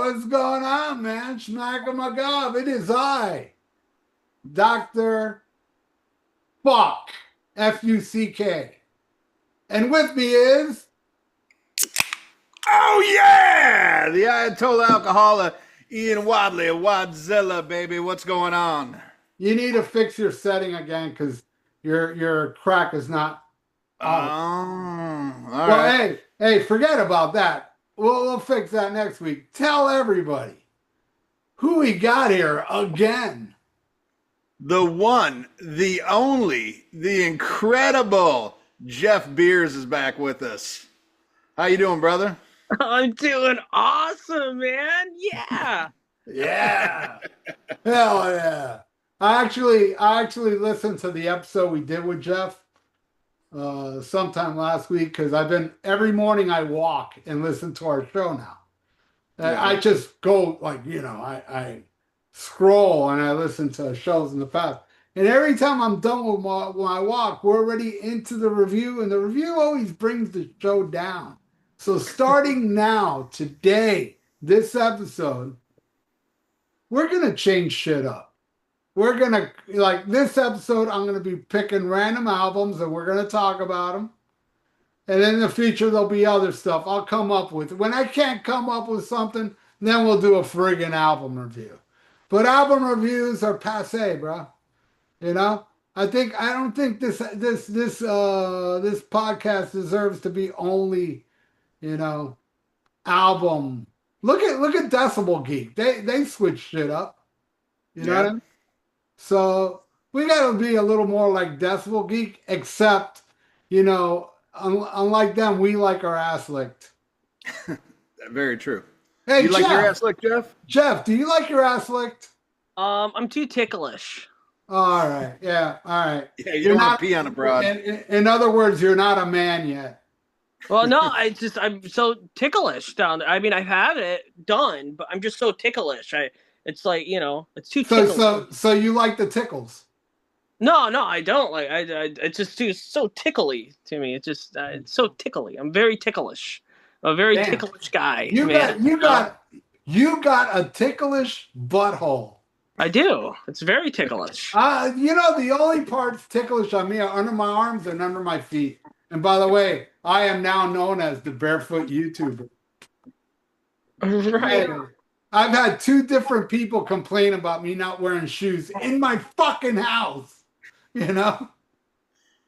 what's going on, man? Schmack-a-magov. It is I, Dr. Fuck, F-U-C-K. And with me is... Oh yeah, the Ayatollah alcoholic Ian Wadley, Wadzilla, baby. What's going on? You need to fix your setting again because your crack is not Oh, on. all Well, right. hey, forget about that. We'll fix that next week. Tell everybody who we got here again. The one, the only, the incredible Jeff Beers is back with us. How you doing, brother? I'm doing awesome, man. Yeah. Yeah. Hell yeah. I actually listened to the episode we did with Jeff sometime last week because I've been every morning I walk and listen to our show now. Yeah. I just go I scroll and I listen to shows in the past. And every time I'm done with my walk, we're already into the review, and the review always brings the show down. So starting now, today, this episode, we're gonna change shit up. We're gonna like this episode. I'm gonna be picking random albums, and we're gonna talk about them. And in the future, there'll be other stuff I'll come up with. When I can't come up with something, then we'll do a friggin' album review. But album reviews are passe, bro. You know, I don't think this podcast deserves to be only, album. Look at Decibel Geek. They switch shit up. You know what I mean? So we got to be a little more like Decibel Geek, except, unlike them, we like our ass licked. Very true. Hey, You Jeff, like your ass licked, Jeff? Jeff, do you like your ass licked? I'm too ticklish. All right. Yeah. All right. Yeah, you don't want to pee on a broad. In other words, you're not a man yet. Well, no, I'm so ticklish down there. I mean, I've had it done, but I'm just so ticklish. It's like, it's too ticklish. So you like the tickles? No, I don't like. It's just so tickly to me. It's just it's so tickly. I'm very ticklish. I'm a very ticklish guy. You got a ticklish butthole. I do. It's very ticklish. The only parts ticklish on me are under my arms and under my feet. And by the way, I am now known as the barefoot YouTuber. Right. I've had two different people complain about me not wearing shoes in my fucking house.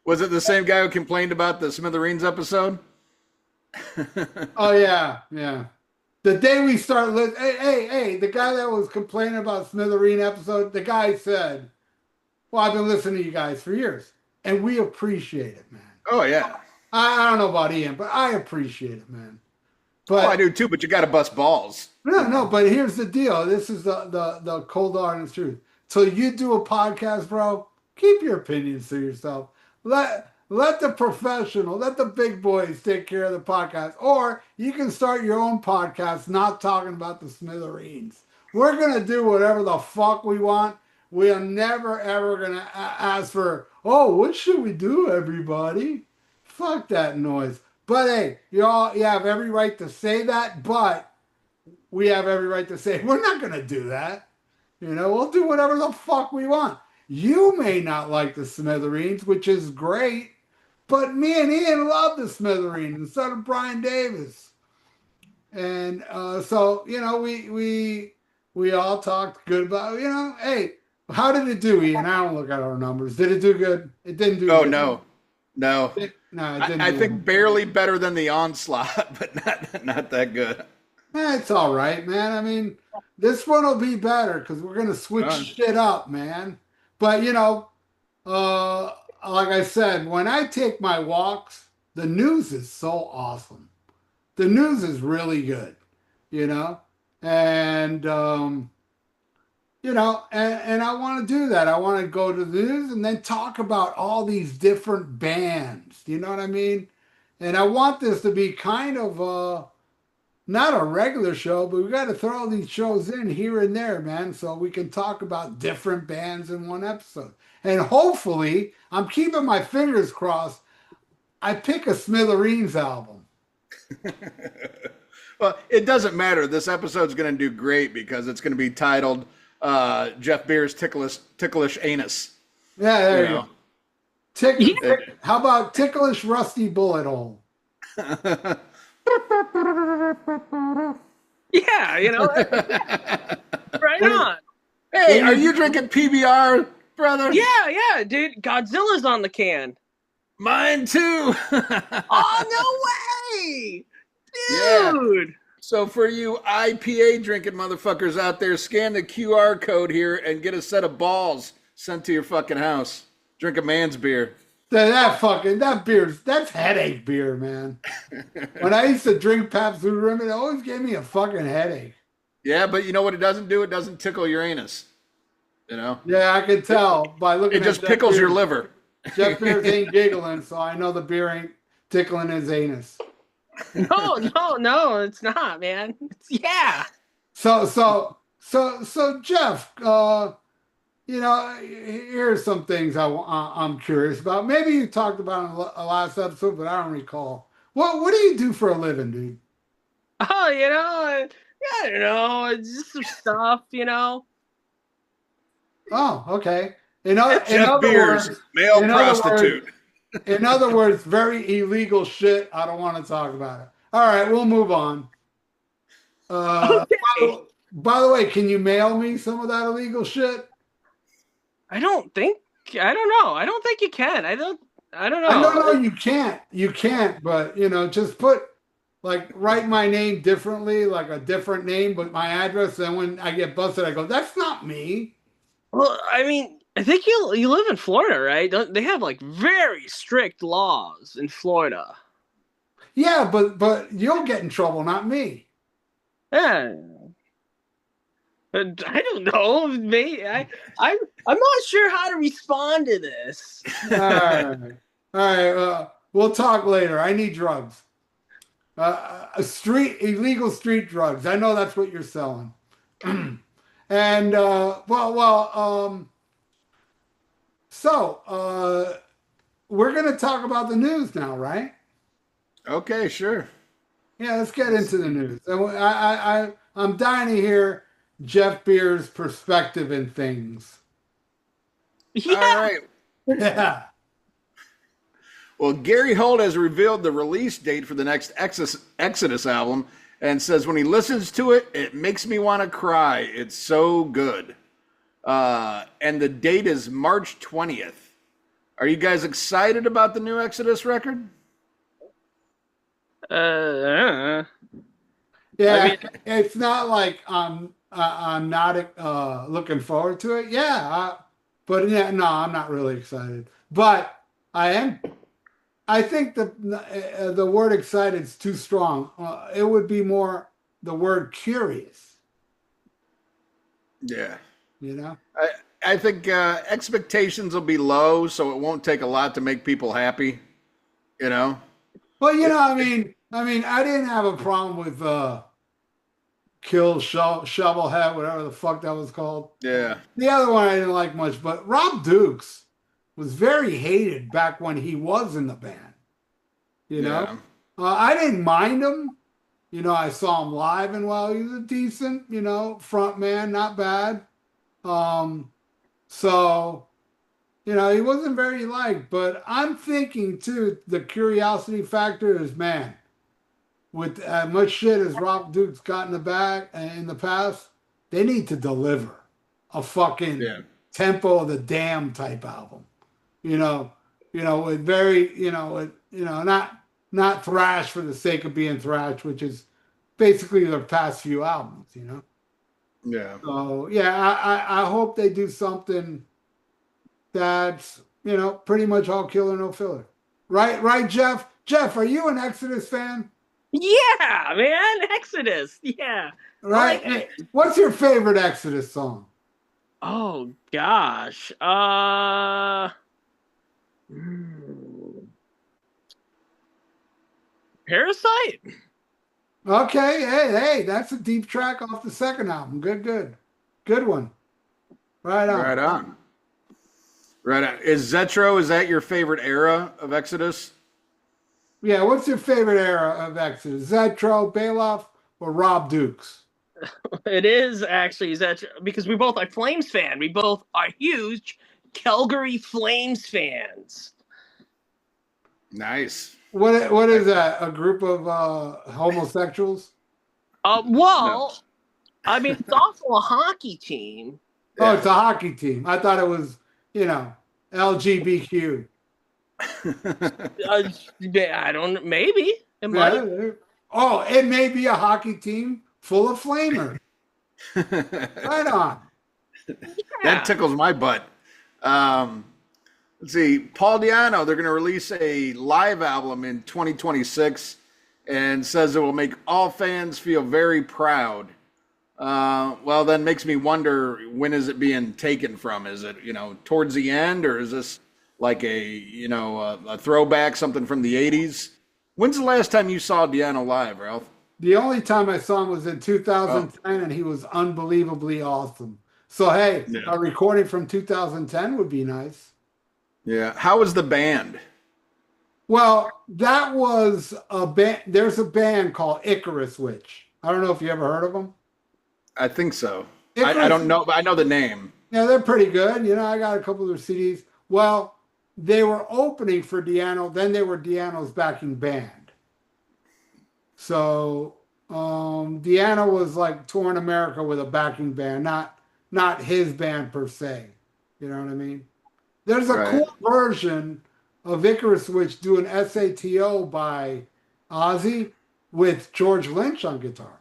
Was it the same guy who complained about the Smithereens episode? Oh yeah. The day we start hey, the guy that was complaining about Smithereen episode, the guy said, well, I've been listening to you guys for years, and we appreciate it, man. Oh yeah. I don't know about Ian, but I appreciate it, man. But I do too, but you got to bust balls. No, but here's the deal. This is the cold honest truth. Till you do a podcast, bro, keep your opinions to yourself. Let the professional, let the big boys take care of the podcast. Or you can start your own podcast not talking about the Smithereens. We're going to do whatever the fuck we want. We are never, ever going to ask for, what should we do, everybody? Fuck that noise. But hey, you have every right to say that, but we have every right to say, we're not going to do that. We'll do whatever the fuck we want. You may not like the Smithereens, which is great. But me and Ian love the Smithereens, and so did Brian Davis. And so, we all talked good about, hey, how did it do, Ian? I don't look at our numbers. Did it do good? It didn't do good. Oh, no. It didn't I think barely better than the Onslaught, but not that good. It's all right, man. I mean, this one will be better because we're going to switch shit up, man. But, like I said, when I take my walks, the news is so awesome. The news is really good, and and I want to do that. I want to go to the news and then talk about all these different bands. You know what I mean? And I want this to be kind of not a regular show, but we got to throw these shows in here and there, man, so we can talk about different bands in one episode. And hopefully, I'm keeping my fingers crossed, I pick a Smithereens album. Well, it doesn't matter. This episode's going to do great because it's going to be titled Jeff Beer's Ticklish Anus. Yeah, there you go. Yeah. How about ticklish rusty bullet hole? Yeah, right on. Hey, are you drinking PBR, brother? Yeah, dude. Godzilla's on the can. Mine too. Oh, no way! Dude! Yeah. So for you IPA drinking motherfuckers out there, scan the QR code here and get a set of balls sent to your fucking house. Drink a man's beer. That beer's that's headache beer, man. When I used to drink Pabst Blue Ribbon, it always gave me a fucking headache. Yeah, but you know what it doesn't do? It doesn't tickle your anus. Yeah, I can tell by looking. It just pickles your liver. Jeff Beers ain't giggling, so I know the beer ain't tickling his anus. No, it's not, man. Yeah. So Jeff, here's some things I'm curious about. Maybe you talked about in a last episode, but I don't recall. What do you do for a living, dude? Oh, I don't know. It's just some stuff, Oh, okay. Jeff Beers, male prostitute. In other words, very illegal shit. I don't want to talk about it. All right, we'll move on. Okay. By the way, can you mail me some of that illegal shit? I don't know. I don't think you can. I don't know. No, you can't. You can't, but just write my name differently, like a different name, but my address. Then when I get busted, I go, that's not me. Well, I mean, I think you live in Florida, right? They have like very strict laws in Florida. Yeah, but you'll get in trouble, not me. Yeah. But I don't know. I'm not sure how to respond to this. All right. We'll talk later. I need drugs. Illegal street drugs. I know that's what you're selling. And we're going to talk about the news now, right? Okay, sure. Yeah, let's get into the news. I'm dying to hear Jeff Beer's perspective in things. Yeah. All right. Yeah. Well, Gary Holt has revealed the release date for the next Exodus album and says when he listens to it, it makes me want to cry. It's so good. And the date is March 20th. Are you guys excited about the new Exodus record? Yeah, it's not like I'm not looking forward to it. Yeah, but yeah, no, I'm not really excited. But I am. I think the word excited is too strong. It would be more the word curious. Yeah. I think expectations will be low, so it won't take a lot to make people happy. Well, I mean, I didn't have a problem with Kill Shovelhead, whatever the fuck that was called. Yeah. The other one I didn't like much, but Rob Dukes was very hated back when he was in the band. Yeah. I didn't mind him. I saw him live, and he was a decent, front man, not bad. He wasn't very liked, but I'm thinking too, the curiosity factor is, man, with as much shit as Rob Duke's got in the past, they need to deliver a fucking Tempo of the Damned type album. With very, not thrash for the sake of being thrash, which is basically their past few albums, Yeah. So I hope they do something that's pretty much all killer, no filler. Right, Jeff? Jeff, are you an Exodus fan? Yeah, man, Exodus. Yeah. Right. Hey, what's your favorite Exodus song? Oh gosh. Parasite. Okay, hey, that's a deep track off the second album. Good one. Right on. Is Zetro, is that your favorite era of Exodus? Yeah, what's your favorite era of Exodus? Zetro, Bailoff, or Rob Dukes? It is actually. Is that because we both are Flames fan? We both are huge Calgary Flames fans. Nice. What is that? A group of homosexuals? No. Well, I mean, it's also a hockey team. Oh, Yeah. it's a hockey team. I thought it was, LGBTQ. I don't. Maybe it might. Yeah. Oh, it may be a hockey team full of flamers. Right on. That tickles my butt. Let's see. Paul Diano, they're going to release a live album in 2026 and says it will make all fans feel very proud. Well, that makes me wonder, when is it being taken from? Is it, towards the end, or is this like a throwback, something from the 80s? When's the last time you saw Diano live, Ralph? The only time I saw him was in 2010, and he was unbelievably awesome. So, hey, Yeah. a recording from 2010 would be nice. Yeah. How was the band? Well, that was a band. There's a band called Icarus Witch. I don't know if you ever heard of them. I think so. I Icarus, don't know, but I know the name. yeah, they're pretty good. I got a couple of their CDs. Well, they were opening for Diano, then they were Diano's backing band. So Diano was like touring America with a backing band, not his band per se. You know what I mean? There's a Right. cool version of Icarus Witch doing SATO by Ozzy with George Lynch on guitar.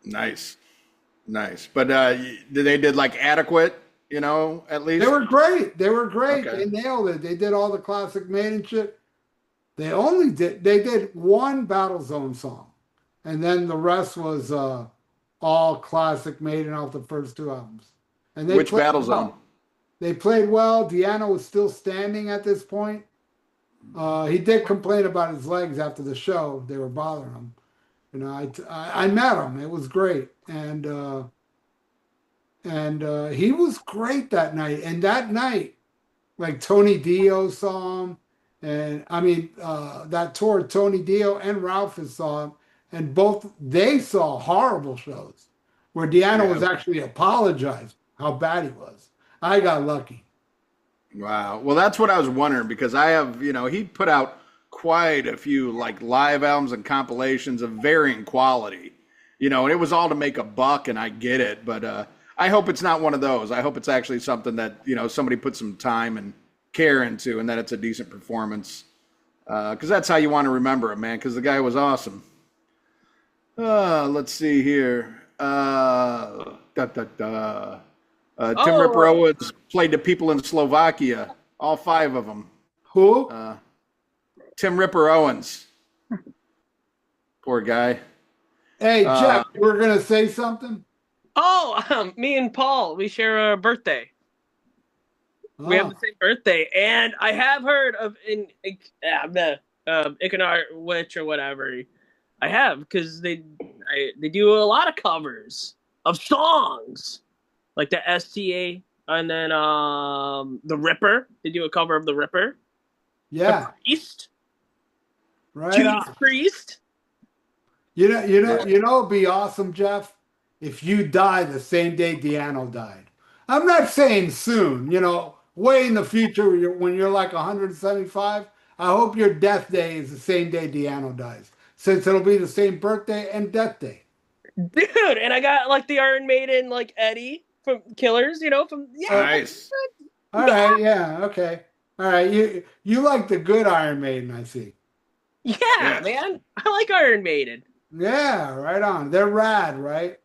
Nice. But they did like Adequate, at least? They were great. They were great. Okay. They nailed it. They did all the classic Maiden shit. They did one Battle Zone song, and then the rest was all classic Maiden off the first two albums. And they Which played Battle well. Zone? They played well. Diano was still standing at this point. He did complain about his legs after the show. They were bothering him. I met him. It was great, and he was great that night. And that night, like Tony Dio saw him, and I mean that tour, Tony Dio and Ralph saw him, and both they saw horrible shows where Diano was actually apologized how bad he was. I got lucky. Wow. Well, that's what I was wondering, because I have, he put out quite a few like live albums and compilations of varying quality, and it was all to make a buck, and I get it, but I hope it's not one of those. I hope it's actually something that, somebody put some time and care into, and that it's a decent performance, because that's how you want to remember it, man, because the guy was awesome. Let's see here. Tim Ripper Owens played the people in Slovakia, all 5 of them. Who? Tim Ripper Owens. Poor guy. Hey, Jeff, we're gonna say something. Oh, me and Paul, we share a birthday. We have the same birthday, and I have heard of the Icanar Witch or whatever. I have, because they do a lot of covers of songs, like the STA, and then the Ripper. They do a cover of the Ripper. Yeah, the Priest, right Judas on. Priest. It'd be awesome, Jeff, if you die the same day Diano died. I'm not saying soon, way in the future when you're like 175. I hope your death day is the same day Diano dies, since it'll be the same birthday and death day. Dude, and I got like the Iron Maiden, like Eddie from Killers, Nice. All right, yeah, okay. All right, you like the good Iron Maiden, I see. Yeah, man. I like Iron Maiden. Yeah, right on. They're rad, right?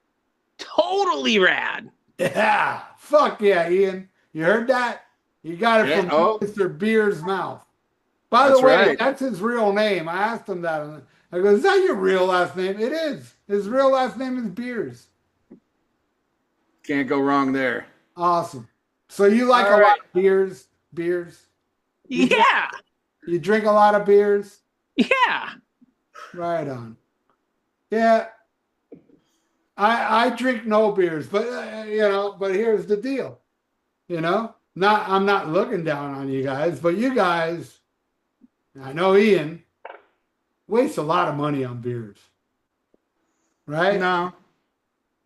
Totally rad. Yeah. Fuck yeah, Ian. You heard that? You got it from Mr. Beer's mouth. By the way, that's his real name. I asked him that. I go, is that your real last name? It is. His real last name is Beers. Can't go wrong there. Awesome. So you like a lot of beers? Yeah. You drink a lot of beers? Yeah. Right on. Yeah. I drink no beers, but but here's the deal. I'm not looking down on you guys, but you guys, I know Ian, waste a lot of money on beers. right? No.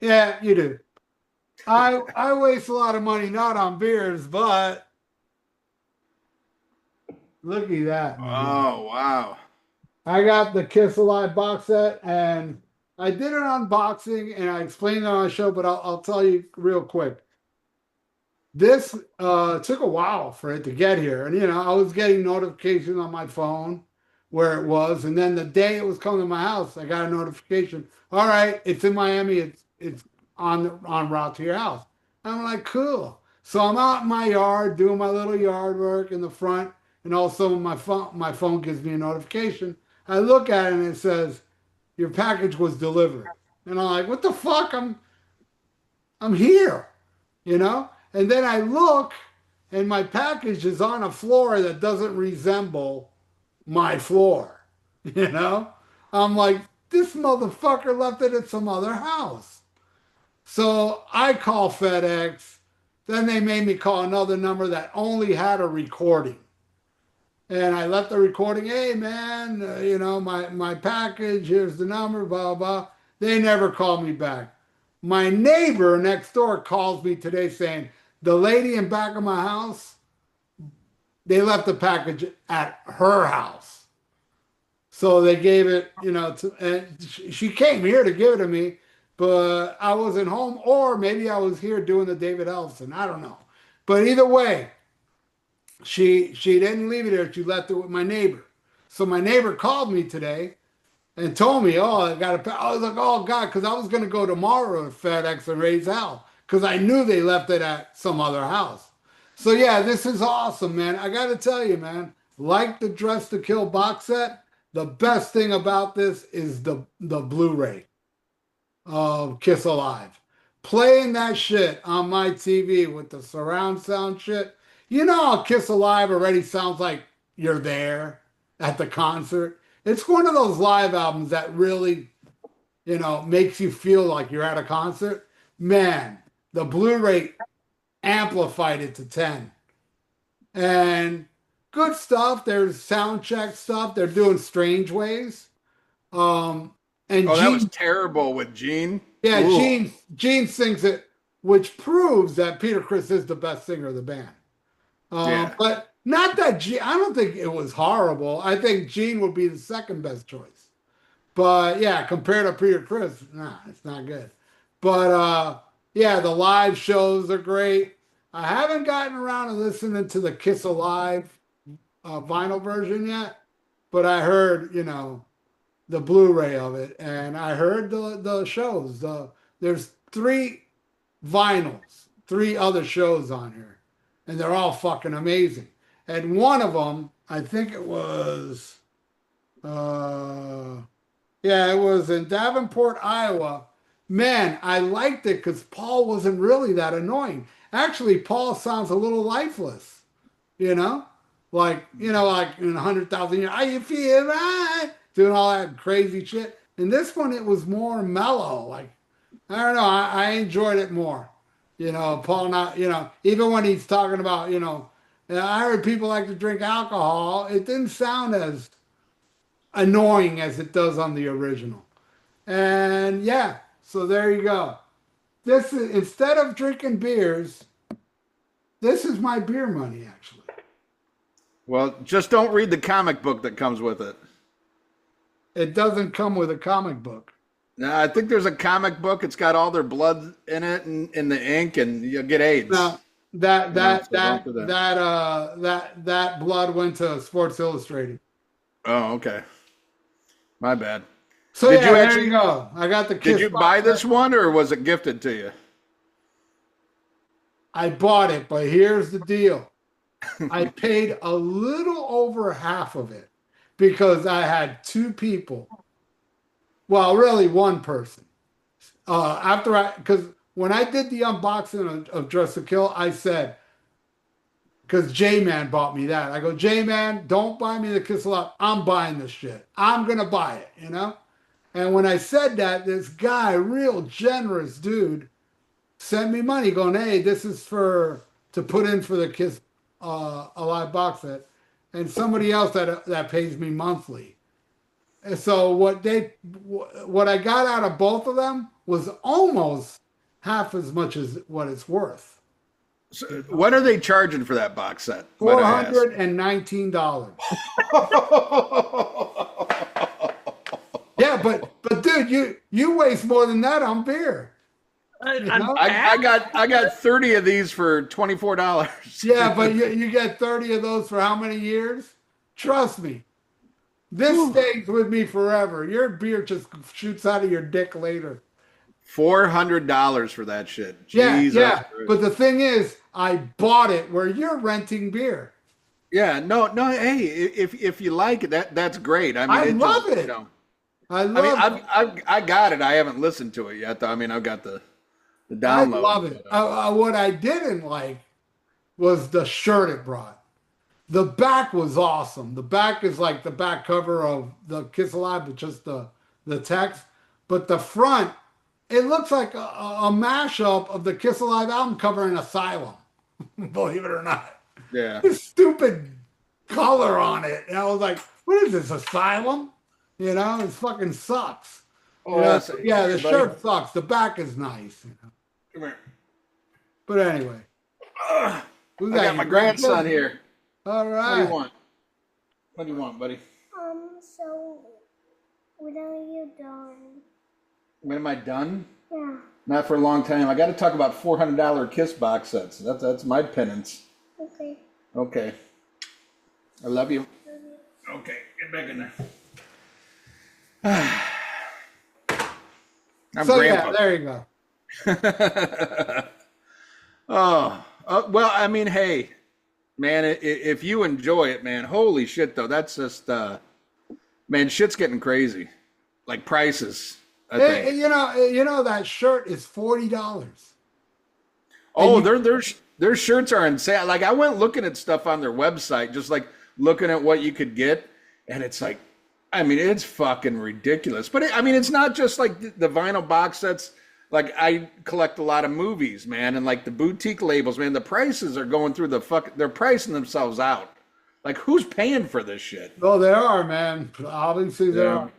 Yeah, you do. I waste a lot of money not on beers, but look at that, man. Oh, wow. I got the Kiss Alive box set, and I did an unboxing, and I explained it on the show, but I'll tell you real quick. This took a while for it to get here, and I was getting notifications on my phone where it was, and then the day it was coming to my house, I got a notification. All right, it's in Miami. It's on route to your house. I'm like, cool. So I'm out in my yard doing my little yard work in the front, and also my phone gives me a notification. I look at it and it says your package was delivered, and I'm like, what the fuck? I'm here, you know? And then I look and my package is on a floor that doesn't resemble my floor, you know? I'm like, this motherfucker left it at some other house. So I call FedEx. Then they made me call another number that only had a recording. And I left the recording, hey man, my package, here's the number, blah, blah. They never called me back. My neighbor next door calls me today saying, the lady in back of my house, they left the package at her house. So they gave it, and she came here to give it to me, but I wasn't home, or maybe I was here doing the David Ellison. I don't know. But either way, she didn't leave it there. She left it with my neighbor. So my neighbor called me today and told me, oh, I got to. I was like, oh God, because I was going to go tomorrow to FedEx and raise hell because I knew they left it at some other house. So yeah, this is awesome, man. I got to tell you, man. Like the Dress to Kill box set, the best thing about this is the Blu-ray of Kiss Alive. Playing that shit on my TV with the surround sound shit. You know how Kiss Alive already sounds like you're there at the concert? It's one of those live albums that really, makes you feel like you're at a concert. Man, the Blu-ray amplified it to 10. And good stuff. There's sound check stuff. They're doing Strange Ways. And Oh, that was Gene, terrible with Gene. yeah, Ooh. Gene sings it, which proves that Peter Criss is the best singer of the band. Yeah. But not that Gene, I don't think it was horrible. I think Gene would be the second best choice. But yeah, compared to Peter Criss, nah, it's not good. But yeah, the live shows are great. I haven't gotten around to listening to the Kiss Alive vinyl version yet, but I heard, the Blu-ray of it, and I heard the shows. There's three vinyls, three other shows on here, and they're all fucking amazing. And one of them, I think it was, uh, yeah, it was in Davenport, Iowa. Man, I liked it because Paul wasn't really that annoying. Actually, Paul sounds a little lifeless, you know? Like in 100,000 years, how you feel, right? Doing all that crazy shit. And this one, it was more mellow. Like, I don't know, I enjoyed it more. Paul not, even when he's talking about, I heard people like to drink alcohol. It didn't sound as annoying as it does on the original. And yeah, so there you go. This is, instead of drinking beers, this is my beer money, actually. Well, just don't read the comic book that comes with it. It doesn't come with a comic book. No, I think there's a comic book. It's got all their blood in it and in the ink, and you'll get AIDS. Now that No, that so don't that do that. that blood went to Sports Illustrated. Oh, okay. My bad. So Did yeah, you there actually you go. I got the did Kiss you box buy this set. one or was it gifted to you? I bought it, but here's the deal. I paid a little over half of it because I had two people. Well, really one person. Because when I did the unboxing of Dress to Kill, I said, because J Man bought me that. I go, J Man, don't buy me the Kiss Alive. I'm buying this shit. I'm gonna buy it. And when I said that, this guy, real generous dude, sent me money, going, hey, this is to put in for the Kiss Alive box set, and somebody else that pays me monthly. So what I got out of both of them was almost half as much as what it's worth. So what are they charging for that box set? Might I ask? $419. Yeah, but dude, you waste more than that on beer. You know? I got 30 of these for $24. Yeah, but you get 30 of those for how many years? Trust me. This stays with me forever. Your beer just shoots out of your dick later. $400 for that shit. Yeah, Jesus yeah. Christ. But the thing is, I bought it where you're renting beer. Yeah, no. Hey, if you like it, that's great. I mean, I love just, it. You know, I I mean, love it. I got it. I haven't listened to it yet, though. I mean, I've got the I download. love it. What I didn't like was the shirt it brought. The back was awesome. The back is like the back cover of the Kiss Alive, but just the text. But the front, it looks like a mashup of the Kiss Alive album cover in Asylum. Believe it or not. Yeah. This stupid color on it. And I was like, what is this, Asylum? You know, it fucking sucks. Oh, You know, that's yeah, the buddy. shirt sucks. The back is nice. You know? Come here. But anyway. Who's I that, got my your grandson grandkid? here. All What do right. you want? What do you want, buddy? So when are you done? When am I done? Yeah. Not for a long time. I got to talk about $400 Kiss box sets. That's my penance. Okay. Okay. I love you. Okay, get back in there. I'm So grandpa. yeah, there you go. Well, I mean, hey, man, if you enjoy it, man, holy shit, though, that's just, man, shit's getting crazy. Like prices, I think. You know that shirt is $40. Oh, their shirts are insane. Like I went looking at stuff on their website, just like looking at what you could get, and it's like, I mean, it's fucking ridiculous. But I mean, it's not just like the vinyl box sets. Like I collect a lot of movies, man, and like the boutique labels, man. The prices are going through the fuck. They're pricing themselves out. Like who's paying for this shit? Oh, there are, man. Obviously, there are.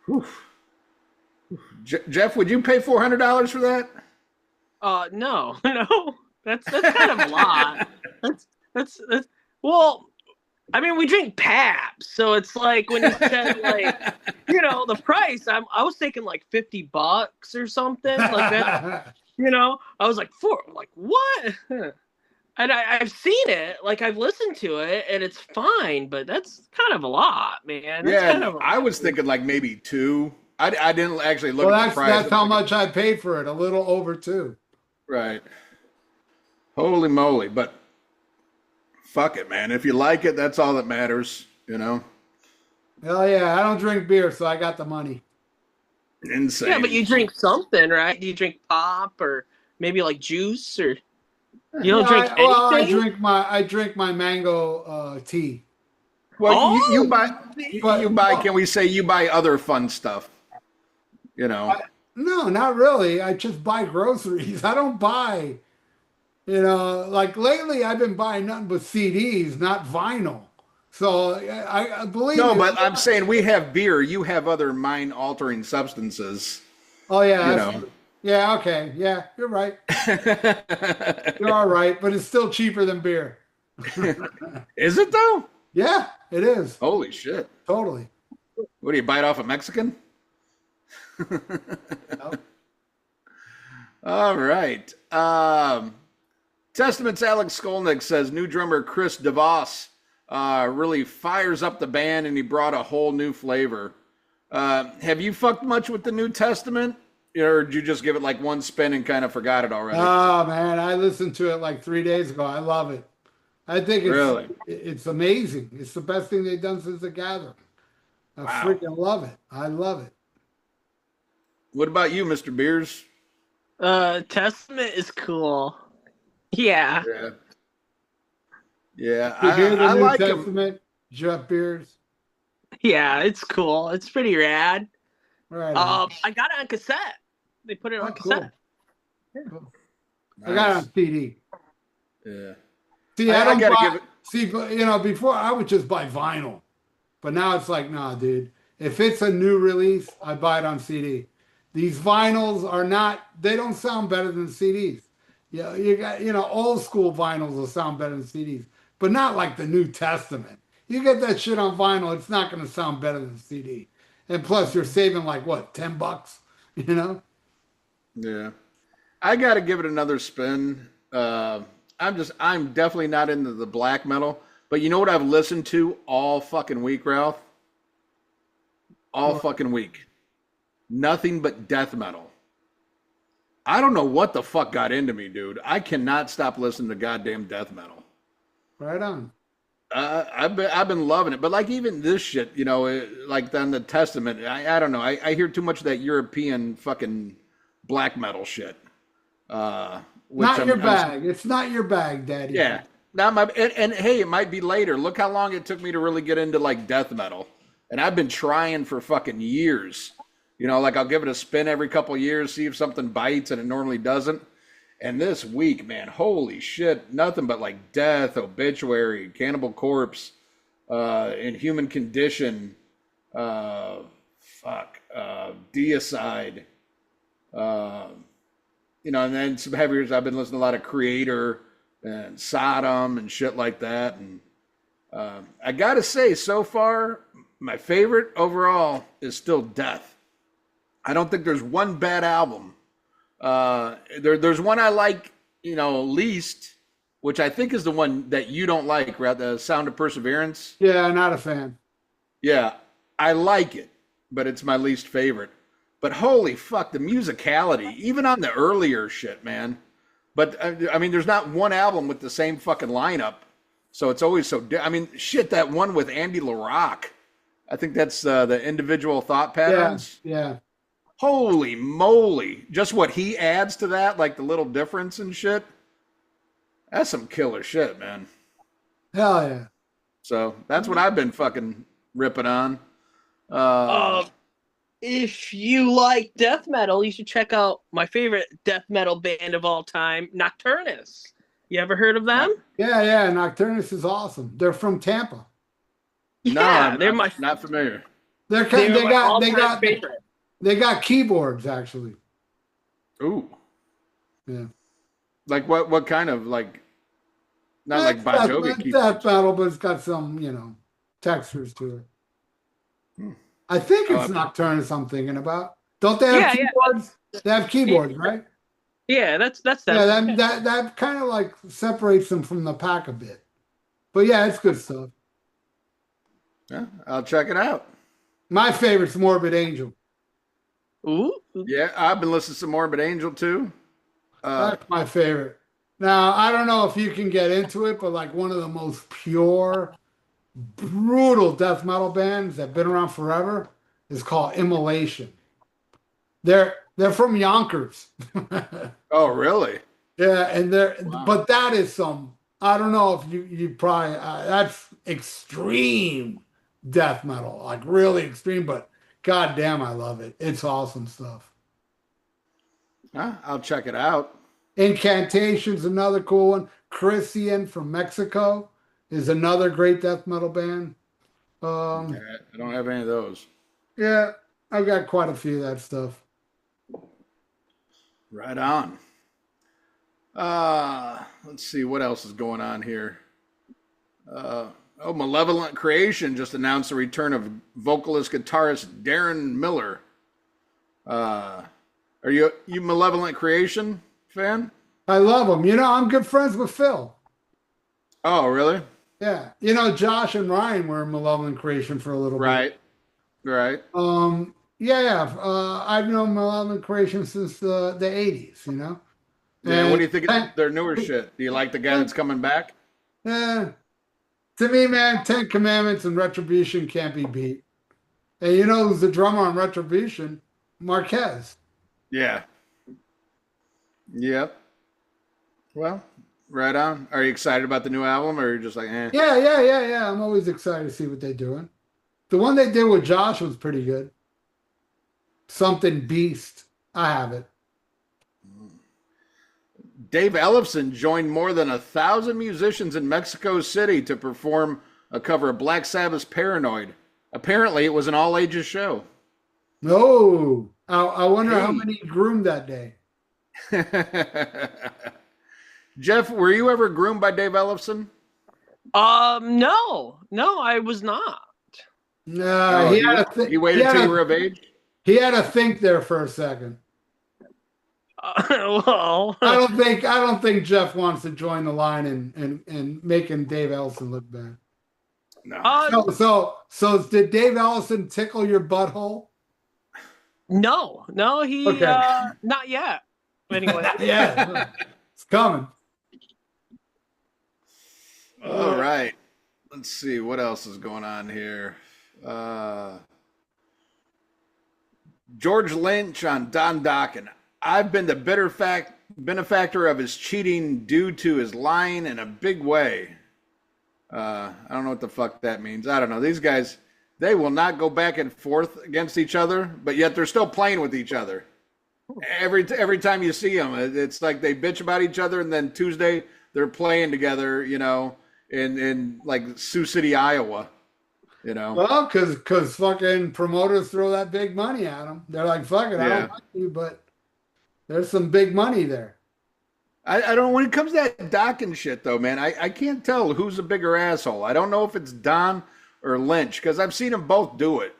Whew. Jeff, would you pay $400 for that? No, no, that's kind of a lot. That's well, I mean, we drink Pabst, so it's like when you said like, the price. I was thinking like $50 or something like that. I was like like what? And I've seen it, like I've listened to it, and it's fine, but that's kind of a lot, man. That's Yeah, kind of a I lot. was thinking like maybe two. I didn't actually look Well, at the price. that's how much I paid for it. A little over two. Right. Holy moly! But fuck it, man. If you like it, that's all that matters. Hell yeah, I don't drink beer, so I got the money. Insane. Yeah, but you drink something, right? Do you drink pop or maybe like juice or you don't drink anything? Well, I drink my mango tea. Well, you Oh! buy. You buy. Can we say you buy other fun stuff? No, not really. I just buy groceries. I don't buy, like lately I've been buying nothing but CDs, not vinyl. So I believe No, me. but I'm saying we have beer. You have other mind-altering substances. Oh yeah, You that's know. true. Yeah, okay, yeah, you're right. You're all right, but it's still cheaper than beer. Is it though? Yeah, it is Holy shit! totally. What do you bite off a Mexican? Nope. All right. Testament's Alex Skolnick says new drummer Chris DeVos really fires up the band, and he brought a whole new flavor. Have you fucked much with the New Testament, or did you just give it like one spin and kind of forgot it already? Oh man, I listened to it like 3 days ago. I love it. I think it's amazing. It's the best thing they've done since the Gathering. I Wow. freaking love it. I love it. What about you, Mr. Beers? Testament is cool. Yeah. Yeah. Yeah, You hear the I New like him. Testament, Jeff Beers. Yeah, it's cool. It's pretty rad. Right. on. I got it on cassette. They put it on Oh, cool. cassette. Cool. I got it on CD. Yeah. See, I I don't gotta buy. give it. See, but, before I would just buy vinyl. But now it's like, nah, dude. If it's a new release, I buy it on CD. These vinyls are not, they don't sound better than CDs. Yeah, you got, old school vinyls will sound better than CDs, but not like the New Testament. You get that shit on vinyl, it's not going to sound better than CD. And plus, you're saving like what, $10, you know? Yeah. I got to give it another spin. I'm definitely not into the black metal, but you know what I've listened to all fucking week, Ralph? All fucking week. Nothing but death metal. I don't know what the fuck got into me, dude. I cannot stop listening to goddamn death metal. Right on. I've been loving it, but like even this shit, like on the Testament, I don't know. I hear too much of that European fucking black metal shit. Not your bag. It's not your bag, Daddy. Yeah, not my. And hey, it might be later. Look how long it took me to really get into like death metal, and I've been trying for fucking years. Like I'll give it a spin every couple of years, see if something bites, and it normally doesn't. And this week, man, holy shit, nothing but like Death, Obituary, Cannibal Corpse, Inhuman Condition, Deicide, and then some heaviers. I've been listening to a lot of Creator and Sodom and shit like that. And I gotta say, so far, my favorite overall is still Death. I don't think there's one bad album. There's one I like, least, which I think is the one that you don't like, right? The Sound of Perseverance. Yeah, not a fan. Yeah, I like it, but it's my least favorite. But holy fuck, the musicality, even on the earlier shit, man. But I mean, there's not one album with the same fucking lineup, so it's always so. Shit, that one with Andy LaRock. I think that's the Individual Thought Patterns. Yeah. Holy moly. Just what he adds to that, like the little difference and shit. That's some killer shit, man. Hell yeah. So that's what I've been fucking ripping on. If you like death metal, you should check out my favorite death metal band of all time, Nocturnus. You ever heard of them? Yeah. Nocturnus is awesome. They're from Tampa. Yeah, they're not familiar. They got favorite. They got keyboards actually. Ooh. Yeah. Like what kind of like? Not like Bon Jovi keyboards. Death metal, but it's got some textures to it. I think it's Nocturnus I'm thinking about. Don't they have keyboards? Yeah. They have keyboards, right? Yeah, that's that. Yeah, that kind of like separates them from the pack a bit. But yeah, it's good stuff. Yeah, I'll check it out. My favorite's Morbid Angel. Ooh. Yeah, I've been listening to Morbid Angel too. That's my favorite. Now, I don't know if you can get into it, but like one of the most pure, brutal death metal bands that have been around forever is called Immolation. They're from Yonkers. Oh, really? Yeah, and but that is some, I don't know if you probably, that's extreme death metal, like really extreme, but god damn, I love it. It's awesome stuff. I'll check it out. Incantation's another cool one. Christian from Mexico is another great death metal band. I don't have any of those. Yeah, I've got quite a few of that stuff. Right on. Let's see what else is going on here. Malevolent Creation just announced the return of vocalist guitarist Darren Miller. Are you Malevolent Creation fan? I love them. I'm good friends with Phil. Oh, really? Yeah. Josh and Ryan were in Malevolent Creation for a little bit. Right. Yeah. I've known Malevolent Creation since the 80s, Yeah, what do you think of their newer shit? Do you like the guy that's coming back? Yeah. To me, man, 10 Commandments and Retribution can't be beat. And who's the drummer on Retribution? Marquez. Yeah. Yep. Well, right on. Are you excited about the new album, or are you just like, eh? Yeah. I'm always excited to see what they're doing. The one they did with Josh was pretty good. Something Beast. I have it. Dave Ellefson joined more than 1,000 musicians in Mexico City to perform a cover of Black Sabbath's Paranoid Apparently, it was an all ages show. No. I wonder how Hey. many groomed that day. Jeff, were you ever groomed by Dave Ellefson? No, I was not. No, Oh, he waited till you were of age? he had to think there for a second. Well, I don't think Jeff wants to join the line and making Dave Ellison look bad. No. So did Dave Ellison tickle your butthole? no, he Okay. not yet. Anyway, Yeah, it's coming. All right. Let's see what else is going on here. George Lynch on Don Dokken. I've been the benefactor of his cheating due to his lying in a big way. I don't know what the fuck that means. I don't know. These guys, they will not go back and forth against each other, but yet they're still playing with each other. Every time you see them, it's like they bitch about each other, and then Tuesday they're playing together, in like Sioux City, Iowa. Well, because fucking promoters throw that big money at them. They're like, fuck it, I Yeah. don't like you, but there's some big money there. I don't know. When it comes to that Dokken shit, though, man, I can't tell who's a bigger asshole. I don't know if it's Don or Lynch, because I've seen them both do it,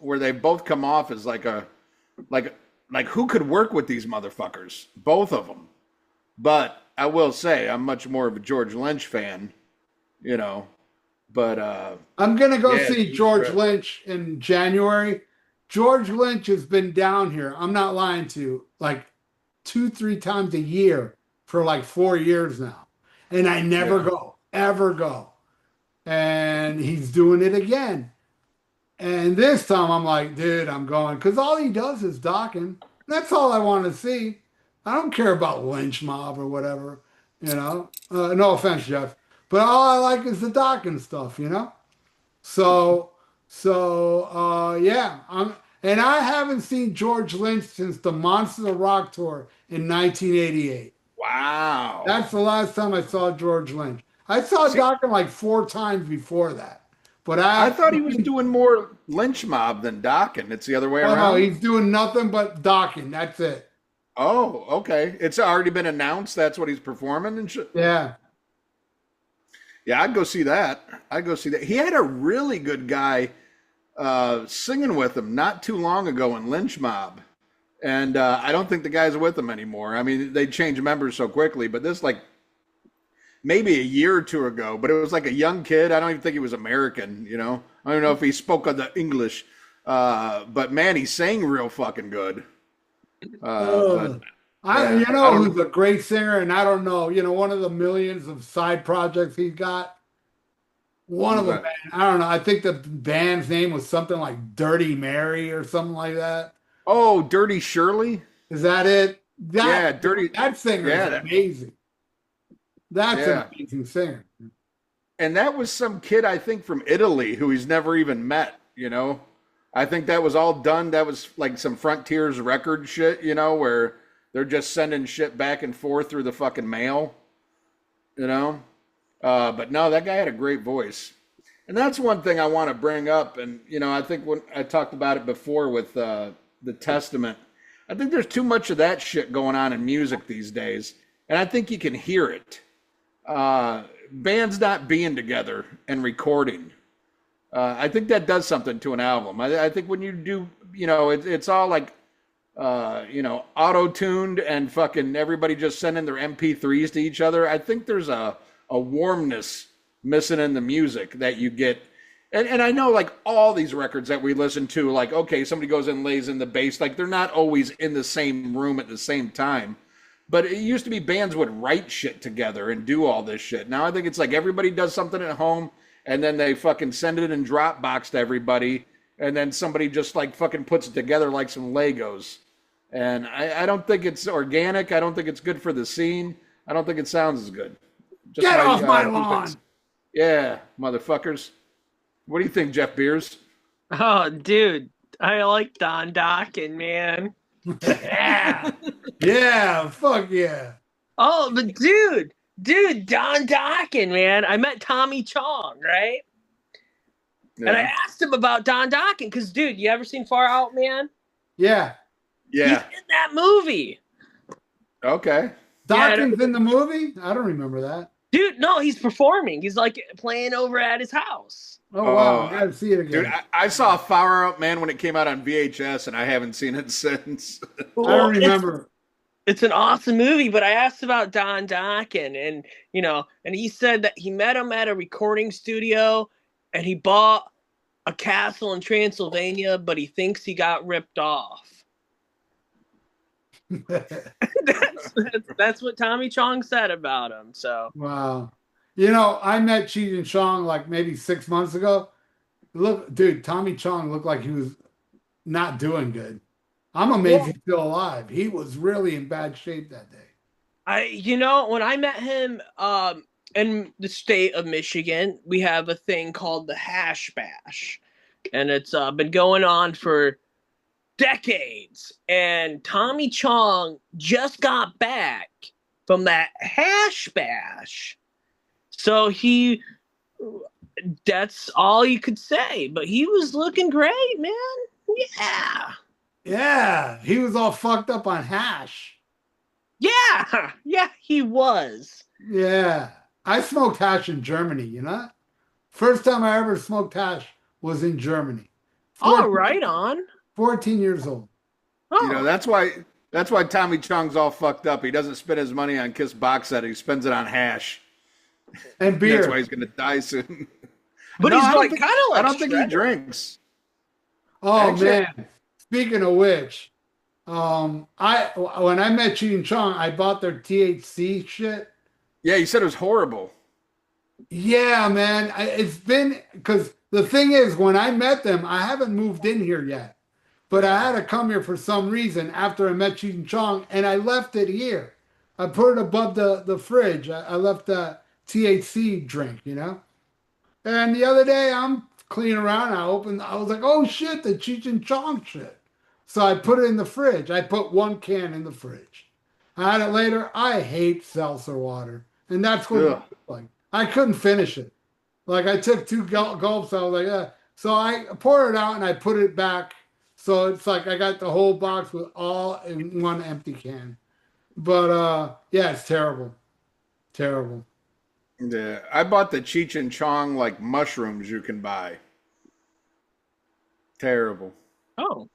where they both come off as like who could work with these motherfuckers? Both of them. But I will say I'm much more of a George Lynch fan, but I'm gonna go yeah, see George Lynch in January. George Lynch has been down here. I'm not lying to you, like 2-3 times a year for like 4 years now, and I never go, ever go. And he's doing it again. And this time I'm like, dude, I'm going because all he does is docking. That's all I want to see. I don't care about lynch mob or whatever, no offense, Jeff, but all I like is the docking stuff, Yeah, and I haven't seen George Lynch since the Monsters of Rock tour in 1988. wow. That's the last time I saw George Lynch. I saw Docking like 4 times before that. But I thought he was doing more Lynch mob than Dokken. It's the other way around. No, he's doing nothing but docking. That's it. Oh, okay. It's already been announced that's what he's performing and shit. Yeah. Yeah, I'd go see that. He had a really good guy singing with him not too long ago in Lynch Mob. And I don't think the guy's with him anymore. I mean, they change members so quickly, but this like maybe a year or two ago, but it was like a young kid. I don't even think he was American, I don't know if he spoke the English. But man, he sang real fucking good. But who's a great singer, and I don't know, one of the millions of side projects he's got. One of them, man, I don't know. I think the band's name was something like Dirty Mary or something like that. Oh, Dirty Shirley? Is that it? Dirty. That singer is amazing. That's an amazing singer. And that was some kid, I think, from Italy who he's never even met, I think that was all done. That was like some Frontiers record shit, where they're just sending shit back and forth through the fucking mail, But no, that guy had a great voice. And that's one thing I want to bring up. And, I think when I talked about it before with the Testament, I think there's too much of that shit going on in music these days. And I think you can hear it. Bands not being together and recording. I think that does something to an album. I think when you do, it's all like, auto-tuned and fucking everybody just sending their MP3s to each other. I think there's a warmness missing in the music that you get. And I know like all these records that we listen to, like, okay, somebody goes and lays in the bass. Like they're not always in the same room at the same time. But it used to be bands would write shit together and do all this shit. Now I think it's like everybody does something at home and then they fucking send it in Dropbox to everybody. And then somebody just like fucking puts it together like some Legos. And I don't think it's organic. I don't think it's good for the scene. I don't think it sounds as good. Get off my lawn. Yeah, motherfuckers. What do you think, Jeff Beers? Oh, dude, I like Don Dokken, man. Yeah. Yeah, fuck yeah. Oh, but dude, Don Dokken, man. I met Tommy Chong, right? And I Yeah. asked him about Don Dokken because, dude, you ever seen Far Out, Man? Yeah. Yeah. He's in that movie. Okay. Yeah, Dawkins in the movie? I don't remember that. dude, no, he's performing. He's like playing over at his house. Oh wow, I Oh, gotta see it dude, again. I saw Fire Out Man when it came out on VHS, and I haven't seen it since. I don't Well, remember. it's an awesome movie, but I asked about Don Dokken, and and he said that he met him at a recording studio, and he bought a castle in Transylvania, but he thinks he got ripped off. that's what Tommy Chong said about him. So Wow. You know, I met Cheech and Chong like maybe 6 months ago. Look, dude, Tommy Chong looked like he was not doing good. I'm amazed well, he's still alive. He was really in bad shape that day. when I met him in the state of Michigan, we have a thing called the Hash Bash, and it's been going on for decades. And Tommy Chong just got back from that Hash Bash. So that's all you could say. But he was looking great, man. Yeah. Yeah, he was all fucked up on hash. Yeah. Yeah, he was. Yeah. I smoked hash in Germany, you know? First time I ever smoked hash was in Germany. All 14, right on. 14 years old. Oh. That's why Tommy Chong's all fucked up. He doesn't spend his money on Kiss box set. He spends it on hash. And beer. That's why he's gonna die soon. But No, he's I don't like think- kind of like I don't think he Shredder. drinks. Oh Actually- man. Speaking of which, I when I met Cheech and Chong, I bought their THC shit. Yeah, you said it was horrible. Yeah, man. It's been because the thing is, when I met them, I haven't moved in here yet, but I had to come here for some reason after I met Cheech and Chong, and I left it here. I put it above the fridge. I left the THC drink, you know. And the other day, I'm cleaning around. I was like, oh shit, the Cheech and Chong shit. So I put it in the fridge. I put one can in the fridge. I had it later. I hate seltzer water, and that's what Ugh. like I couldn't finish it. Like I took two gulps. I was like, so I poured it out and I put it back. So it's like I got the whole box with all in one empty can. But yeah, it's terrible, terrible. Yeah, I bought the Cheech and Chong like mushrooms you can buy. Terrible, Oh.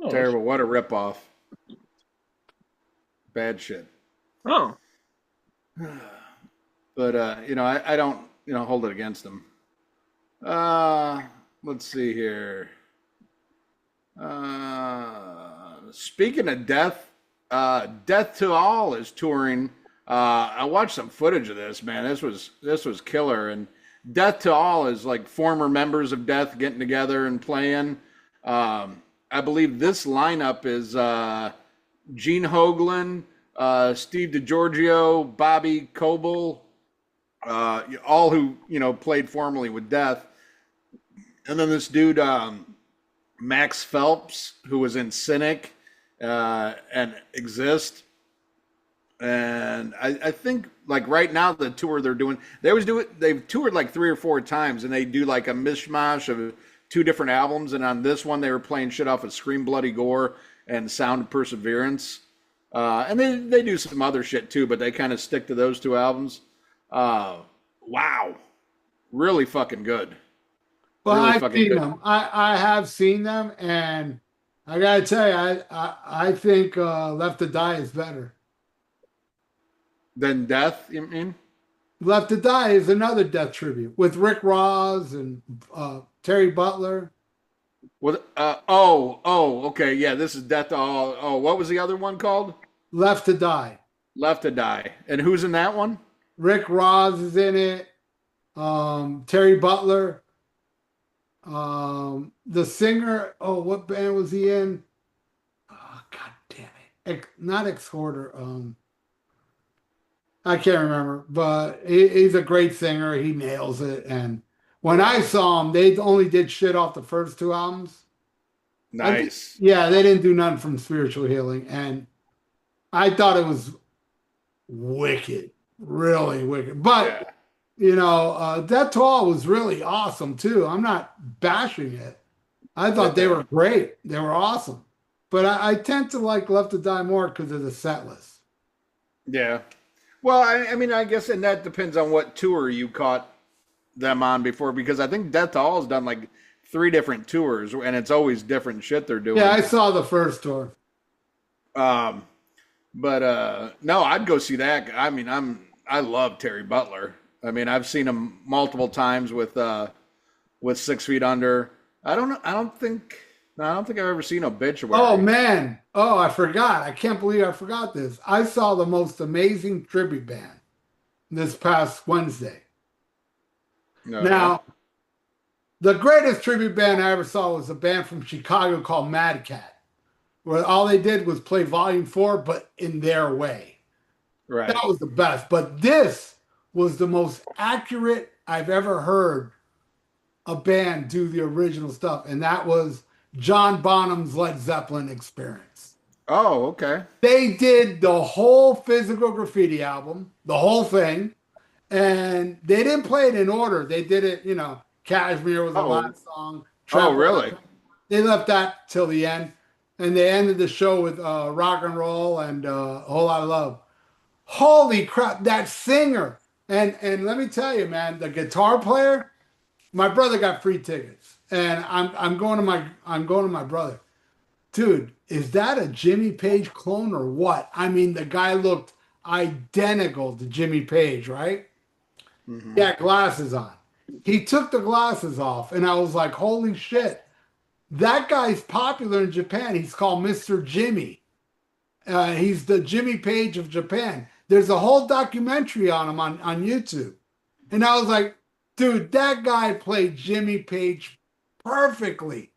terrible. What a ripoff. Bad shit. Oh. But I don't hold it against them. Let's see here. Speaking of death, Death to All is touring. I watched some footage of this, man. This was killer. And Death to All is like former members of Death getting together and playing. I believe this lineup is Gene Hoglan, Steve DiGiorgio, Bobby Coble, all who played formerly with Death, and then this dude Max Phelps, who was in Cynic and Exist. And I think like right now the tour they're doing, they've toured like 3 or 4 times, and they do like a mishmash of 2 different albums. And on this one they were playing shit off of Scream Bloody Gore and Sound of Perseverance. And they do some other shit too, but they kind of stick to those 2 albums. Wow. Really fucking good. Well, Really I've fucking seen good. them. I have seen them, and I gotta tell you, I think Left to Die is better. Then Death, you mean? Left to Die is another Death tribute with Rick Ross and Terry Butler. What? Okay. Yeah, this is Death to All. Oh, what was the other one called? Left to Die. Left to Die. And who's in that one? Rick Ross is in it. Terry Butler. The singer. Oh, what band was he in? Oh, God damn it! Not Exhorter. I can't remember, but he's a great singer. He nails it. And when I saw him, they only did shit off the first 2 albums. Nice. Yeah, they didn't do none from Spiritual Healing, and I thought it was wicked, really wicked. But Death to All was really awesome too. I'm not bashing it. I thought they were great. They were awesome. But I tend to like Left to Die more because of the set list. Yeah. Well, I mean, I guess, and that depends on what tour you caught them on before, because I think Death to All has done like 3 different tours, and it's always different shit they're doing. Yeah, I saw the first tour. Um, but no, I'd go see that. I mean, I love Terry Butler. I mean, I've seen him multiple times with 6 Feet Under. I don't know. I don't think. No, I don't think I've ever seen Obituary. Oh man. Oh, I forgot. I can't believe I forgot this. I saw the most amazing tribute band this past Wednesday. No. Now, the greatest tribute band I ever saw was a band from Chicago called Mad Cat, where all they did was play Volume 4, but in their way. Right. That was the best. But this was the most accurate I've ever heard a band do the original stuff, and that was John Bonham's Led Zeppelin Experience. Oh, okay. They did the whole Physical Graffiti album, the whole thing, and they didn't play it in order. They did it, Kashmir was the last song. Oh, really? They left that till the end, and they ended the show with Rock and Roll and A Whole Lot of Love. Holy crap, that singer. And let me tell you, man, the guitar player, my brother got free tickets. And I'm going to my brother. Dude, is that a Jimmy Page clone or what? I mean, the guy looked identical to Jimmy Page, right? Mm-hmm. He had glasses on. He took the glasses off, and I was like, holy shit. That guy's popular in Japan. He's called Mr. Jimmy. He's the Jimmy Page of Japan. There's a whole documentary on him on YouTube. And I was like, dude, that guy played Jimmy Page perfectly.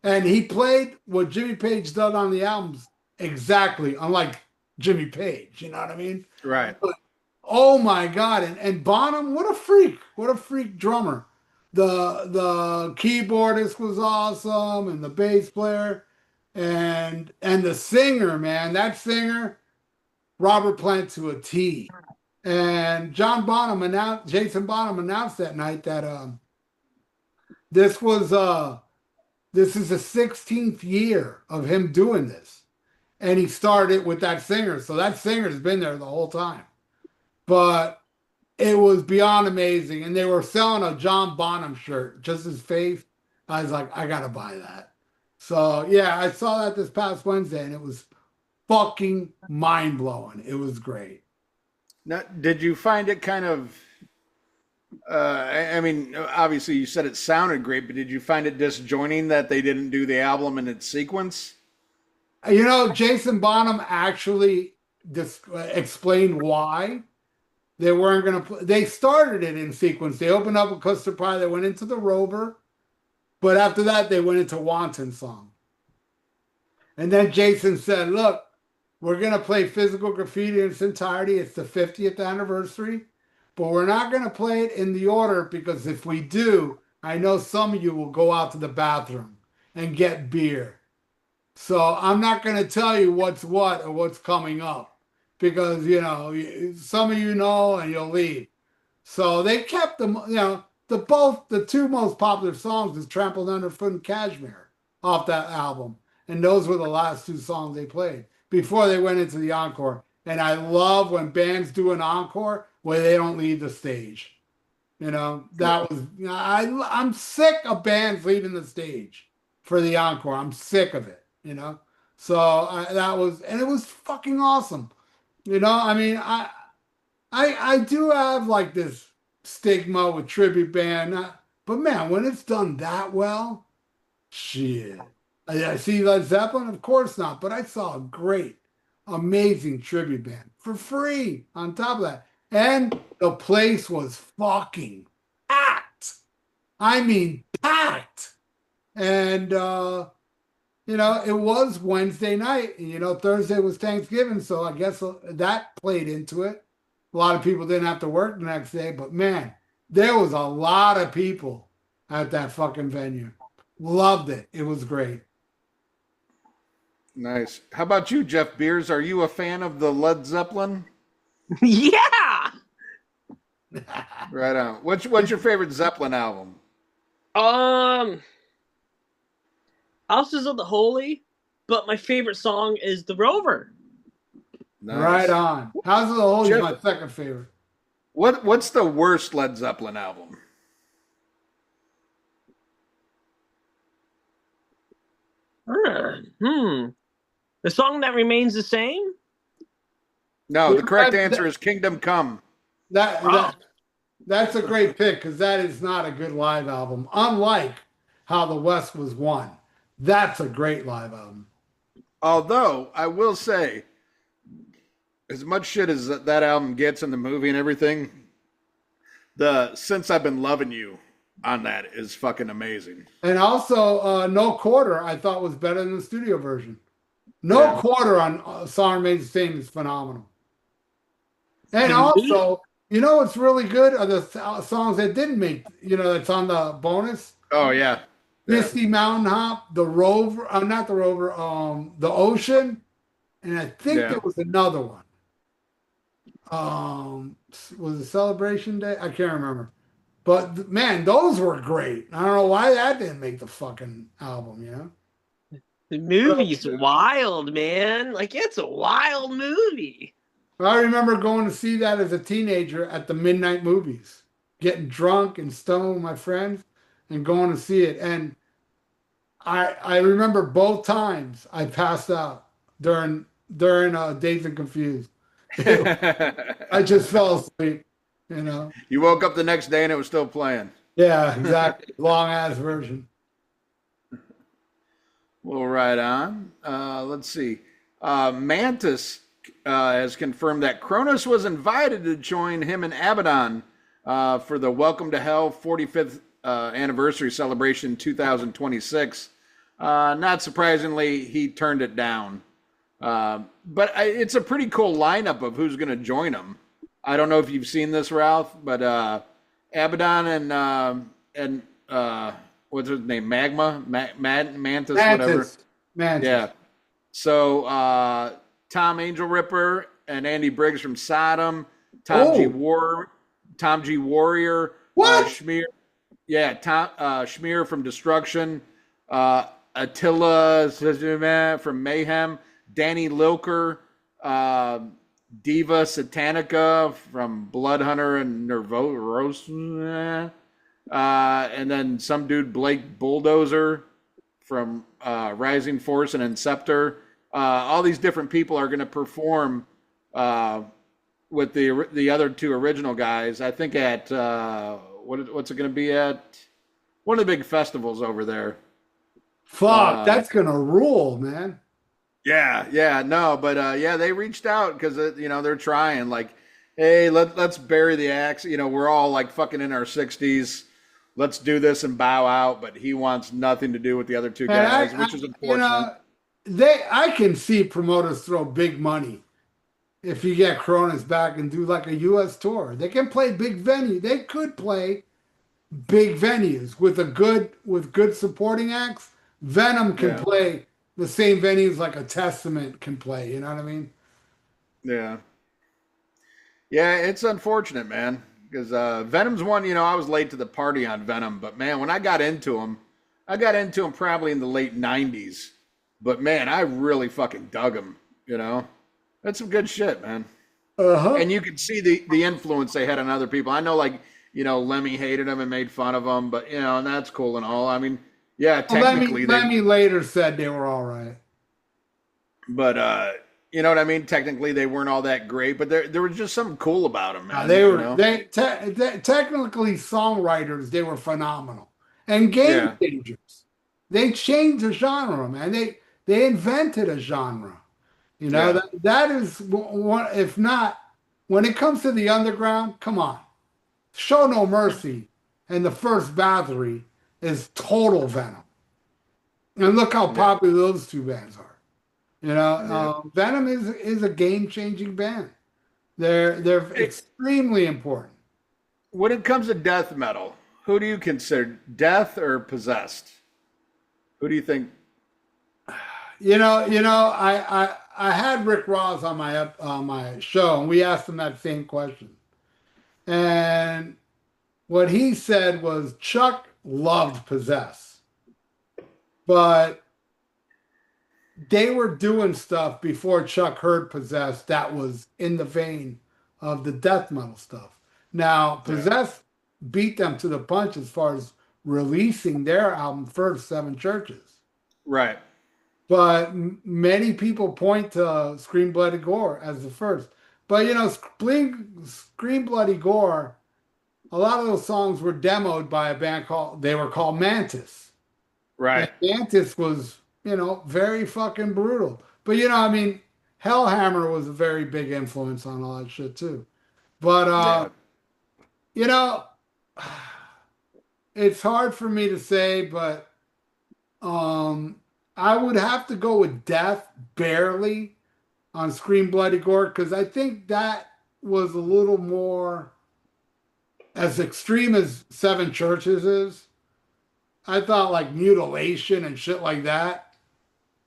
And he played what Jimmy Page done on the albums exactly, unlike Jimmy Page. You know what I mean? Right. But, oh my God. And Bonham, what a freak. What a freak drummer. The keyboardist was awesome, and the bass player, and the singer, man. That singer, Robert Plant to a T. And Jason Bonham announced that night that this is the 16th year of him doing this. And he started with that singer. So that singer's been there the whole time. But it was beyond amazing. And they were selling a John Bonham shirt, just his face. I was like, I got to buy that. So, yeah, I saw that this past Wednesday, and it was fucking mind-blowing. It was great. Now, did you find it kind of, I mean, obviously you said it sounded great, but did you find it disjointing that they didn't do the album in its sequence? Jason Bonham actually explained why they weren't going to play. They started it in sequence. They opened up with Custard Pie. They went into the Rover. But after that, they went into Wanton Song. And then Jason said, look, we're going to play Physical Graffiti in its entirety. It's the 50th anniversary. But we're not going to play it in the order, because if we do, I know some of you will go out to the bathroom and get beer. So I'm not going to tell you what's what or what's coming up, because, some of you know and you'll leave. So they kept them, the two most popular songs is Trampled Underfoot and Kashmir off that album. And those were the last 2 songs they played before they went into the encore. And I love when bands do an encore where they don't leave the stage. That was, I'm sick of bands leaving the stage for the encore. I'm sick of it, So that was, and it was fucking awesome. I mean, I do have like this stigma with tribute band, but man, when it's done that well, shit. I see Led Zeppelin, of course not, but I saw a great, amazing tribute band for free on top of that. And the place was fucking packed. I mean, packed. And, it was Wednesday night, and, Thursday was Thanksgiving, so I guess that played into it. A lot of people didn't have to work the next day, but man, there was a lot of people at that fucking venue. Loved it. It was great. Nice. How about you, Jeff Beers? Are you a fan of the Led Zeppelin? Yeah. Right on. What's your favorite Zeppelin album? Um, Houses of the Holy, but my favorite song is The Rover. Right Nice. on. House of the Holy is Jeff, my second favorite. what's the worst Led Zeppelin album? Hmm. The song that remains the same? No, You the know, correct answer is Kingdom Come. that, Oh, that that's a great pick because that is not a good live album. Unlike How the West Was Won. That's a great live album. Although I will say, as much shit as that album gets in the movie and everything, the Since I've Been Loving You on that is fucking amazing. And also, No Quarter I thought was better than the studio version. No Yeah. Quarter on Song Remains the Same is phenomenal. And to me, also, you know what's really good are the songs that didn't make, that's on the bonus. Oh yeah. Yeah. Misty Mountain Hop, the Rover, not the Rover, the Ocean, and I think Yeah. there was another one. Was it Celebration Day? I can't remember. But man, those were great. I don't know why that didn't make the fucking album. the Really movie's good. wild, man. Like, it's a wild movie. I remember going to see that as a teenager at the midnight movies, getting drunk and stoned with my friends and going to see it. And I remember both times I passed out during Dazed and Confused. I just fell asleep. You woke up the next day and it was still playing. Yeah, exactly. Long ass version. Well, right on. Let's see. Mantis has confirmed that Cronus was invited to join him and Abaddon for the Welcome to Hell 45th anniversary celebration 2026. Not surprisingly, he turned it down. But it's a pretty cool lineup of who's going to join him. I don't know if you've seen this, Ralph, but Abaddon and what's his name? Mantis, whatever. Mantis. Yeah. So Tom Angel Ripper and Andy Briggs from Sodom, Tom G Warrior, What? Schmear, yeah, Tom Schmear from Destruction, Attila from Mayhem, Danny Lilker, Diva Satanica from Bloodhunter and Nervosa, and then some dude Blake Bulldozer from Rising Force and Inceptor. All these different people are going to perform with the other two original guys. I think at what's it going to be at? One of the big festivals over there. Fuck, that's gonna rule, man. Yeah, no, but yeah, they reached out because they're trying. Like, hey, let's bury the axe. We're all like fucking in our 60s. Let's do this and bow out. But he wants nothing to do with the other two guys, which is unfortunate. I can see promoters throw big money if you get Cronus back and do like a U.S. tour. They can play big venue. They could play big venues with good supporting acts. Venom can play the same venues like a Testament can play. You know what I mean? Yeah. Yeah, it's unfortunate, man. Because Venom's one, I was late to the party on Venom. But, man, when I got into him probably in the late 90s. But, man, I really fucking dug him, That's some good shit, man. Uh-huh. And you can see the influence they had on other people. I know, like, Lemmy hated him and made fun of him. But, and that's cool and all. I mean, yeah, technically Lemmy later said they were all right. But you know what I mean? Technically they weren't all that great, but there was just something cool about them, man. They technically songwriters, they were phenomenal. And game changers. They changed the genre, man. They invented a genre. That is one, if not, when it comes to the underground, come on. Show No Mercy and the First Battery is total Venom. And look how popular those two bands are. Venom is a game-changing band. They're extremely important. When it comes to death metal, who do you consider, Death or Possessed? Who do you think? I had Rick Ross on my show, and we asked him that same question. And what he said was Chuck loved Possess, but they were doing stuff before Chuck heard Possess that was in the vein of the death metal stuff. Now, Yeah. Possess beat them to the punch as far as releasing their album first, Seven Churches. Right. But many people point to Scream Bloody Gore as the first. But you know, Scream Bloody Gore, a lot of those songs were demoed by a band called Mantis. And Right. Mantis was, you know, very fucking brutal. But you know, I mean, Hellhammer was a very big influence on all that shit too. But Yeah. you know, it's hard for me to say, but um I would have to go with Death barely on Scream Bloody Gore because I think that was a little more as extreme as Seven Churches is. I thought like Mutilation and shit like that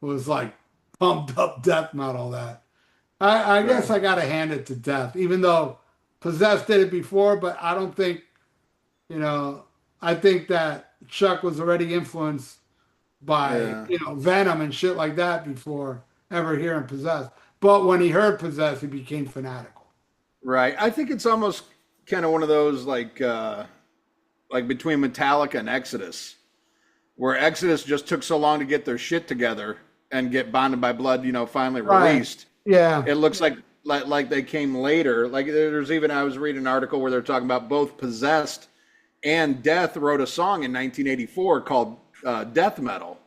was like pumped up death metal. That I guess Right. I gotta hand it to Death, even though Possessed did it before, but I don't think you know. I think that Chuck was already influenced by Yeah. Venom and shit like that before ever hearing Possessed. But when he heard Possessed, he became fanatical. Right. I think it's almost kind of one of those like between Metallica and Exodus, where Exodus just took so long to get their shit together and get Bonded by Blood, finally Right. released. Yeah. It looks like they came later. Like there's even I was reading an article where they're talking about both Possessed and Death wrote a song in 1984 called Death Metal.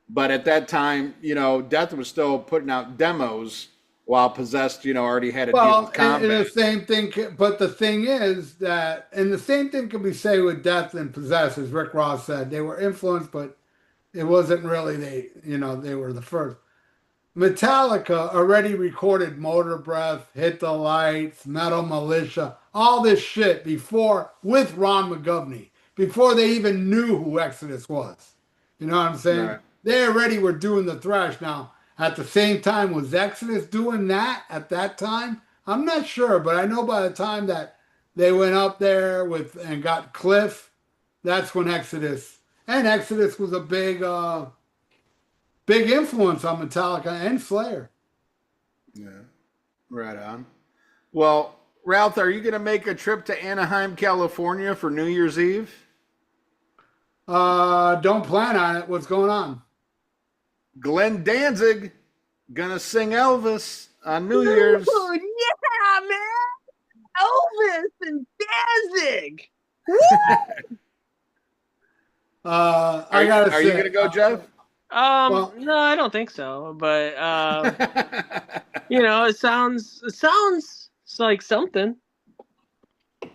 But at that time, Death was still putting out demos while Possessed, already had a deal Well, with and the Combat. same thing, but the thing is that, and the same thing can be said with Death and Possessed, as Rick Ross said. They were influenced, but it wasn't really they were the first. Metallica already recorded Motor Breath, Hit the Lights, Metal Militia, all this shit before with Ron McGovney, before they even knew who Exodus was. You know what I'm saying? Right. They already were doing the thrash. Now, at the same time, was Exodus doing that at that time? I'm not sure, but I know by the time that they went up there with and got Cliff, that's when Exodus was a big influence on Metallica and Slayer. Yeah. Right on. Well, Ralph, are you going to make a trip to Anaheim, California for New Year's Eve? Don't plan on it. What's going on? Glenn Danzig gonna sing Elvis on New Year's. Oh, yeah, man! Elvis and Danzig. I gotta Are say, you gonna go, Jeff? well, No, I don't think so. But it sounds like something.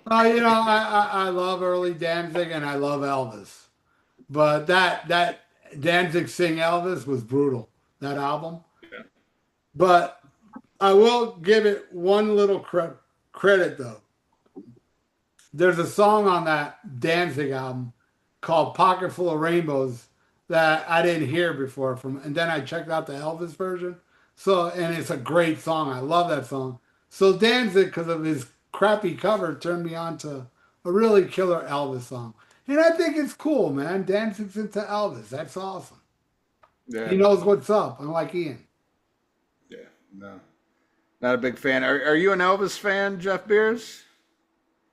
I love early Danzig and I love Elvis, but that Danzig sing Elvis was brutal. That album, but I will give it one little credit though. There's a song on that Danzig album called "Pocket Full of Rainbows" that I didn't hear before and then I checked out the Elvis version. So, and it's a great song. I love that song. So Danzig, because of his crappy cover, turned me on to a really killer Elvis song. And I think it's cool, man. Danzig's into Elvis. That's awesome. Yeah, He knows what's up, unlike Ian. yeah, no, not a big fan. Are you an Elvis fan, Jeff Beers?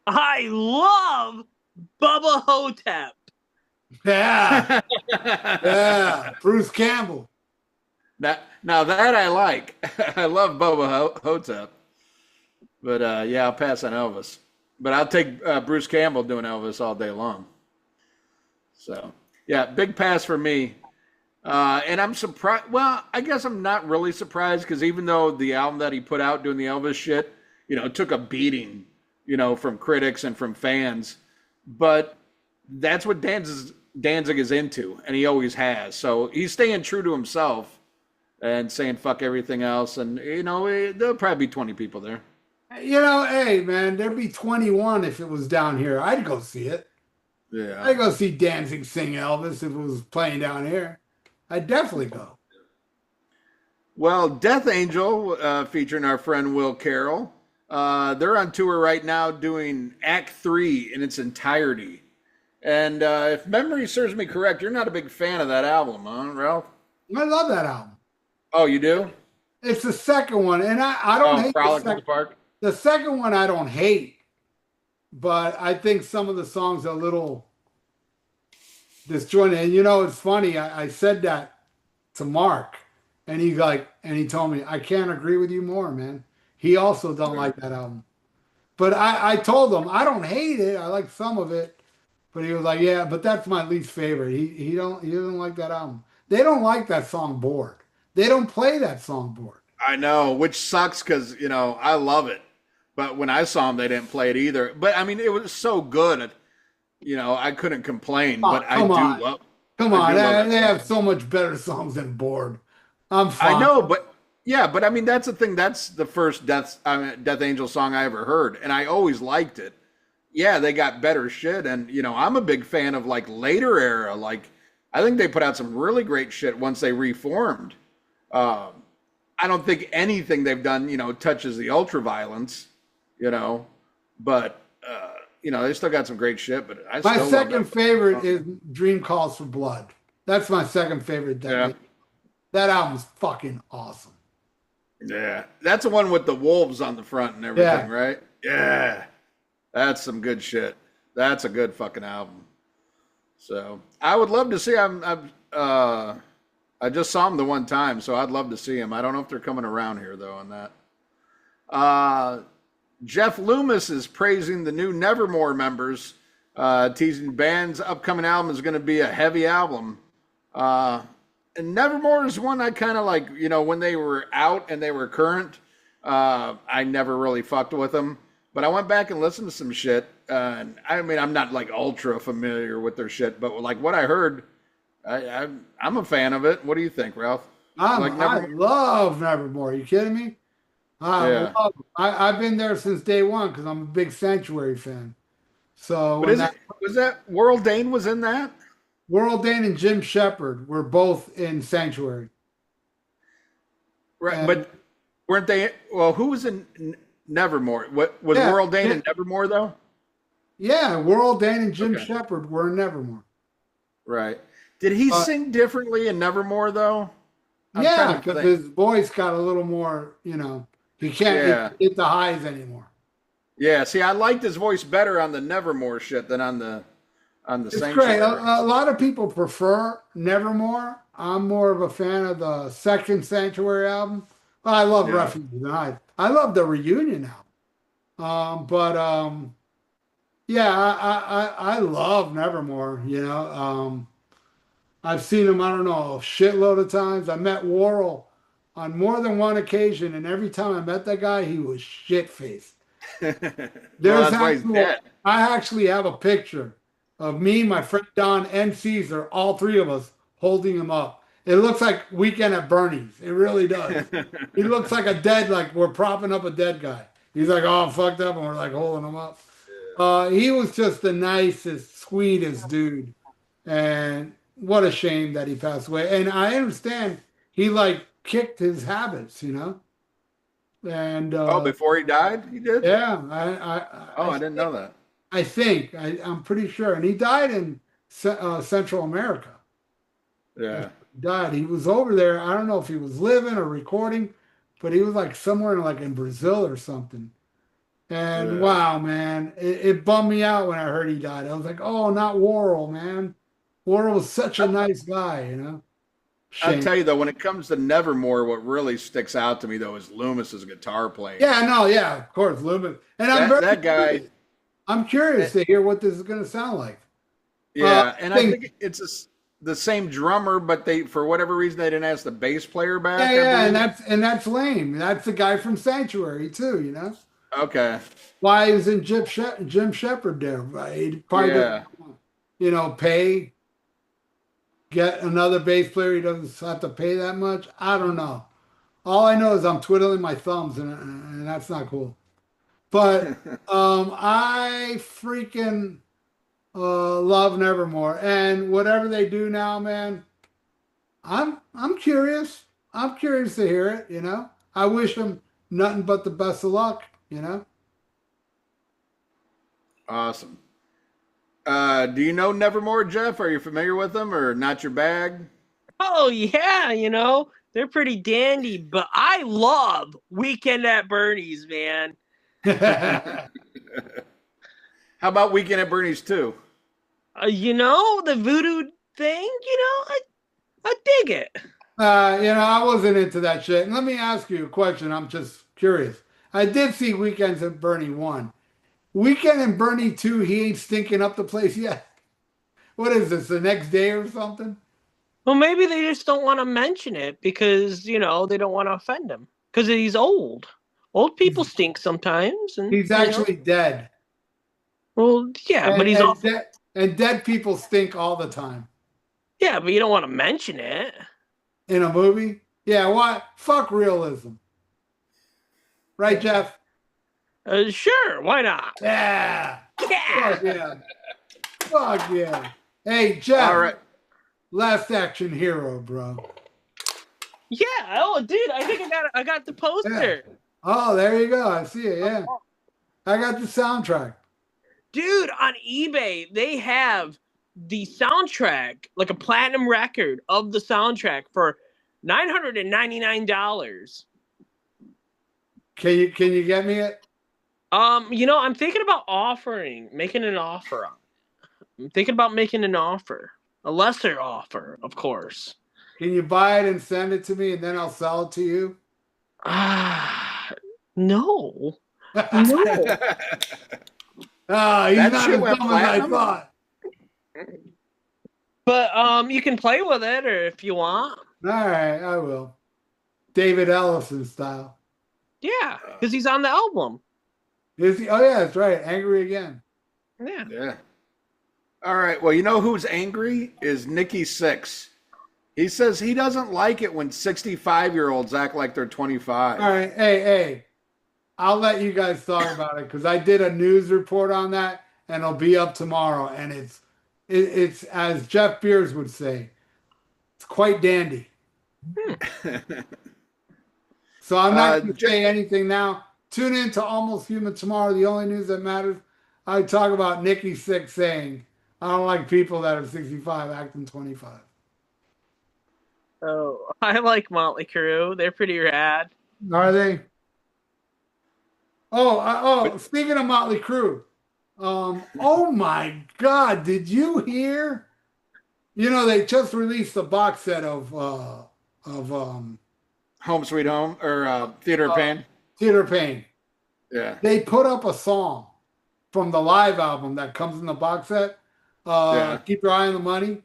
I love Bubba Hotep. Yeah, yeah. Bruce Campbell. Now that I like. I love Bubba Hotep. But yeah, I'll pass on Elvis. But I'll take Bruce Campbell doing Elvis all day long. So yeah, big pass for me. And I'm surprised. Well, I guess I'm not really surprised because even though the album that he put out doing the Elvis shit, took a beating, from critics and from fans, but that's what Danzig is into, and he always has. So he's staying true to himself and saying fuck everything else. And there'll probably be 20 people there. Hey man, there'd be 21 if it was down here. I'd go see it. Yeah. I'd go see Danzig sing Elvis if it was playing down here. I'd definitely go. Well, Death Angel, featuring our friend Will Carroll, They're on tour right now doing Act 3 in its entirety. And if memory serves me correct, you're not a big fan of that album, huh, Ralph? I love that album. Oh, you do? It's the second one, and I don't Oh, hate the Frolic in the second. Park? The second one I don't hate, but I think some of the songs are a little disjointed. And it's funny. I said that to Mark, and he told me I can't agree with you more, man. He also don't like that album. But I told him I don't hate it. I like some of it, but he was like, yeah, but that's my least favorite. He doesn't like that album. They don't like that song "Bored." They don't play that song "Bored." I know, which sucks because, I love it. But when I saw them, they didn't play it either. But I mean, it was so good. I couldn't complain. Oh, But I come do on. love. Come I on, do love that they song. have so much better songs than "Bored." I'm I fine. know, but yeah, but I mean, that's the thing. That's the first Death Angel song I ever heard, and I always liked it. Yeah, they got better shit, and I'm a big fan of like later era. Like, I think they put out some really great shit once they reformed. Um, I don't think anything they've done, touches the ultra violence, you know, but they still got some great shit. But I My still love second that. favorite is "Dream Calls for Blood." That's my second favorite. Yeah, That album's fucking awesome. yeah, that's the one with the wolves on the front and everything, Yeah. right? Yeah, that's some good shit. That's a good fucking album. So I would love to see. I just saw them the one time, so I'd love to see them. I don't know if they're coming around here though on that. Uh, Jeff Loomis is praising the new Nevermore members, teasing band's upcoming album is going to be a heavy album. And Nevermore is one I kind of like, when they were out and they were current, I never really fucked with them. But I went back and listened to some shit. And I mean, I'm not like ultra familiar with their shit, but like what I heard, I'm a fan of it. What do you think, Ralph? Like I Nevermore? love Nevermore. You kidding me? Yeah. I've been there since day one because I'm a big Sanctuary fan. So But when is that it, was that World Dane was in that? World Dane and Jim Shepard were both in Sanctuary. Right. And But weren't they, well, who was in Nevermore? What was yeah, World Dane yeah, in Nevermore though? yeah, World Dane and Jim Okay. Shepard were in Nevermore. Right. Did he Uh, sing differently in Nevermore though? I'm yeah, trying to because think. his voice got a little more, he can't Yeah. hit the highs anymore. Yeah. See, I liked his voice better on the Nevermore shit than on the It's great. Sanctuary. A lot of people prefer Nevermore. I'm more of a fan of the second Sanctuary album. Well, I love Yeah. Refuge Denied. I love the reunion album. But yeah, I love Nevermore. I've seen him, I don't know, a shitload of times. I met Worrell on more than one occasion, and every time I met that guy, he was shit faced. Well, There's that's why he's dead. I actually have a picture of me, my friend Don, and Caesar, all three of us holding him up. It looks like Weekend at Bernie's. It really does. He looks like a dead, like we're propping up a dead guy. He's like, oh, I'm fucked up, and we're like holding him up. He was just the nicest, sweetest dude. And what a shame that he passed away. And I understand he like kicked his habits. And Oh, before he died, he did? yeah, Oh, I didn't know that. I'm pretty sure. And he died in Central America. Yeah. He died. He was over there. I don't know if he was living or recording, but he was like somewhere like in Brazil or something. And Yeah. wow, man, it bummed me out when I heard he died. I was like, oh, not Worrell, man. Worrell was such a nice guy. I'll Shame. tell you though, when it comes to Nevermore, what really sticks out to me though is Loomis's guitar playing. Yeah, no, yeah, of course, Lubin. And That guy, I'm curious to hear what this is going to sound like. yeah, and I think- think the same drummer, but they for whatever reason they didn't ask the bass player back. Yeah, I yeah, believe. and that's lame. That's the guy from Sanctuary too. Okay, Why isn't Jim Shepard there? Right? He probably yeah, doesn't, get another bass player. He doesn't have to pay that much. I don't know. All I know is I'm twiddling my thumbs, and that's not cool. But I freaking love Nevermore, and whatever they do now, man, I'm curious. I'm curious to hear it. I wish them nothing but the best of luck. you know? Awesome. Do you know Nevermore, Jeff? Are you familiar with them or not your bag? Oh yeah, they're pretty dandy, but I love Weekend at Bernie's, man. How about Weekend at Bernie's too? The voodoo thing, I dig it. I wasn't into that shit. And let me ask you a question. I'm just curious. I did see Weekends at Bernie 1. Weekend and Bernie 2, he ain't stinking up the place yet. What is this, the next day or something? Well, maybe they just don't want to mention it because, they don't want to offend him because he's old. Old people He's, stink sometimes, and he's actually dead. well, yeah, but And, he's and, also de- and dead people stink all the time. yeah, but you don't want to mention it. In a movie? Yeah, what? Fuck realism. Right, Jeff? Sure, why not? Yeah. Yeah. Fuck yeah. Fuck yeah. Hey, All Jeff, right. Last Action Hero, bro. Yeah. Oh, dude, I think I got the poster. Oh, there you go. I see it. Yeah. I got the soundtrack. Dude, on eBay, they have the soundtrack, like a platinum record of the soundtrack for $999. Can you get me it? I'm thinking about making an offer on it. I'm thinking about making an offer. A lesser offer, of course. Can you buy it and send it to me and then I'll sell it to you? Ah, no. Ah, No. he's That not shit as went dumb as I platinum? thought. But you can play with it or if you want. All right, I will. David Ellison style. Yeah, because he's on the album. Is he? Oh yeah, that's right. Angry again. Yeah. Yeah. All right. Well, you know who's angry is Nikki Six. He says he doesn't like it when 65-year-olds act like they're 25. All right, hey, I'll let you guys talk about it because I did a news report on that, and it'll be up tomorrow. And it's as Jeff Beers would say, it's quite dandy. So I'm not going to say anything now. Tune in to Almost Human tomorrow. The only news that matters. I talk about Nikki Six saying, "I don't like people that are 65 acting 25." Oh, I like Motley Crue. They're pretty rad. Are they? Oh, speaking of Motley Crue, oh my God, did you hear? They just released a box set of Home Sweet Home or Theater of Pain. Theater Pain. Yeah. They put up a song from the live album that comes in the box set. Keep Your Eye on the Money.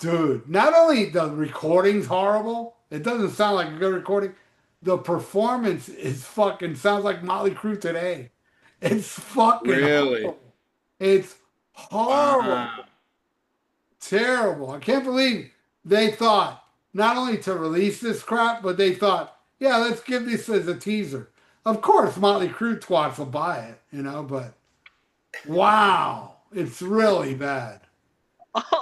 Dude, not only the recording's horrible, it doesn't sound like a good recording. The performance is fucking sounds like Motley Crue today. It's fucking Really? horrible. It's horrible. Wow. Terrible. I can't believe they thought not only to release this crap, but they thought, yeah, let's give this as a teaser. Of course, Motley Crue twats will buy it, but wow, it's really bad.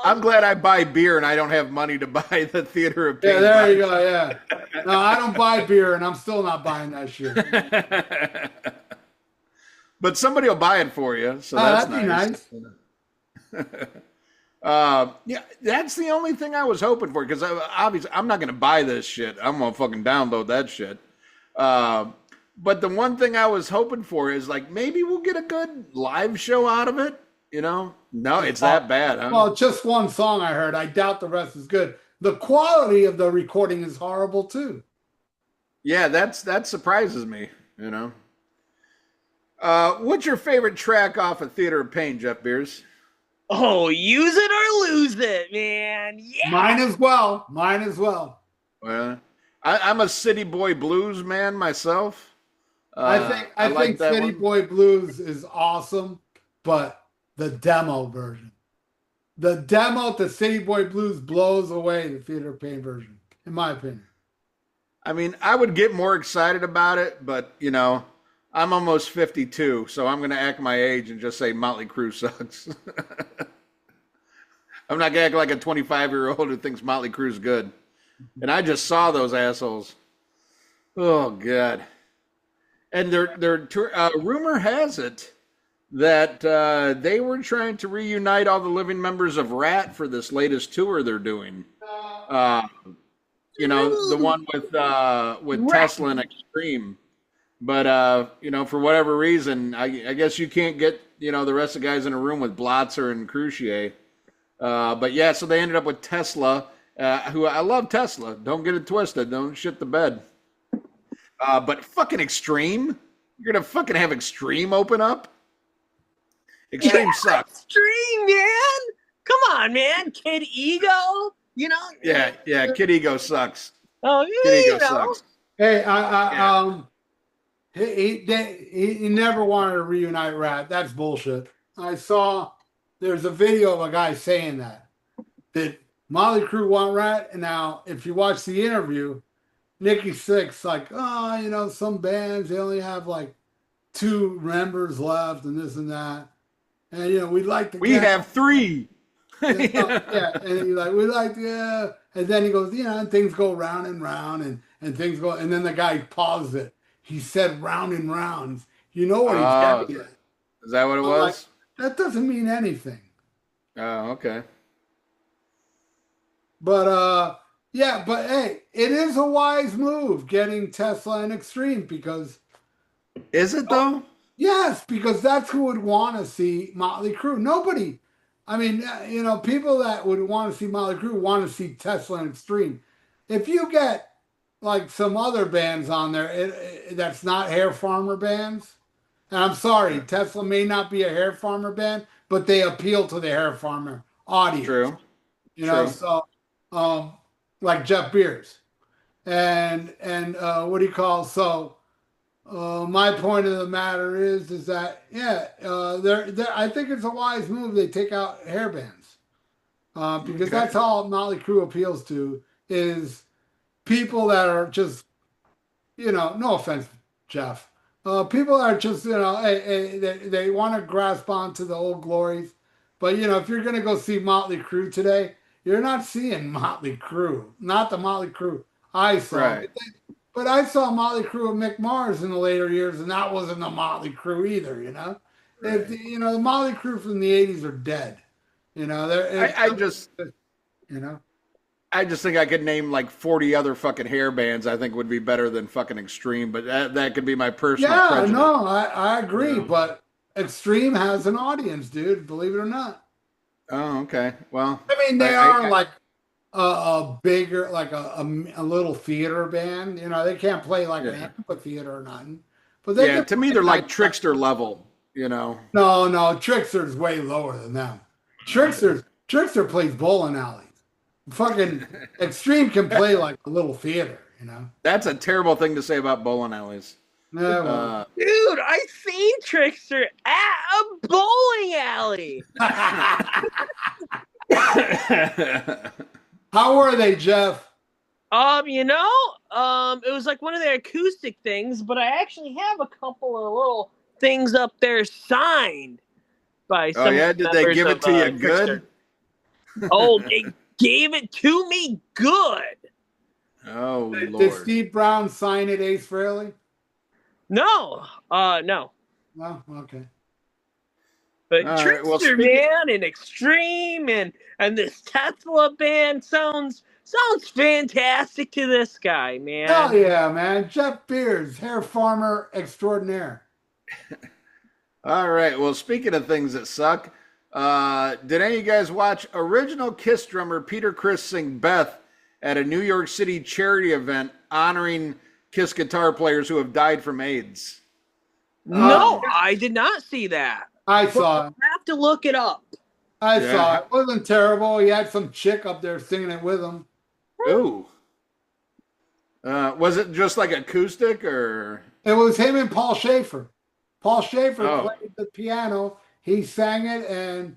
I'm glad I buy beer and I don't have money to buy the Theater of Pain. Yeah, there you go. Yeah. No, I don't buy beer, and I'm still not buying that shit. But somebody will buy it for you, so that's that'd be nice. Yeah, that's the only thing I was hoping for because obviously I'm not going to buy this shit. I'm going to fucking download that shit. But the one thing I was hoping for is like maybe we'll get a good live show out of it. No, it's that bad. Huh? Well, just one song I heard. I doubt the rest is good. The quality of the recording is horrible too. Yeah, that surprises me. What's your favorite track off of Theater of Pain, Jeff Beers? Oh, use it or lose it, man. Yeah. Mine as well. Well, I'm a City Boy Blues man myself. I think City Boy Blues is awesome, but the demo version. The demo to City Boy Blues blows away the Theater of Pain version, in my opinion. I mean, I would get more excited about it, but, I'm almost 52, so I'm going to act my age and just say Motley Crue sucks. I'm not going to act like a 25-year-old who thinks Motley Crue's good. And I just saw those assholes. Oh, God. And rumor has it that they were trying to reunite all the living members of Rat for this latest tour they're doing. Uh, the one with Rat. Tesla and Extreme. But for whatever reason, I guess you can't get the rest of the guys in a room with Blotzer and Crucier. But yeah, so they ended up with Tesla, who I love Tesla. Don't get it twisted. Don't shit the bed. But fucking Extreme, you're gonna fucking have Extreme open up. Extreme sucks. Extreme, man. Come on, man. Kid Ego. Yeah. Kid Ego sucks. Oh, Kid Ego sucks. Hey, he never wanted to reunite Rat. That's bullshit. I saw there's a video of a guy saying that Motley Crue want Rat, and now if you watch the interview, Nikki Sixx like, some bands they only have like 2 members left and this and that, and we'd like to. We have 3. And he's like, and then he goes, and things go round and round, and things go, and then the guy paused it. He said round and rounds. You know what he's getting at. Is that what it was? That doesn't mean anything. Oh, okay. But but hey, it is a wise move getting Tesla and Extreme because. Is it though? Yes, because that's who would want to see Motley Crue. Nobody. I mean, people that would want to see Motley Crue want to see Tesla and Extreme. If you get like some other bands on there, that's not hair farmer bands. And I'm sorry, Tesla may not be a hair farmer band, but they appeal to the hair farmer audience. True. So like Jeff Beers. And what do you call so my point of the matter is that I think it's a wise move. They take out hair bands because that's all Motley Crue appeals to is people that are just no offense, Jeff. People are just they want to grasp onto the old glories, but if you're gonna go see Motley Crue today, you're not seeing Motley Crue, not the Motley Crue I saw. Right. But I saw Motley Crue with Mick Mars in the later years, and that wasn't the Motley Crue either. Right. The Motley Crue from the '80s are dead. I just think I could name like 40 other fucking hair bands I think would be better than fucking Extreme, but that could be my personal prejudice. Yeah, no, I agree, but Extreme has an audience, dude, believe it or not. Oh, okay. Well, I mean, they are like a bigger, like a little theater band. They can't play like an amphitheater or nothing. But to me, they're like Trickster level, No, Trickster's way lower than them. Trickster plays bowling alleys. Fucking Extreme can play like a little theater, That's a terrible thing to say about bowling alleys. Yeah, well. Dude, I seen Trickster at a bowling alley. How were they, Jeff? It was like one of their acoustic things, but I actually have a couple of little things up there signed by some. Oh yeah, did they give it to you good? Oh, they gave it to me good. Oh Lord! Did Steve Brown sign it, Ace Frehley? No, no. No, okay. But Trickster, man, and Extreme, and this Tesla band sounds fantastic to this guy, man. Hell yeah, man! Jeff Beers, hair farmer extraordinaire. All right. Well, speaking of things that suck, did any of you guys watch original Kiss drummer Peter Criss sing "Beth" at a New York City charity event honoring Kiss guitar players who have died from AIDS? No, I did not see that. I saw it. I have to look it up. I saw it. It wasn't terrible. He had some chick up there singing it with him. Ooh. Was it just like acoustic or? It was him and Paul Schaefer. Paul Schaefer played the piano. He sang it, and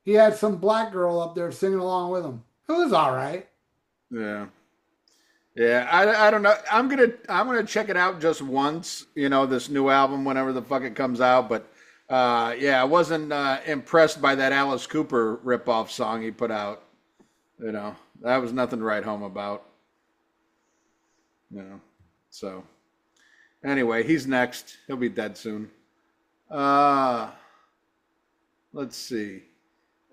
he had some black girl up there singing along with him. It was all right. Yeah. Yeah, I don't know. I'm gonna check it out just once, this new album whenever the fuck it comes out. But I wasn't impressed by that Alice Cooper ripoff song he put out. That was nothing to write home about. So Anyway, he's next. He'll be dead soon. Let's see.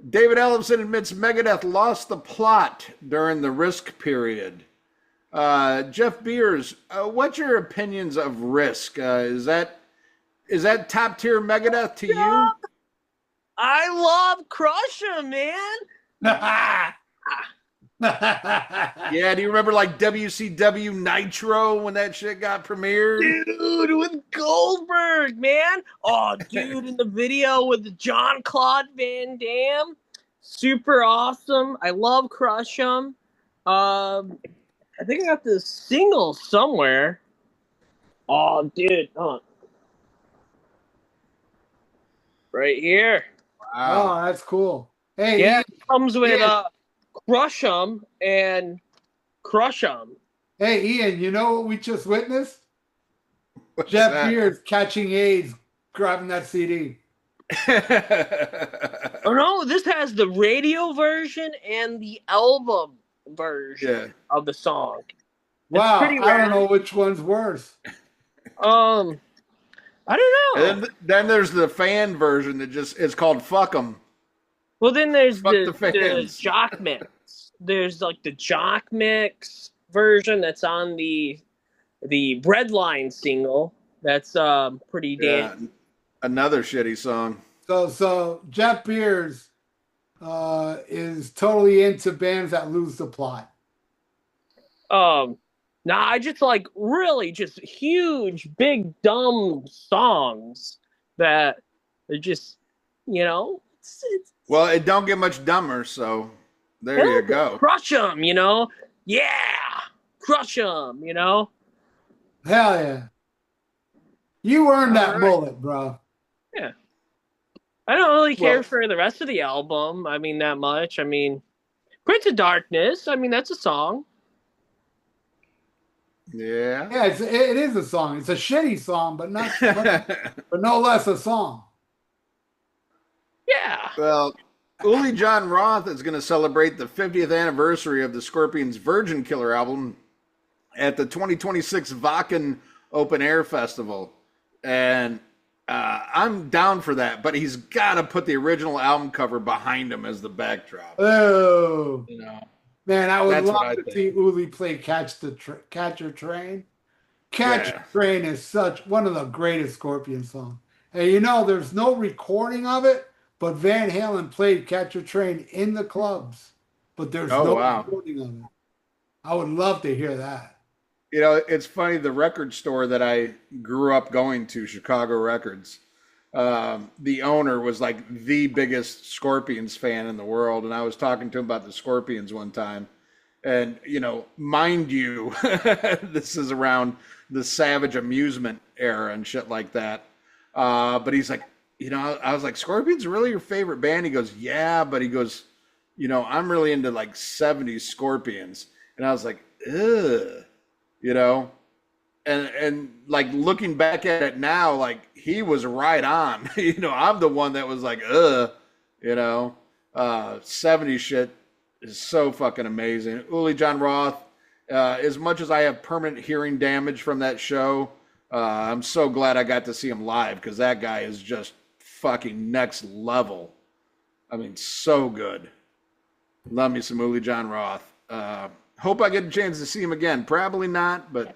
David Ellison admits Megadeth lost the plot during the Risk period. Jeff Beers, what's your opinions of Risk? Is that top tier Megadeth to you? I love Crush 'em, man. Yeah, do you remember like WCW Nitro when that shit got premiered? Dude, with Goldberg, man. Oh, dude, in the video with John Claude Van Damme. Super awesome. I love Crush 'em. I think I got this single somewhere. Oh, dude. Oh. Right here. Wow. Oh, that's cool. Hey, Yeah, Ian, it comes with Ian. Crush 'em and Crush 'em. Hey, Ian, you know what we just witnessed? What's Jeff that? Beers catching AIDS, grabbing that CD. Oh no, this has the radio version and the album version of the song. Wow, pretty I rad. don't know which one's worse. I don't know. And then there's the fan version that just is called "Fuck 'em." Well, then there's Fuck the the fans. Jock Mix. There's like the Jock Mix version that's on the Breadline single. That's pretty damn. Another shitty song. So Jeff Beers is totally into bands that lose the plot. I just like really just huge, big, dumb songs that are just, it's Well, it don't get much dumber, so there you go. Crush 'em, yeah, Crush 'em, Hell yeah. You earned that All right. mullet, bro. Yeah. I don't really care for the rest of the album. I mean, that much. I mean, Prince of Darkness. I mean, that's a song. Yeah. Yeah, it is a song. It's a shitty song, but no less a song. Yeah. Well, Uli John Roth is going to celebrate the 50th anniversary of the Scorpions' Virgin Killer album at the 2026 Wacken Open Air Festival. And I'm down for that, but he's got to put the original album cover behind him as the backdrop. Oh. Man, I would That's what love I to think. see Uli play Catcher Train. Catcher Train is such one of the greatest Scorpion songs. And there's no recording of it, but Van Halen played Catcher Train in the clubs. But there's no recording of it. I would love to hear that. It's funny, the record store that I grew up going to, Chicago Records, the owner was like the biggest Scorpions fan in the world. And I was talking to him about the Scorpions one time. And, mind you, this is around the Savage Amusement era and shit like that. But he's like, I was like, Scorpions are really your favorite band? He goes, yeah, but he goes, I'm really into like 70s Scorpions. And I was like, ugh. And like looking back at it now, like he was right on. I'm the one that was like, 70s shit is so fucking amazing. Uli John Roth, as much as I have permanent hearing damage from that show, I'm so glad I got to see him live because that guy is just fucking next level. I mean, so good. Love me some Uli John Roth. Hope I get a chance to see him again. Probably not, but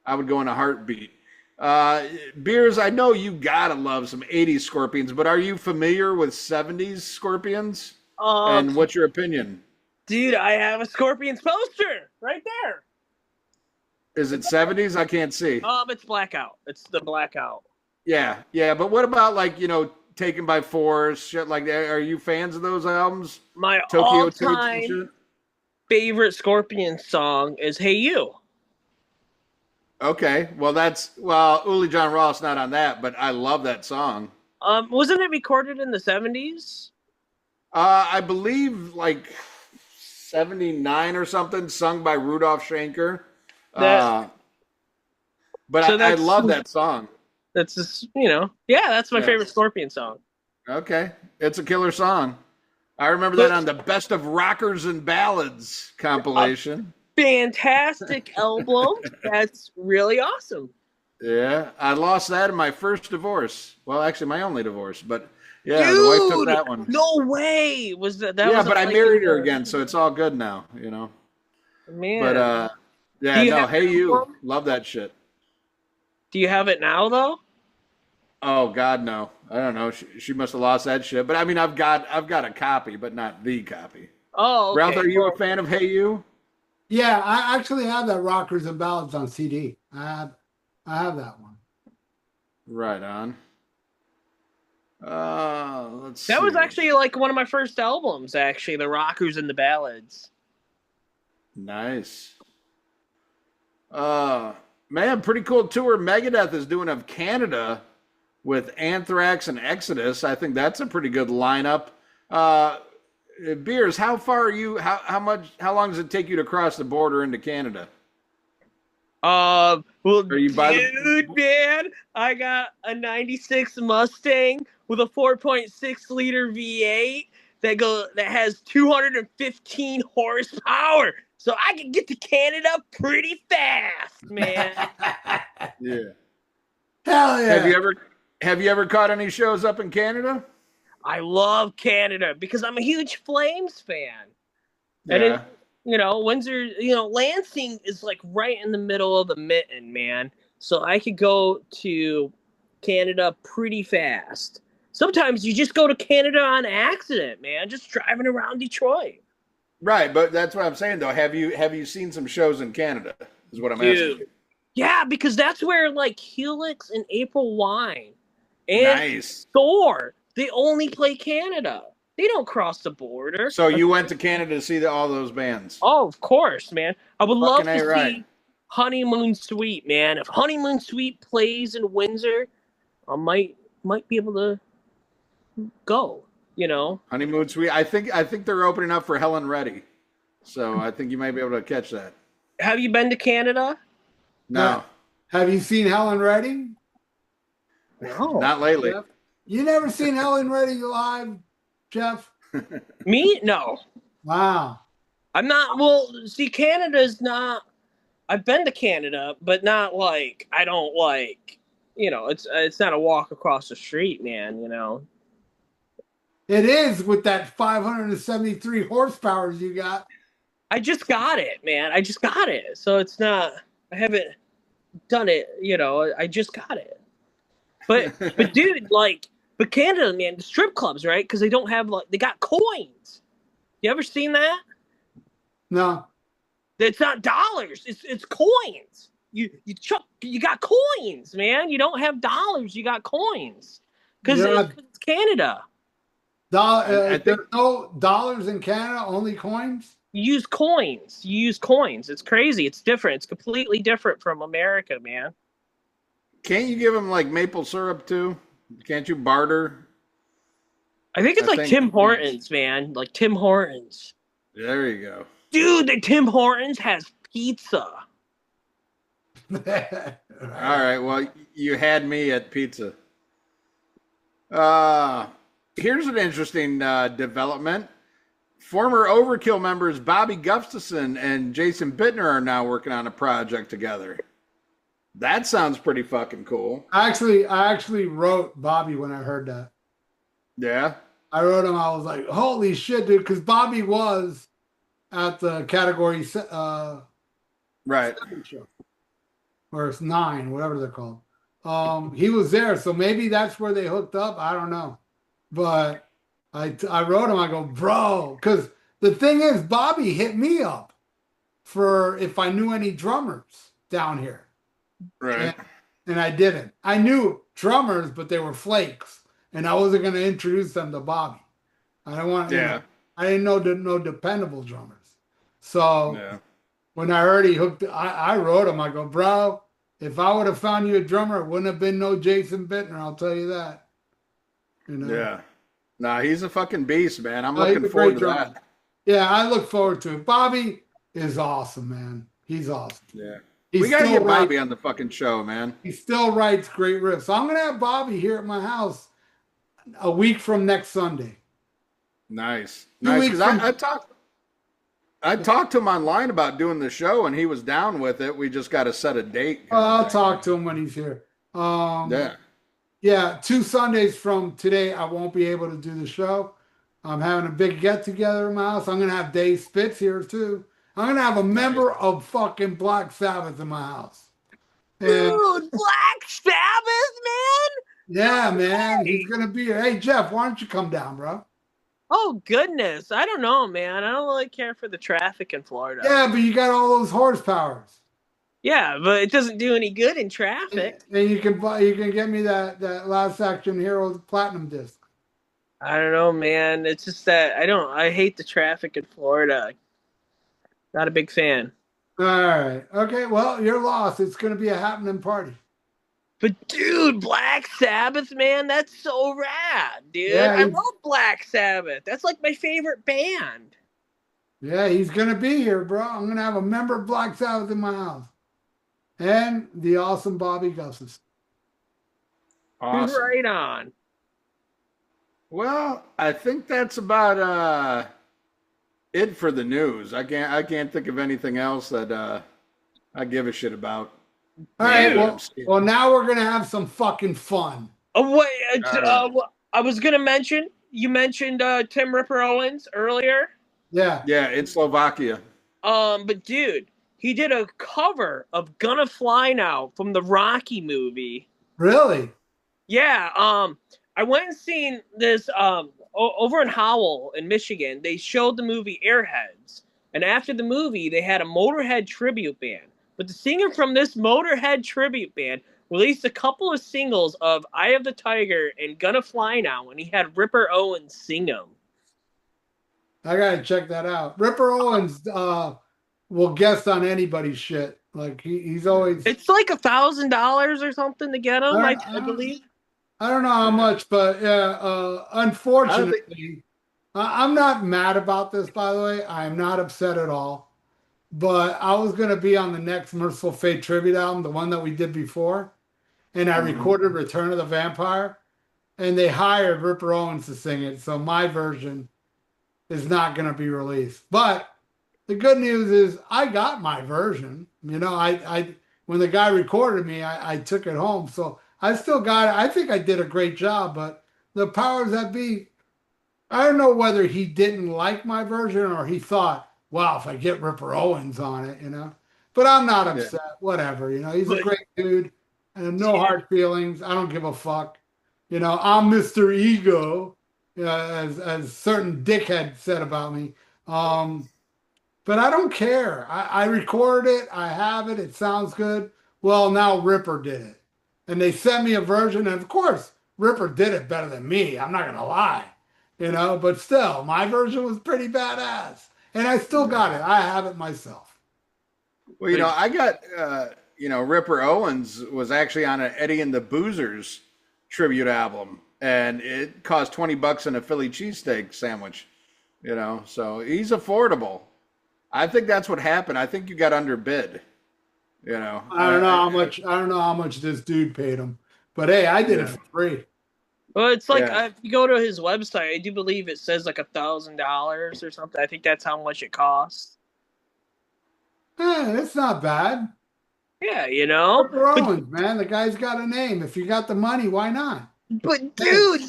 I would go in a heartbeat. Beers, I know you gotta love some 80s Scorpions, but are you familiar with 70s Scorpions? And what's your opinion? Dude, I have a Scorpions poster right there. Is it 70s? I can't see. It's Blackout. It's the Blackout. Yeah. But what about like, Taken by Force, shit like that? Are you fans of those albums? My Tokyo all-time favorite Scorpion song is Hey You. Okay. Well, Uli John Roth's not on that, but I love that song. Wasn't it recorded in the 70s? I believe like 79 or something, sung by Rudolph Schenker. But I love that song. That's just, that's my favorite Scorpion song. Okay. It's a killer song. I remember that on the Best of Rockers and Ballads compilation. Fantastic album. That's really awesome. Yeah, I lost that in my first divorce. Well, actually, my only divorce. But yeah, the wife took Dude, that one. no way. Was that Yeah, wasn't but I like in married her the again, so it's all good now, you know. But man. Do yeah, you no, have Hey an You, album? love that shit. Do you have it now though? Oh God, no, I don't know. She must have lost that shit. But I mean, I've got a copy, but not the copy. Oh, Ralph, okay. are you a Well, fan of Hey You? Yeah, I actually have that Rockers and Ballads on CD. I have that one. Right on. Let's that was see. actually like one of my first albums, actually, the Rockers and the Ballads. Nice. Man, pretty cool tour Megadeth is doing of Canada with Anthrax and Exodus. I think that's a pretty good lineup. Uh, Beers, how far are you? How long does it take you to cross the border into Canada? Well, Are you by the? dude, man, I got a '96 Mustang with a 4.6 liter V8 that has 215 horsepower, so I can get to Canada pretty fast, man. Yeah. Hell Have yeah. you ever have you ever caught any shows up in Canada? I love Canada because I'm a huge Flames fan. And Yeah. Windsor, Lansing is like right in the middle of the mitten, man. So I could go to Canada pretty fast. Sometimes you just go to Canada on accident, man, just driving around Detroit. Right, but that's what I'm saying though. Have you seen some shows in Canada? Is what I'm asking Dude. you. Yeah, because that's where like Helix and April Wine and Nice. Thor, they only play Canada. They don't cross the border. So you went to Canada to see all those bands. Oh, of course, man. I would Fucking love to A right. see Honeymoon Suite, man. If Honeymoon Suite plays in Windsor, I might be able to go. Honeymoon Suite. I think they're opening up for Helen Reddy. So I think you might be able to catch that. Have you been to Canada? No. Have you seen Helen Reddy? No. Not lately. Jeff? You never seen Helen Reddy live, Jeff? Me? No. Wow. I'm not. Well, see, Canada's not. I've been to Canada, but not like I don't like. It's not a walk across the street, man. It is with that 573 horsepower you got. I just got it, man. I just got it. So it's not. I haven't done it. I just got it. But dude, but Canada, man, the strip clubs, right? Because they don't have they got coins. You ever seen that? No. It's not dollars. It's coins. You got coins, man. You don't have dollars. You got coins because it's Canada. I think There's no dollars in Canada, only coins. You use coins. It's crazy. It's different. It's completely different from America, man. can't you give them like maple syrup too? Can't you barter? I think it's I like think- Tim Hortons, man. Like Tim Hortons. There you go. Dude, the Tim Hortons has pizza. All right. Well, you had me at pizza. Here's an interesting development. Former Overkill members Bobby Gustafson and Jason Bittner are now working on a project together. That sounds pretty fucking cool. I actually wrote Bobby when I heard that. Yeah. I wrote him. I was like, "Holy shit, dude!" Because Bobby was at the category Right. 7 show, or it's 9, whatever they're called. He was there, so maybe that's where they hooked up. I don't know, but I wrote him. I go, bro, because the thing is, Bobby hit me up for if I knew any drummers down here, Right. and I didn't. I knew drummers, but they were flakes, and I wasn't going to introduce them to Bobby. I don't want. Yeah. I didn't know no dependable drummers. So Yeah. when I heard he hooked, I wrote him. I go, bro, if I would have found you a drummer, it wouldn't have been no Jason Bittner. I'll tell you that. Yeah. Nah, he's a fucking beast, man. I'm Oh, he's looking a forward great to drummer. that. Yeah, I look forward to it. Bobby is awesome, man. He's awesome. Yeah. He We gotta still get Bobby writes- on the fucking show, man. He still writes great riffs. So I'm gonna have Bobby here at my house a week from next Sunday. Nice. 2 Nice. weeks Because from- I talked to him online about doing the show, and he was down with it. We just got to set a date. I'll talk to him when he's here. Yeah. Yeah, 2 Sundays from today, I won't be able to do the show. I'm having a big get together in my house. I'm gonna have Dave Spitz here too. I'm gonna have a member of fucking Black Sabbath in my house. And Dude, Black Sabbath, man. yeah, man, he's gonna be here. Hey Jeff, why don't you come down, bro? Oh goodness, I don't know, man. I don't really care for the traffic in Florida. Yeah, but you got all those horsepowers. Yeah, but it doesn't do any good in traffic. And you can get me that Last Action Heroes platinum disc. I don't know, man. It's just that I hate the traffic in Florida. Not a big fan. All right. Okay, well, you're lost. It's gonna be a happening party. But dude, Black Sabbath, man, that's so rad, dude. Yeah, I love Black Sabbath. That's like my favorite band. Yeah, he's gonna be here, bro. I'm gonna have a member of Black Sabbath in my house. And the awesome Bobby Gussis. Awesome. Right on. Well, I think that's about it for the news. I can't think of anything else that I give a shit about. All right, well, now we're gonna have some fucking fun. Oh wait, I was gonna mention. You mentioned Tim Ripper Owens earlier. Yeah. Yeah, in Slovakia. But dude, he did a cover of "Gonna Fly Now" from the Rocky movie. Really? Yeah. I went and seen this over in Howell in Michigan. They showed the movie Airheads, and after the movie, they had a Motorhead tribute band. But the singer from this Motorhead tribute band released a couple of singles of "Eye of the Tiger" and "Gonna Fly Now," and he had Ripper Owens sing them. I gotta check that out. Ripper Owens will guest on anybody's shit. Like he's always. It's like $1,000 or something to get him, I believe. I don't know how much, but unfortunately, I'm not mad about this. By the way, I'm not upset at all. But I was gonna be on the next Merciful Fate tribute album, the one that we did before, and I recorded Return of the Vampire, and they hired Ripper Owens to sing it. So my version is not gonna be released. But the good news is I got my version. You know, I when the guy recorded me, I took it home. So I still got it. I think I did a great job, but the powers that be, I don't know whether he didn't like my version or he thought, wow, if I get Ripper Owens on it, you know. But I'm not upset. Yeah. Whatever, you know. He's a great dude and no hard feelings. I don't give a fuck. You know, I'm Mr. Ego, as certain dickhead said about me. But I don't care. I recorded it. I have it. It sounds good. Well, now Ripper did it. And they sent me a version. And of course, Ripper did it better than me. I'm not going to lie. You know, but still, my version was pretty badass. And I still got it. I have it myself. Well, you know, I got, Ripper Owens was actually on an Eddie and the Boozers tribute album. And it cost $20 in a Philly cheesesteak sandwich. You know, so he's affordable. I think that's what happened. I think you got underbid. You know, I don't know how much this dude paid him, but hey, I did it for free. Well, it's like if you go to his website, I do believe it says like $1,000 or something. I think that's how much it costs. It's not bad. Yeah, you know, Ripper Owens, man, the guy's got a name. If you got the money, why not? But dude.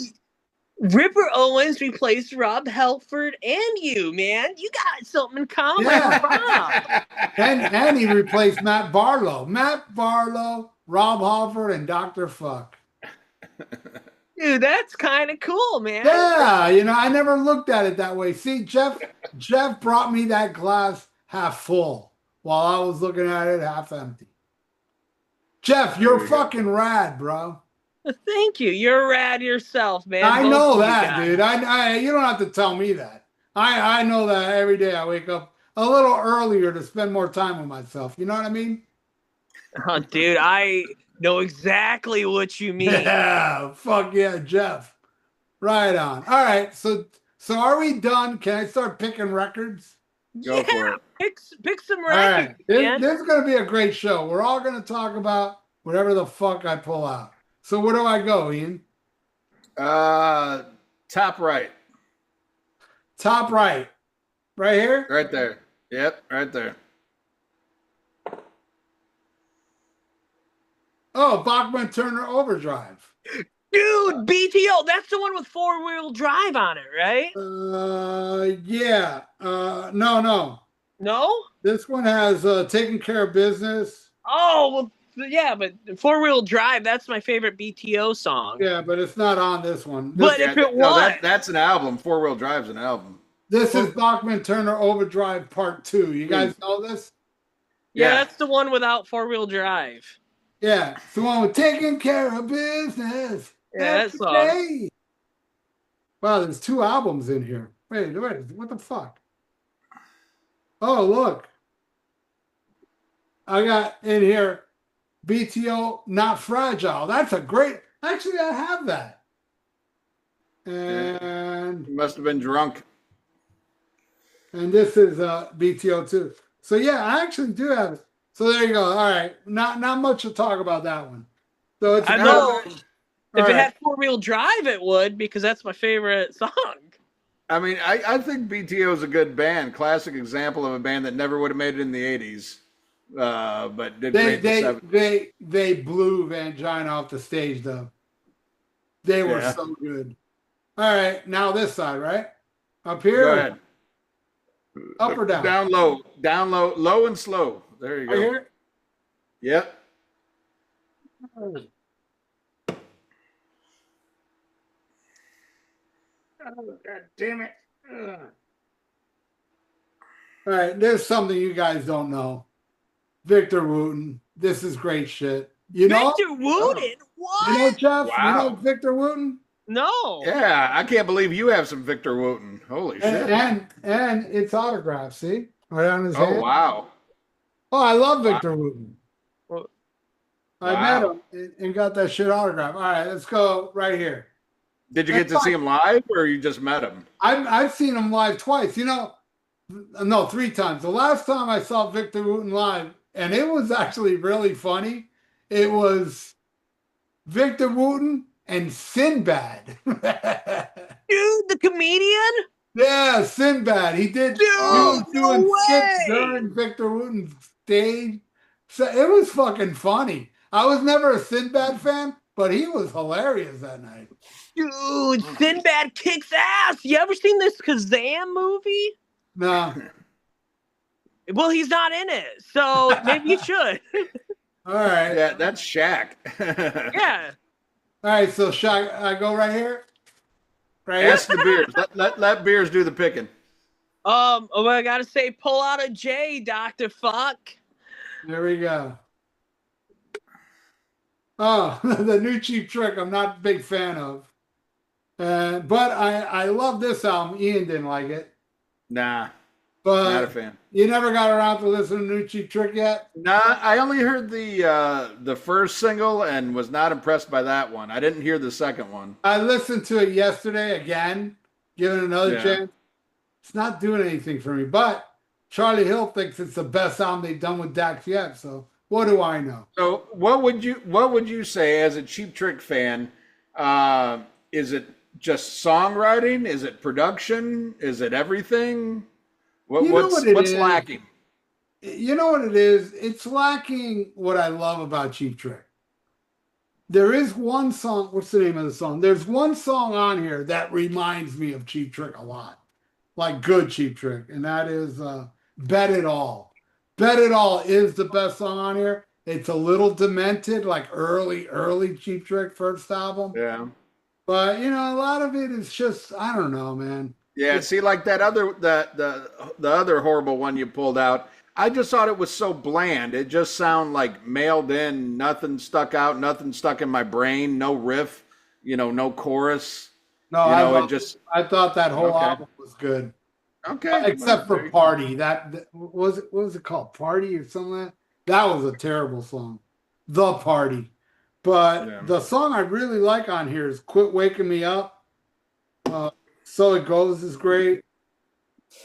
Ripper Owens replaced Rob Halford and you, man. You got something in common with Rob. And he replaced Matt Barlow. Matt Barlow, Rob Halford, and Dr. Fuck. Dude, that's kind of cool, man. Yeah, you know, I never looked at it that way. See, Jeff brought me that glass half full while I was looking at it half empty. Jeff, you're fucking rad, bro. Thank you. You're rad yourself, man. I know that, dude. I you don't have to tell me that. I know that every day I wake up a little earlier to spend more time with myself. You know what I mean? Oh, dude, I know exactly what you mean. Yeah, fuck yeah, Jeff. Right on. All right, so are we done? Can I start picking records? Go for it. Pick some records. All right. This is going to be a great show. We're all going to talk about whatever the fuck I pull out. So where do I go, Ian? Top right. Top right. Right here? Right there. Yep, right there. Oh, Bachman Turner Overdrive. Dude, BTO, that's the one with four-wheel drive on it, right? Yeah. No. No? This one has Taking Care of Business. Oh, well, yeah, but four-wheel drive, that's my favorite BTO song. Yeah, but it's not on this one. But Yeah, if it no, was, that's an album. Four Wheel Drive's an album. This is Bachman Turner Overdrive Part 2. You guys know this? yeah, Yeah. that's the one without four-wheel drive. Yeah. It's the one with Taking Care of Business Yeah, that every song. day. Wow, there's 2 albums in here. Wait, what the fuck? Oh, look. I got in here BTO Not Fragile. That's a great. Actually, I have that. And You must have been drunk. this is BTO too. So yeah, I actually do have it. So there you go. All right, not much to talk about that one. So it's I a know good one. if All it right. had four-wheel drive, it would, because that's my favorite song. I mean, I think BTO is a good band. Classic example of a band that never would have made it in the 80s, but did great in the 70s. They blew Vangina off the stage though. They were Yeah. so good. All right, now this side, right? Up Go here, ahead. up or down? Down low, low and slow. There you Right go. here. Yep. Oh, God damn it. Ugh. All right, there's something you guys don't know. Victor Wooten. This is great shit. You know? Victor Wooten? What? You know, Jeff? You know Wow. Victor Wooten? No. Yeah, I can't believe you have some Victor Wooten. Holy shit. And it's autographed, see? Right on his Oh, hand. wow. Oh, I love Wow. Victor Wooten. Well, I met Wow. him and got that shit autographed. All right, let's go right here. Did you get to see him live or you just met him? I've seen him live twice. You know, no, 3 times. The last time I saw Victor Wooten live, and it was actually really funny. It was Victor Wooten and Sinbad. dude, the comedian? Yeah, Sinbad. He Dude, was doing no skits way. during Victor Wooten's stage. So it was fucking funny. I was never a Sinbad fan, but he was hilarious that night. Dude, Sinbad kicks ass. You ever seen this Kazam movie? No. Well, he's not in it, so maybe you should. All right. Yeah, that's Shaq. Yeah. All right, so Shaq, I go right here? Right Ask here? the beers. Let beers do the picking. Oh, I gotta say, pull out a J, Dr. Fuck. There we go. Oh, the new Cheap Trick I'm not a big fan of. But I love this album. Ian didn't like it. Nah, But not a fan. you never got around to listen to New Cheap Trick yet? Nah, I only heard the first single and was not impressed by that one. I didn't hear the second one. I listened to it yesterday again, giving it another Yeah. chance. It's not doing anything for me. But Charlie Hill thinks it's the best album they've done with Dax yet. So what do I know? So what would you say as a Cheap Trick fan? Is it just songwriting? Is it production? Is it everything? You know what it What's is? lacking? You know what it is? It's lacking what I love about Cheap Trick. There is one song. What's the name of the song? There's one song on here that reminds me of Cheap Trick a lot, like good Cheap Trick, and that is Bet It All. Bet It All is the best song on here. It's a little demented, like early Cheap Trick first album. Yeah. But you know, a lot of it is just I don't know, man. Yeah, see, like that other the other horrible one you pulled out. I just thought it was so bland. It just sounded like mailed in, nothing stuck out, nothing stuck in my brain, no riff, no chorus. No, I thought that whole Okay. album was good. Okay, Except well, for Party. That was it. What was it called? Party or something like that? That was a terrible song. The Party. But Yeah. the song I really like on here is Quit Waking Me Up. So It Goes is great.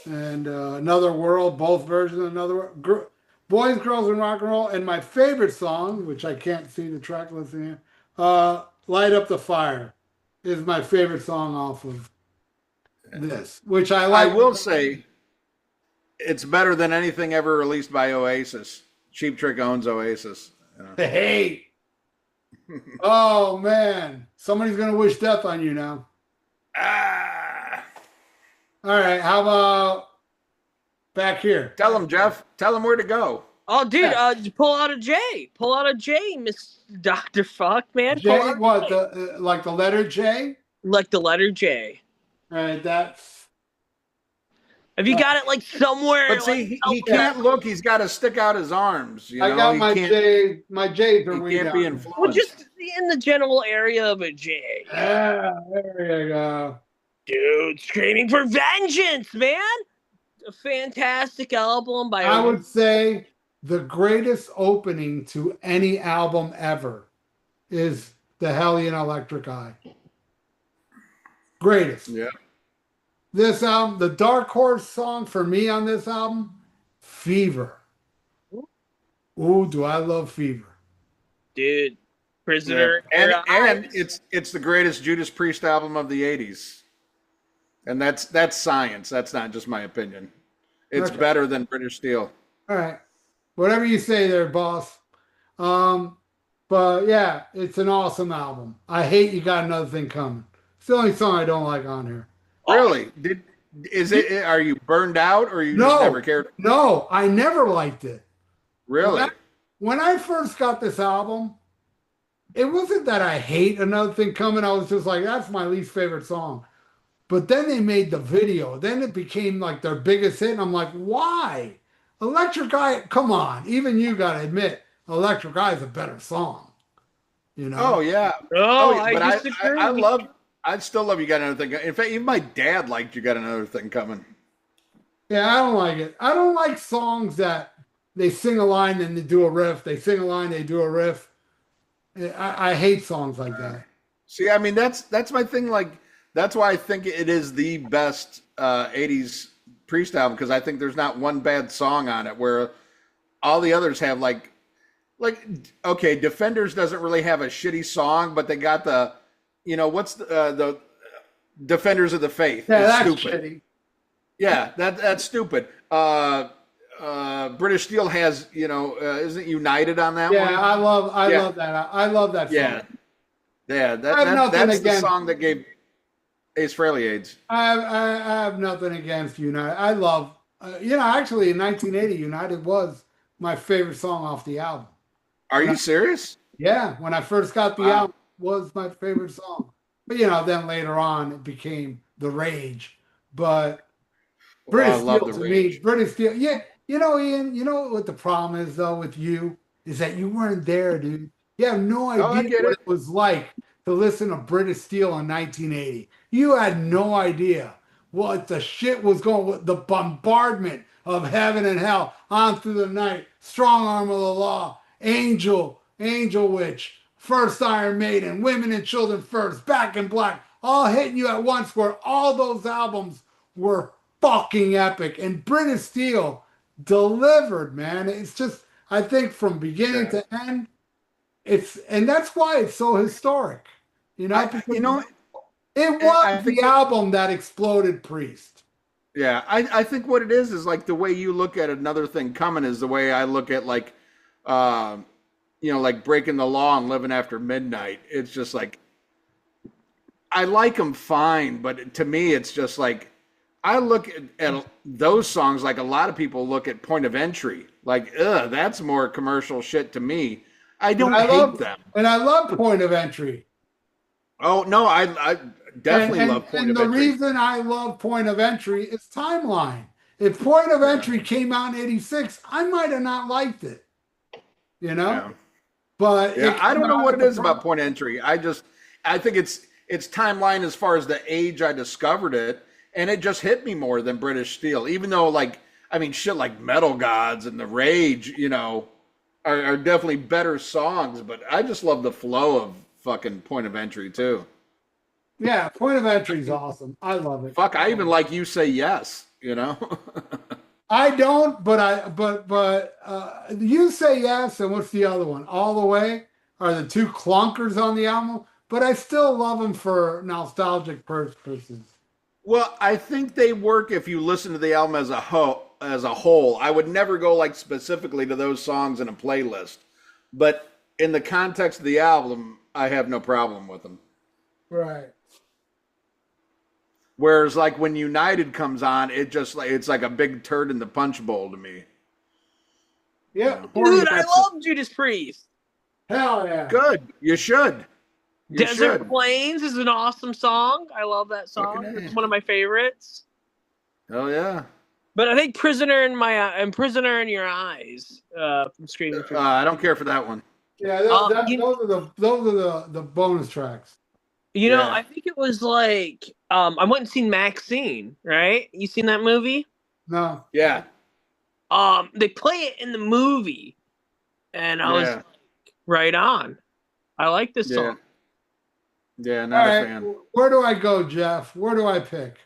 And Another World, both versions of Another World. Boys, Girls, and Rock and Roll. And my favorite song, which I can't see the track listing here, Light Up the Fire is my favorite song off of this, which I like. I will say, it's better than anything ever released by Oasis. Cheap Trick owns Oasis. You know? Hey. Oh man, somebody's gonna wish death on you now. Ah. All right, how about back here? Tell him, Jeff. Tell him where to go. Oh, dude, Yeah. pull out a J. Pull out a J, Miss Dr. Fuck, man. Pull J, out a what J. the like the letter J? Like the letter J. All right, that's Have you got it like somewhere? But Like, see, he can't look. He's got to stick out his arms. You I know, got he my can't. J. My J's are He way can't be down. well, influenced. just in the general area of a J. Yeah, there you go. Dude, Screaming for Vengeance, man. A fantastic album by I would say the greatest opening to any album ever is the Hellion Electric Eye. Greatest. Yeah. This album, the dark horse song for me on this album, Fever. Ooh, do I love Fever. dude. Prisoner. And Era. it's the greatest Judas Priest album of the '80s, and that's science. That's not just my opinion. It's Okay. better than British Steel. All right. Whatever you say there, boss. But yeah, it's an awesome album. I hate You Got Another Thing Coming. It's the only song I don't like on here. Really? Are you burned out, or you just never cared? No, I never liked it. Really? When I first got this album, it wasn't that I hate Another Thing Coming. I was just like, that's my least favorite song. But then they made the video. Then it became like their biggest hit. And I'm like, why? Electric Eye, come on. Even you got to admit, Electric Eye is a better song. You know? Oh yeah. Oh, but I disagree. I still love You Got Another Thing. In fact, even my dad liked You Got Another Thing Coming. Yeah, I don't like it. I don't like songs that they sing a line and they do a riff. They sing a line, they do a riff. I hate songs like that. See, I mean, that's my thing. Like, that's why I think it is the best '80s Priest album, because I think there's not one bad song on it. Where all the others have like okay, Defenders doesn't really have a shitty song, but they got the, what's the Defenders of the Faith? Yeah, is that's stupid. shitty. Yeah, that's stupid. British Steel has, isn't United on that Yeah, one? I love that. I love that song. Yeah. Yeah, I have nothing that's the against- song that gave Ace Frehley AIDS. I have nothing against United. I love, actually in 1980, United was my favorite song off the album. Are you serious? Yeah, when I first got the Wow. album, it was my favorite song. But then later on it became The Rage. But British I love Steel The to Rage. me, British Steel. Yeah, Ian, you know what the problem is though with you is that you weren't there, dude. You have no I idea get what it. it was like to listen to British Steel in 1980. You had no idea what the shit was going with the bombardment of Heaven and Hell, On Through the Night, Strong Arm of the Law, Angel Witch, First Iron Maiden, Women and Children First, Back in Black, all hitting you at once, where all those albums were fucking epic. And British Steel delivered, man. It's just, I think from beginning to end, and that's why it's so historic. It was the album that exploded Priest. Yeah, I think what it is like the way you look at Another Thing Coming is the way I look at like Breaking the Law and Living After Midnight. It's just like, I like them fine, but to me it's just like, I look at those songs like a lot of people look at Point of Entry. Like, that's more commercial shit to me. I don't hate them. And I love Point of Entry. Oh, no, I definitely love Point of Entry. And the reason I love Point of Entry is timeline. If Point of Entry came out in 86, I might have not liked it. Yeah. But I don't know what it is about Point of Entry. I think it's timeline as far as the age I discovered it, and it just hit me more than British Steel. Even though, shit like Metal Gods and The Rage, are definitely better songs, but I just love the flow of fucking Point of Entry too. Yeah, Point of Entry is awesome. I love it. Fuck, I even like You Say Yes, I don't, but You Say Yes, and what's the other one? All the Way are the two clunkers on the album, but I still love them for nostalgic purposes. Well, I think they work if you listen to the album as a as a whole. I would never go like specifically to those songs in a playlist, but in the context of the album, I have no problem with them. Right. Whereas like when United comes on, it's like a big turd in the punch bowl to me. Yeah. Dude, I love Judas Priest. Hell yeah. Good. You should. Desert Plains is an awesome song. I love that song. Okay. It's one of my favorites. Oh yeah. But I think Prisoner in Your Eyes from Screaming Trees. I don't care for that one. Yeah, those are the bonus tracks. You know, I think it was like I went and seen Maxine, right? You seen that movie? No. Yeah. They play it in the movie, and I was like, right on. I like this song. Yeah, not a fan. Where do I go, Jeff? Where do I pick?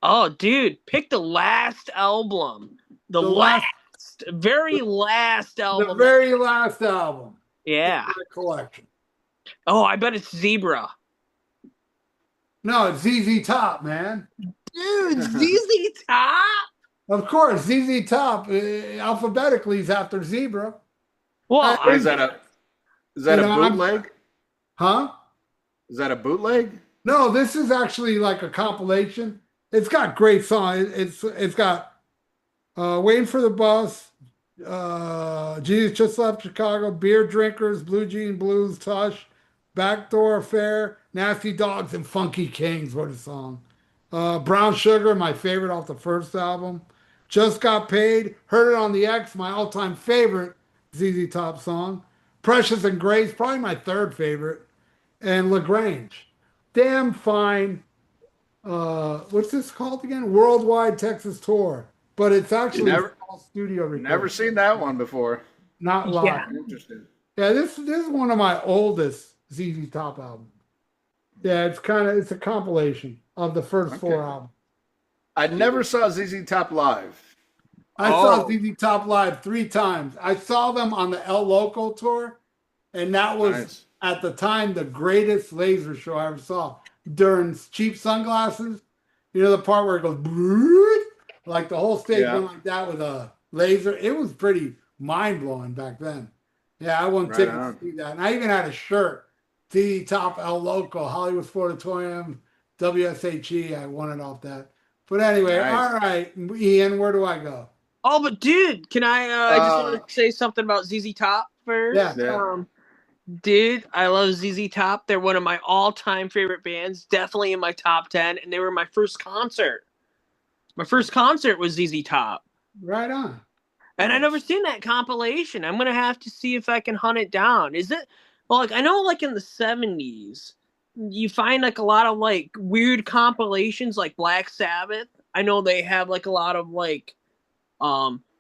Oh, dude, pick the last album. Very last album. The very last album. Yeah. The collection. Oh, I bet it's Zebra. No, it's ZZ Top, man. Dude, ZZ Top? Of course, ZZ Top alphabetically is after Zebra. Well, is that a bootleg? Huh? Is that a bootleg? No, this is actually like a compilation. It's got great songs. It's got Waiting for the Bus, Jesus Just Left Chicago, Beer Drinkers, Blue Jean Blues, Tush, Backdoor Affair, Nasty Dogs, and Funky Kings. What a song. Brown Sugar, my favorite off the first album. Just Got Paid, Heard It on the X, my all-time favorite ZZ Top song. Precious and Grace, probably my third favorite. And LaGrange. Damn fine. What's this called again? Worldwide Texas Tour. But it's actually all studio recording. Never seen that one before. Not live. Yeah. Interesting. Yeah, this is one of my oldest ZZ Top albums. Yeah, it's a compilation of the first four albums. I never saw ZZ Top live. I saw ZZ Top live 3 times. I saw them on the El Loco tour, and that was at the time the greatest laser show I ever saw. During Cheap Sunglasses, you know the part where it goes like the whole stage went like that with a laser. It was pretty mind blowing back then. Yeah, I won tickets to see that, and I even had a shirt. ZZ Top, El Loco, Hollywood Sportatorium, WSHE. I won it off that. But anyway, all right, Ian, where do I go? Oh, but dude, can I just want to say something about ZZ Top first? Yeah. Dude, I love ZZ Top. They're one of my all-time favorite bands, definitely in my top 10, and they were my first concert. My first concert was ZZ Top. Right on. And I never seen that compilation. I'm going to have to see if I can hunt it down. Is it, well, like, I know, like, in the 70s, you find, like, a lot of, like, weird compilations, like Black Sabbath. I know they have, like, a lot of, like,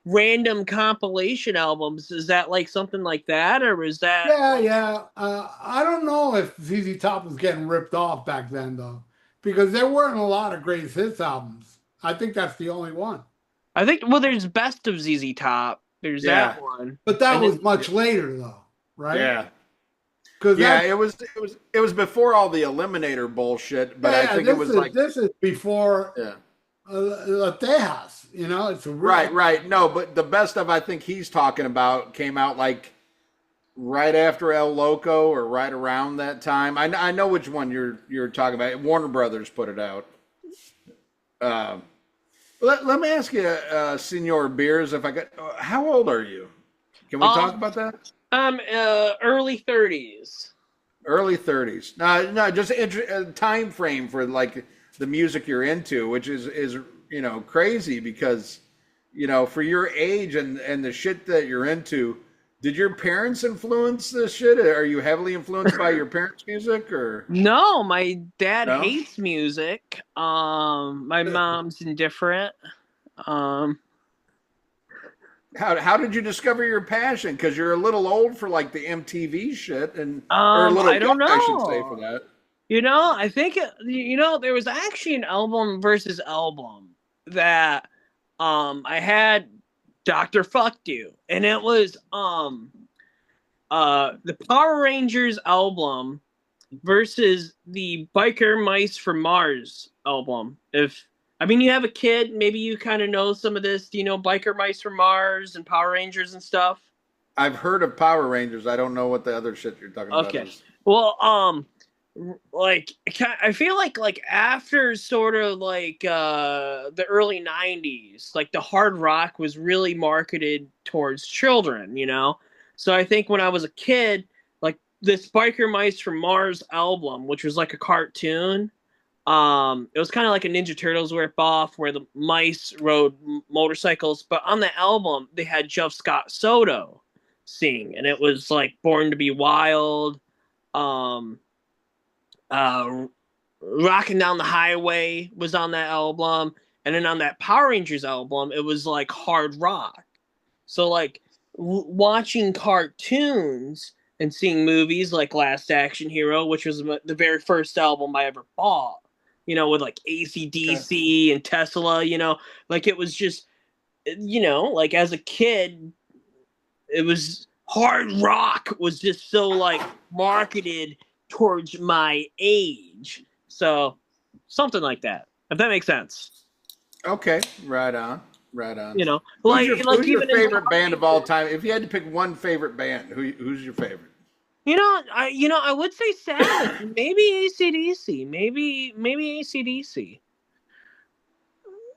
random compilation albums. Is that like something like that, or is that? Yeah. I don't know if ZZ Top was getting ripped off back then though, because there weren't a lot of greatest hits albums. I think that's the only one. I think there's Best of ZZ Top. There's that one, but that was much later though, right? Yeah. Because it was before all the Eliminator bullshit. But I think it was this is before. Yeah. Tejas, you know, it's a right. No, but the best of I think he's talking about came out like right after El Loco or right around that time. I know which one you're talking about. Warner Brothers put it out. Let me ask you, Senor Beers, if I could. How old are you? Can we talk about that? Early 30s. Early 30s. No, just time frame for like the music you're into, which is you know crazy because you know for your age and the shit that you're into, did your parents influence this shit? Are you heavily influenced by your parents' music or? No, my dad hates music. My mom's indifferent. How did you discover your passion? Because you're a little old for like the MTV shit and or a little I don't know. I should say for that. You know, I think there was actually an album versus album that I had Dr. Fucked You, and it was the Power Rangers album versus the Biker Mice from Mars album. If I mean, you have a kid. Maybe you kind of know some of this. Do you know Biker Mice from Mars and Power Rangers and stuff? I've heard of Power Rangers. I don't know what the other shit you're talking about Okay. is. Well, like I feel like after sort of like the early 90s, like the hard rock was really marketed towards children, you know? So I think when I was a kid, like this Biker Mice from Mars album, which was like a cartoon, it was kind of like a Ninja Turtles ripoff where the mice rode motorcycles, but on the album they had Jeff Scott Soto sing, and it was like Born to Be Wild, um, uh, Rocking Down the Highway was on that album, and then on that Power Rangers album, it was like hard rock. So like watching cartoons and seeing movies like Last Action Hero, which was the very first album I ever bought, you know, with like AC/DC and Tesla, you know, like it was just, you know, like as a kid, it was hard rock was just so like marketed towards my age. So something like that, if that makes sense. Okay, right on, right on. You know, Who's your even in favorite band of all time? If you had to pick one favorite band, who's your favorite? I would say Sabbath, maybe AC/DC, maybe AC/DC.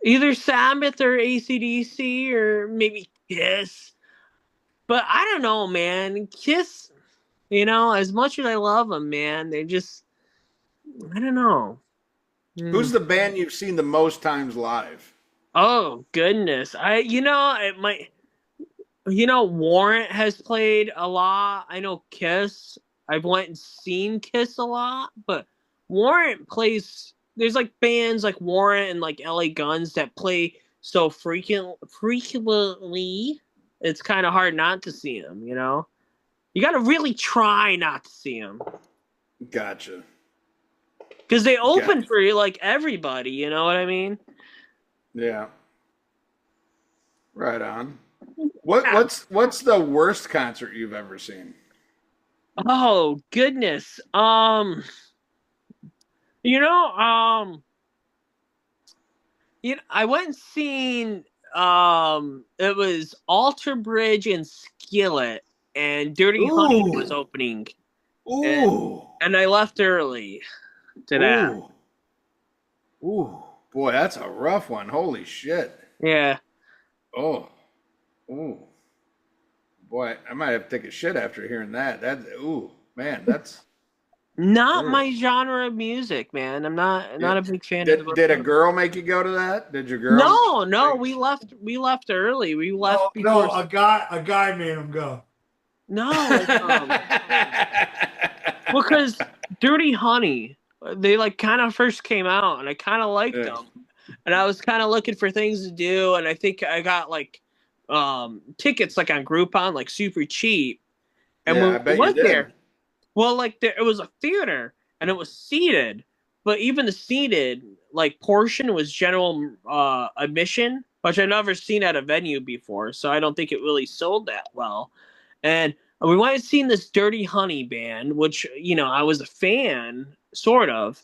Either Sabbath or AC/DC or maybe Kiss. But I don't know, man. Kiss, you know, as much as I love them, man, they just, I don't know. Who's the band you've seen the most times live? Oh goodness, it might. Warrant has played a lot. I know Kiss. I've went and seen Kiss a lot, but Warrant plays. There's like bands like Warrant and like LA Guns that play so frequently. It's kind of hard not to see them. You know, you got to really try not to see them Gotcha. because they open for like everybody. You know what I mean? Yeah. Right on. What's the worst concert you've ever seen? Oh goodness. You know, I went and seen it was Alter Bridge and Skillet, and Dirty Honey was opening. Ooh. And I left early to that. Ooh. Boy, that's a rough one. Holy shit. Yeah. Oh. Ooh. Boy, I might have to take a shit after hearing that. That's not my genre of music, man. I'm not a big fan of the Did a girl make you go to that? Did your girl? No, we left early. We left before. No, a guy made him go. No, because Dirty Honey, they like kind of first came out, and I kind of liked them, and I was kind of looking for things to do, and I think I got like tickets like on Groupon, like super cheap, and when we went there, well, like it was a theater and it was seated, but even the seated like portion was general admission, which I've never seen at a venue before, so I don't think it really sold that well. And we went and seen this Dirty Honey band, which, you know, I was a fan, sort of.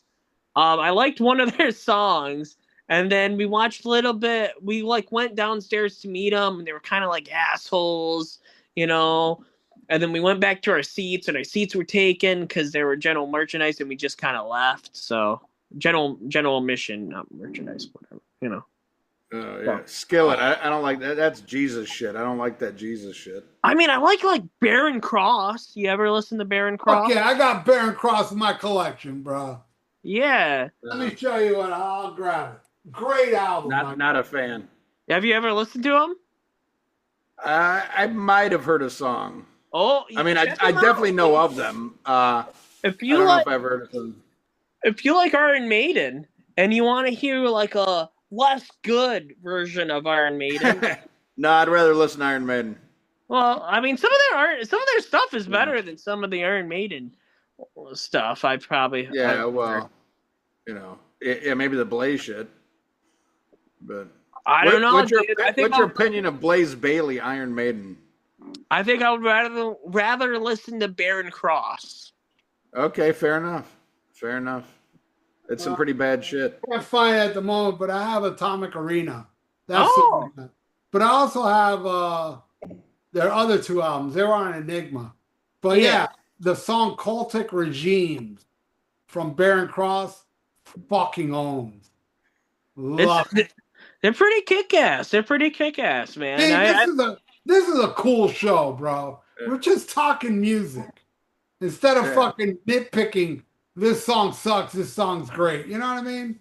I liked one of their songs, and then we watched a little bit. We, like, went downstairs to meet them, and they were kind of like assholes, you know. And then we went back to our seats, and our seats were taken because they were general merchandise, and we just kind of left. So, general admission, not merchandise, whatever, you know. Yeah. Skillet. I don't like that. That's Jesus shit. I don't like that Jesus shit. I mean, I like Baron Cross. You ever listen to Baron Cross? Okay, I got Baron Cross in my collection, bro. Yeah. Let me show you what I'll grab it. Great album. Not a fan. Have you ever listened to him? I might have heard a song. Oh, I mean, I definitely know of them. If you I don't like, know if I've heard of them. If you like Iron Maiden and you want to hear like a less good version of Iron Maiden, no, I'd rather listen to Iron Maiden. well, I mean, some of their stuff is better than some of the Iron Maiden stuff. You know, maybe the Blaze shit, but I don't know. What's your opinion of Blaze Bailey, Iron Maiden? I think I would rather listen to Baron Cross. Okay, fair enough. It's some pretty bad shit. I can't find it at the moment, but I have Atomic Arena. That's the Oh, one. But I also have their other two albums. They were on Enigma. But yeah. yeah, the song Cultic Regimes from Baron Cross fucking owns. Love it. They're pretty kick-ass. They're pretty kick-ass, man. See, this is a cool show, bro. We're just talking music. Instead of fucking nitpicking, this song sucks, this song's great. You know what I mean?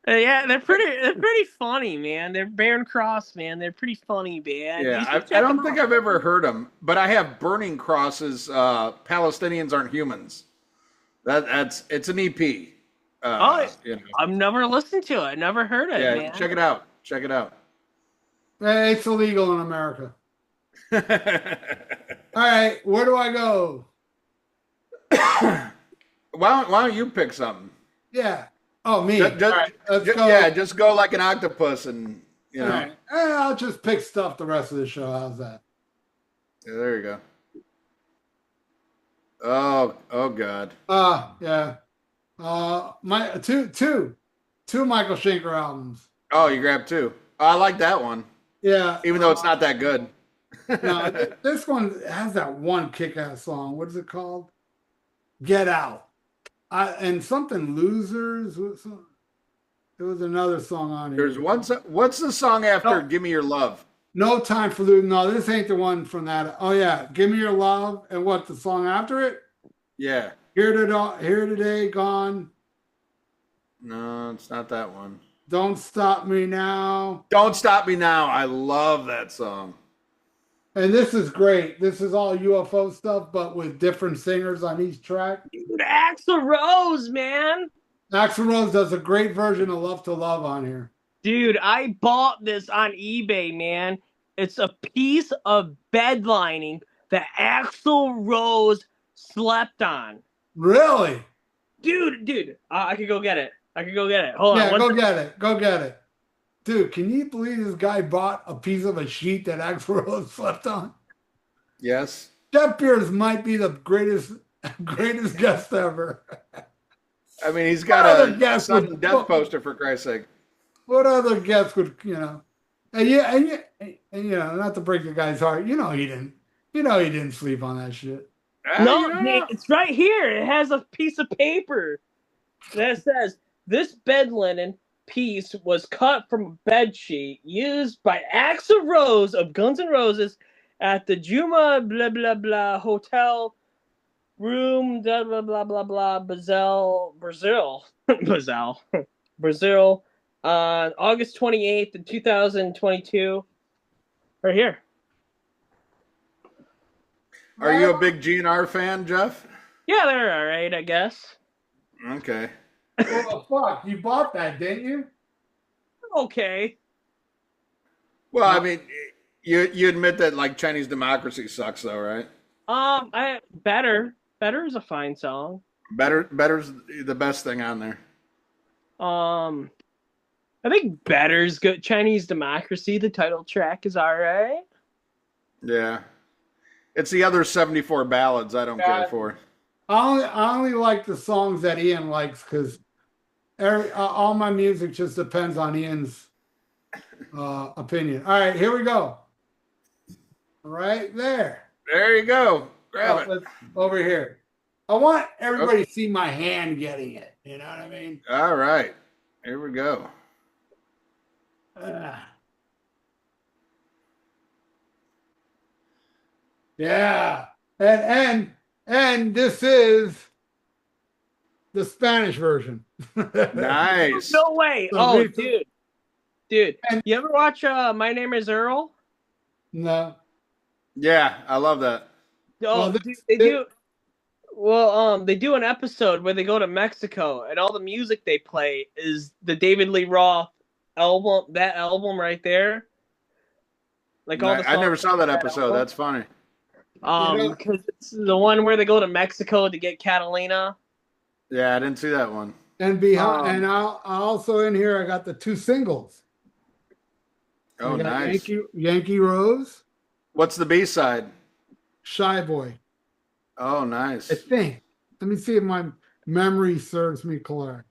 Yeah, they're pretty funny, man. They're Baron Cross, man. They're pretty funny, man. You Yeah, should I check don't them think out. I've ever heard them, but I have Burning Cross's Palestinians Aren't Humans. It's an EP. Oh, You know. I've never listened to it. Never heard it, Yeah, man. check it out. Check it out. It's illegal in America. All right, where do I go? Why don't you pick something? Yeah. Oh, me. Just, All right, let's go. Yeah, just go like an octopus and, you All know. right. I'll just pick stuff the rest of the show. How's that? Yeah, there you go. Oh God. Yeah. My two Michael Schenker albums. Oh, you grabbed two. Oh, I like that one, Yeah. even though it's not that good. No, this one has that one kick-ass song. What is it called? Get Out. And something Losers. There was another song on here. There's one. What's the song after No. "Give Me Your Love"? No Time for Losing. No, this ain't the one from that. Oh yeah, Give Me Your Love. And what, the song after it? Yeah. Here Today, Gone. No, it's not that one. Don't Stop Me Now. Don't Stop Me Now. I love that song. And this is great. This is all UFO stuff, but with different singers on each track. Dude, Axl Rose, man. Axl Rose does a great version of Love to Love on here. Dude, I bought this on eBay, man. It's a piece of bed lining that Axl Rose slept on. Really? Dude, I could go get it. Hold Yeah, on. go get it. Go get it. Dude, can you believe this guy bought a piece of a sheet that Axl Rose slept on? Yes. Jeff Pierce might be the greatest guest ever. I mean, he's got What other a guest sudden would- death poster for Christ's sake. What other guest would, And not to break the guy's heart, he didn't sleep on that shit. No, You man, know. it's right here. It has a piece of paper that says this bed linen piece was cut from a bed sheet used by Axl Rose of Guns N' Roses at the Juma blah blah blah hotel room blah blah blah blah blah Brazil Brazil on August 28th in 2022. Right here. Are you a big GNR fan, Jeff? Yeah, they're all right, I guess. Okay. Well, fuck, you bought that, didn't you? Okay. Well, I mean, you admit that like Chinese democracy sucks, though, right? Better is a fine song. Better's the best thing on there. I think Better's good. Chinese Democracy, the title track, is all right. Yeah. It's the other 74 ballads I don't care for. I only like the songs that Ian likes because all my music just depends on Ian's opinion. All right, here we go. Right there. There you go. Grab it. Over here. I want everybody to see my hand getting it. You know what I mean? All right. Here we go. Yeah. And this is the Spanish version. Nice. No way. So Oh, we- dude. You ever watch My Name Is Earl? No. Yeah, I love that. Oh, Well, dude, they do. Well, they do an episode where they go to Mexico, and all the music they play is the David Lee Roth album. That album right there. Like all the I never songs saw that on episode. album. That's funny. Because it's the one where they go to Mexico to get Catalina. Yeah, I didn't see that one. And behind, and I also in here I got the two singles. Oh, I got nice. Yankee Rose, What's the B side? Shy Boy. Oh, nice. I think. Let me see if my memory serves me correct.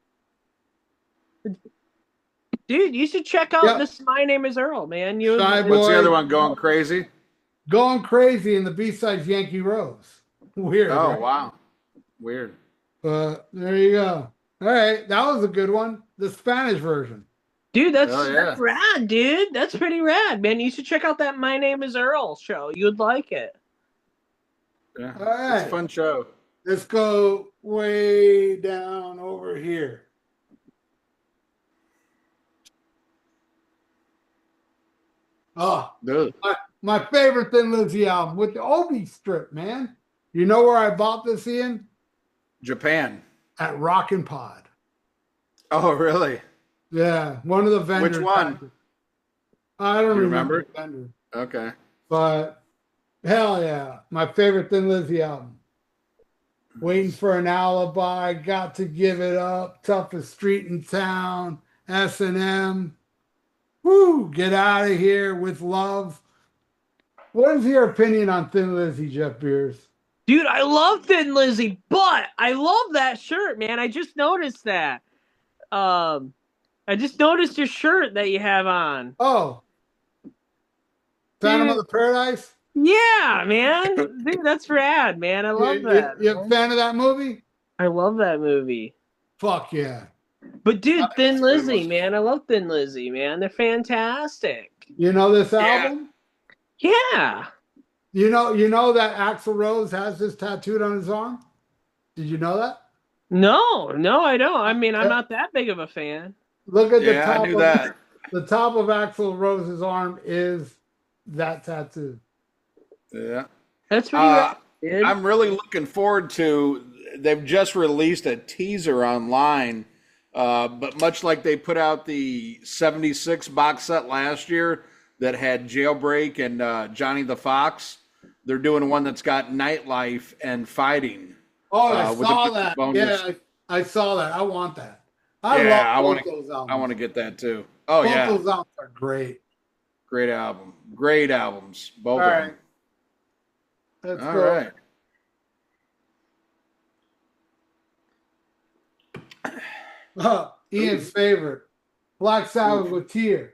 Dude, you should check out Yep. this My Name is Earl, man. Shy What's the Boy, other one? Going Crazy? Going Crazy, and the B-side's Yankee Rose. Weird, Oh, right? wow. Weird. But there you go. All right, that was a good one. The Spanish version. Dude, Oh, that's yeah. rad, dude. That's pretty rad, man. You should check out that My Name is Earl show. You'd like it. Yeah. All It's a right, fun show. let's go way down over here. Oh, Ugh. my favorite Thin Lizzy album with the Obi strip, man. You know where I bought this in? Japan. At Rockin' Pod. Oh, really? Yeah, one of the vendors. Which one? I don't You remember remember? the vendor, Okay. but hell yeah, my favorite Thin Lizzy album. Waiting for an alibi, got to give it up. Toughest street in town. S&M. Woo! Get out of here with love. What is your opinion on Thin Lizzy, Jeff Beers? Dude, I love Thin Lizzy, but I love that shirt, man. I just noticed that. I just noticed your shirt that you have on. Oh, Phantom of Dude, the Paradise. yeah, man. Dude, that's rad, man. I love that. You a fan of that movie? I love that movie. Fuck yeah. But dude, Thin That's a good Lizzy, one. man. I love Thin Lizzy, man. They're fantastic. You know this Yeah. album? Yeah. You know that Axl Rose has this tattooed on his arm? Did you know that? No, I don't. I mean, I'm Uh, not that big of a fan. Look at the Yeah, I top knew of that. the top of Axl Rose's arm is that tattoo. Yeah. That's pretty Uh, rad, dude. I'm really looking forward to. They've just released a teaser online, but much like they put out the '76 box set last year that had Jailbreak and Johnny the Fox, they're doing one that's got Nightlife and Fighting. Oh, I With saw a that. bonus. Yeah, I saw that. I want that. I Yeah, I love want both those to. albums. I want to get that too. Oh Both yeah, those albums are great. great album. Great albums, both All of right, them. let's All go. right. Ian's favorite, Black Sabbath with Tear.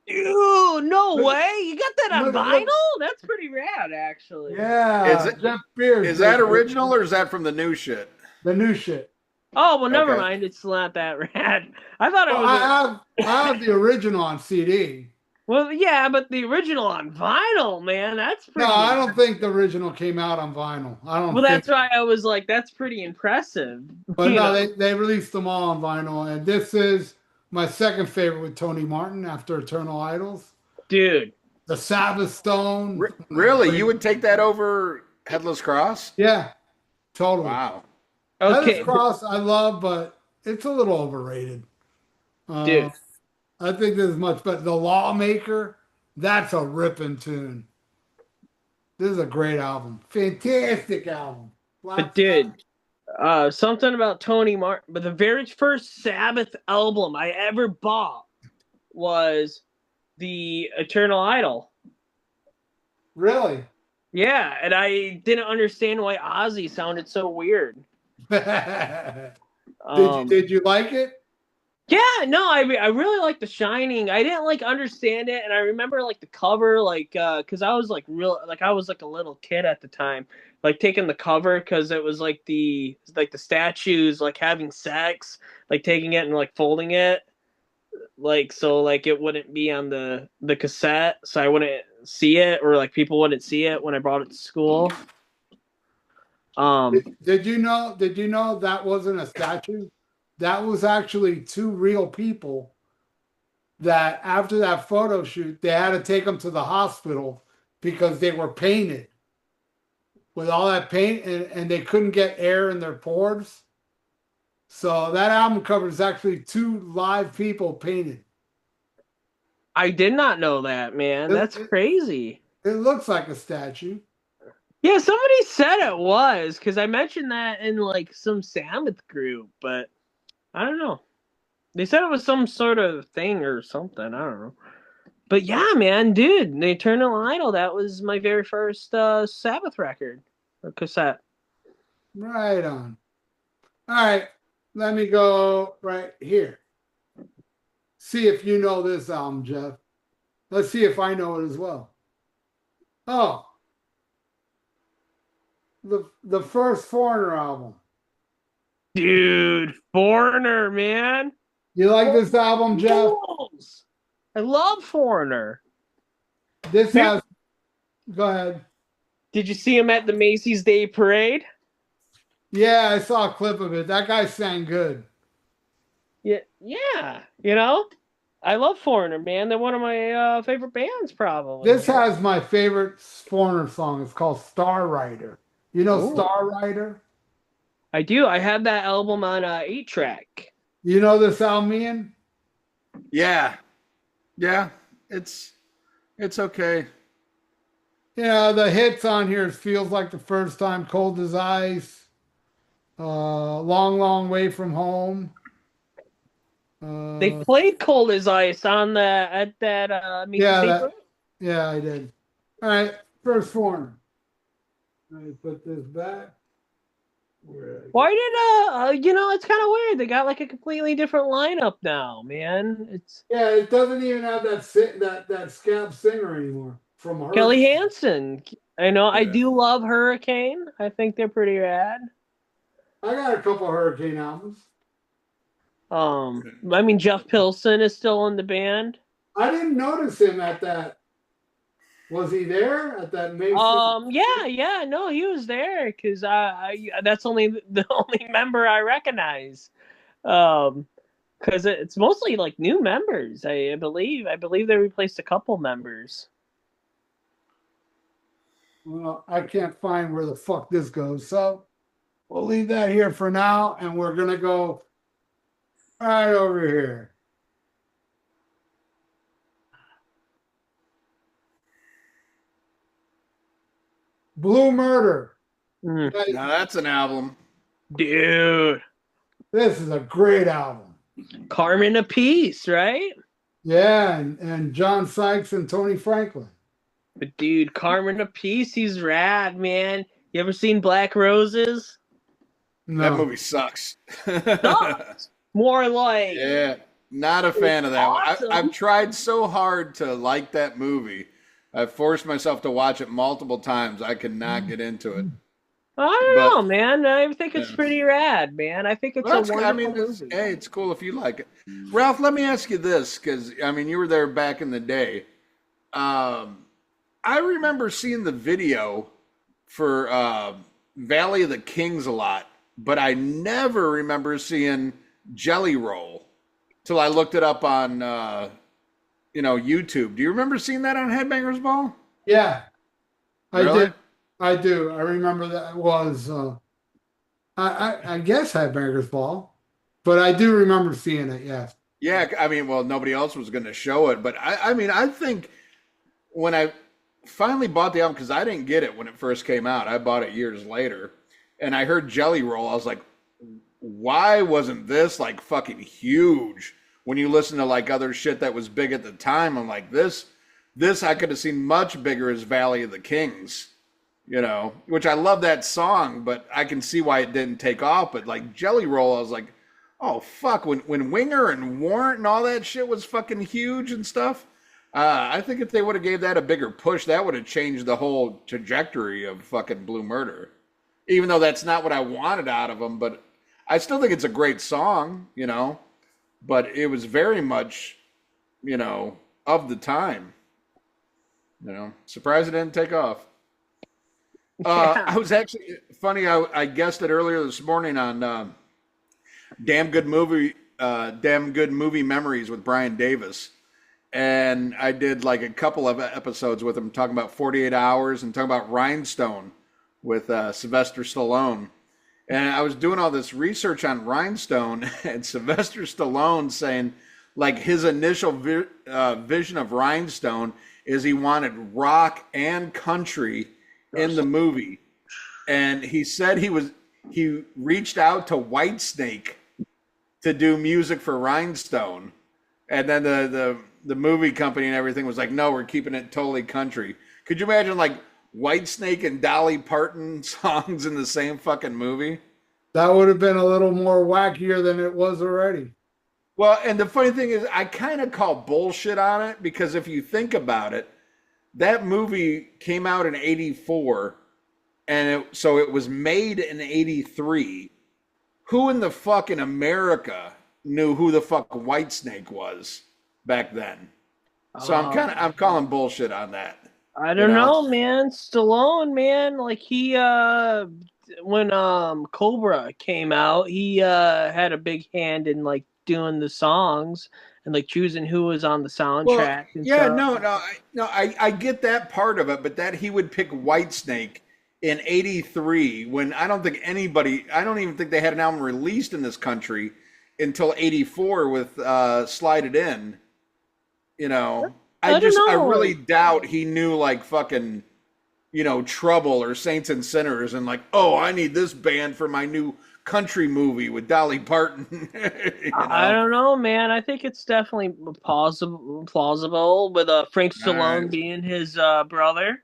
Dude, no Look- way. You got that on look- vinyl? look. That's pretty rad, actually. Yeah, Is it- Jeff Beers. Is that did original or is that from the new shit? the new shit? Oh, well, never Okay. mind. It's not that rad. I thought it Well, was. I have the original on CD. Well, yeah, but the original on vinyl, man, that's pretty. No, I don't think the original came out on vinyl. I don't. Well, think, that's why I was like, that's pretty impressive. But you no, know? they released them all on vinyl, and this is my second favorite with Tony Martin after Eternal Idols. Dude. The Sabbath Stone. Really, you would take that over Headless Cross? Yeah, totally. Wow. Okay, Headless Cross I love, but it's a little overrated. dude. I think this is much better. The Lawmaker, that's a ripping tune. This is a great album. Fantastic album. But dude, something about Tony Martin. But the very first Sabbath album I ever bought was the Eternal Idol. Really? Yeah, and I didn't understand why Ozzy sounded so weird. Did you like it? Yeah, no, I really like The Shining. I didn't like understand it, and I remember like the cover, like because I was like I was like a little kid at the time, like taking the cover because it was like the statues like having sex, like taking it and like folding it, like so like it wouldn't be on the cassette, so I wouldn't see it or like people wouldn't see it when I brought it to school. Did you know that wasn't a statue? That was actually two real people that after that photo shoot, they had to take them to the hospital because they were painted with all that paint and they couldn't get air in their pores. So that album cover is actually two live people painted. I did not know that, man. That's crazy. It looks like a statue. Yeah, somebody said it was because I mentioned that in like some Sabbath group, but I don't know. They said it was some sort of thing or something. I don't know. But yeah, man, dude, the Eternal Idol, that was my very first Sabbath record or cassette. Right on. All right. let me go right here. See if you know this album, Jeff. Let's see if I know it as well. Oh, the first Foreigner album. Dude, Foreigner, man. You like this album, Jeff? Rules. I love Foreigner. This has. Go ahead. Did you see him at the Macy's Day Parade? Yeah, I saw a clip of it. That guy sang good. Yeah. You know, I love Foreigner, man. They're one of my favorite bands, probably. This has my favorite Foreigner song. It's called Star Rider. You know Ooh. Star Rider? I do. I have that album on 8-track. You know this album, Ian? Yeah. Yeah. It's okay. Yeah, the hits on here it feels like the first time, Cold as Ice, Long, Long Way from Home. They played Cold as Ice on at that Macy's Day Parade. Yeah, I did. All right, first Foreigner. Let me put this back. Why did it's kind of weird. They got like a completely different lineup now, man. It's it doesn't even have that scab singer anymore from her. Kelly Hansen. I know. Yeah. I do love Hurricane. I think they're pretty rad. I got a couple Hurricane albums. I mean, Jeff Pilson is still in the band. I didn't notice him at that. Was he there at that May? Yeah, no, he was there because that's only the only member I recognize. Because it's mostly like new members. I believe they replaced a couple members. Well, I can't find where the fuck this goes, so we'll leave that here for now, and we're gonna go right over here. Blue Murder. Mm. Now that's an album. Dude. This is a great album. Carmen Apiece, right? Yeah, and John Sykes and Tony Franklin. But dude, Carmen Apiece, he's rad, man. You ever seen Black Roses? No. That movie sucks. More like Yeah, not a fan of that awesome. one. I've tried so hard to like that movie. I've forced myself to watch it multiple times. I cannot get into it. I don't know, man. I think it's pretty rad, man. I think it's a wonderful movie. Hey, it's cool if you like it. Ralph, let me ask you this, because, I mean, you were there back in the day. I remember seeing the video for Valley of the Kings a lot, but I never remember seeing Jelly Roll till I looked it up on, YouTube. Do you remember seeing that on Headbangers Ball? Yeah, I Really? did. I do. I remember that was, I guess Headbangers Ball, but I do remember seeing it. Yes. Yeah, I mean, well, nobody else was going to show it, but I think when I finally bought the album, because I didn't get it when it first came out, I bought it years later, and I heard Jelly Roll, I was like, why wasn't this like fucking huge? When you listen to like other shit that was big at the time, I'm like, this I could have seen much bigger as Valley of the Kings, which I love that song, but I can see why it didn't take off. But like Jelly Roll, I was like, oh fuck, when Winger and Warrant and all that shit was fucking huge and stuff, I think if they would have gave that a bigger push, that would have changed the whole trajectory of fucking Blue Murder. Even though that's not what I wanted out of them, but I still think it's a great song, but it was very much, of the time. Surprised it didn't take off. I was actually funny. I guessed it earlier this morning on Damn Good Movie Memories with Brian Davis, and I did like a couple of episodes with him talking about 48 Hours and talking about Rhinestone with Sylvester Stallone. And I was doing all this research on Rhinestone, and Sylvester Stallone saying like his initial vision of Rhinestone is he wanted rock and country in the movie, and he said he reached out to Whitesnake to do music for Rhinestone, and then the movie company and everything was like, no, we're keeping it totally country. Could you imagine like Whitesnake and Dolly Parton songs in the same fucking movie? That would have been a little more wackier than it was already. Well, and the funny thing is, I kind of call bullshit on it because if you think about it, that movie came out in '84, and so it was made in '83. Who in the fuck in America knew who the fuck Whitesnake was back then? So I'm calling bullshit on that. I You don't know? know, man. Stallone, man, like he when Cobra came out, he had a big hand in like doing the songs and like choosing who was on the Well, soundtrack and yeah, stuff. no, I get that part of it, but that he would pick Whitesnake in '83 when I don't even think they had an album released in this country until '84 with Slide It In. You know, I don't I know. really doubt he knew like fucking, Trouble or Saints and Sinners and like, oh, I need this band for my new country movie with Dolly Parton. I don't know, man. I think it's definitely plausible with Frank All right. Stallone being his brother,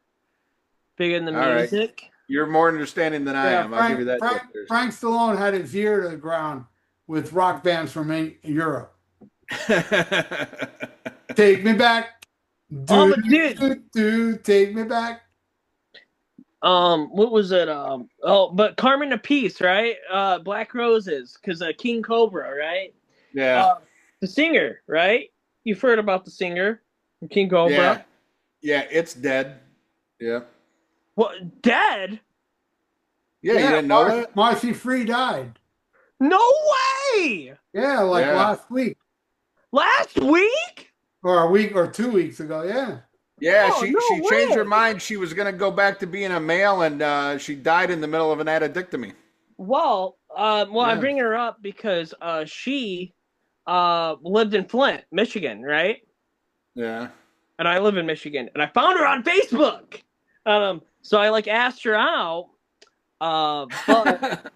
big in the All right. music. You're more understanding than I Yeah, am. I'll give you that. Frank Stallone had his ear to the ground with rock bands from Europe. Take me back, Oh, do but dude, do do, take me back. what was it? But Carmen Apiece, right? Black Roses, because King Cobra, right? Yeah. Uh, the singer, right? You've heard about the singer from King Cobra. Yeah. Yeah. It's dead. Yeah. What? Dead? Yeah. You didn't know that? Marcy Free died. No way! Yeah, like Yeah. last week Last week? or a week or 2 weeks ago. Yeah. Yeah. Oh, She no changed her way. mind. She was gonna go back to being a male, and she died in the middle of an addictomy. Well, I Yeah. bring her up because she lived in Flint, Michigan, right? Yeah. And I live in Michigan, and I found her on Facebook. So I like asked her out, but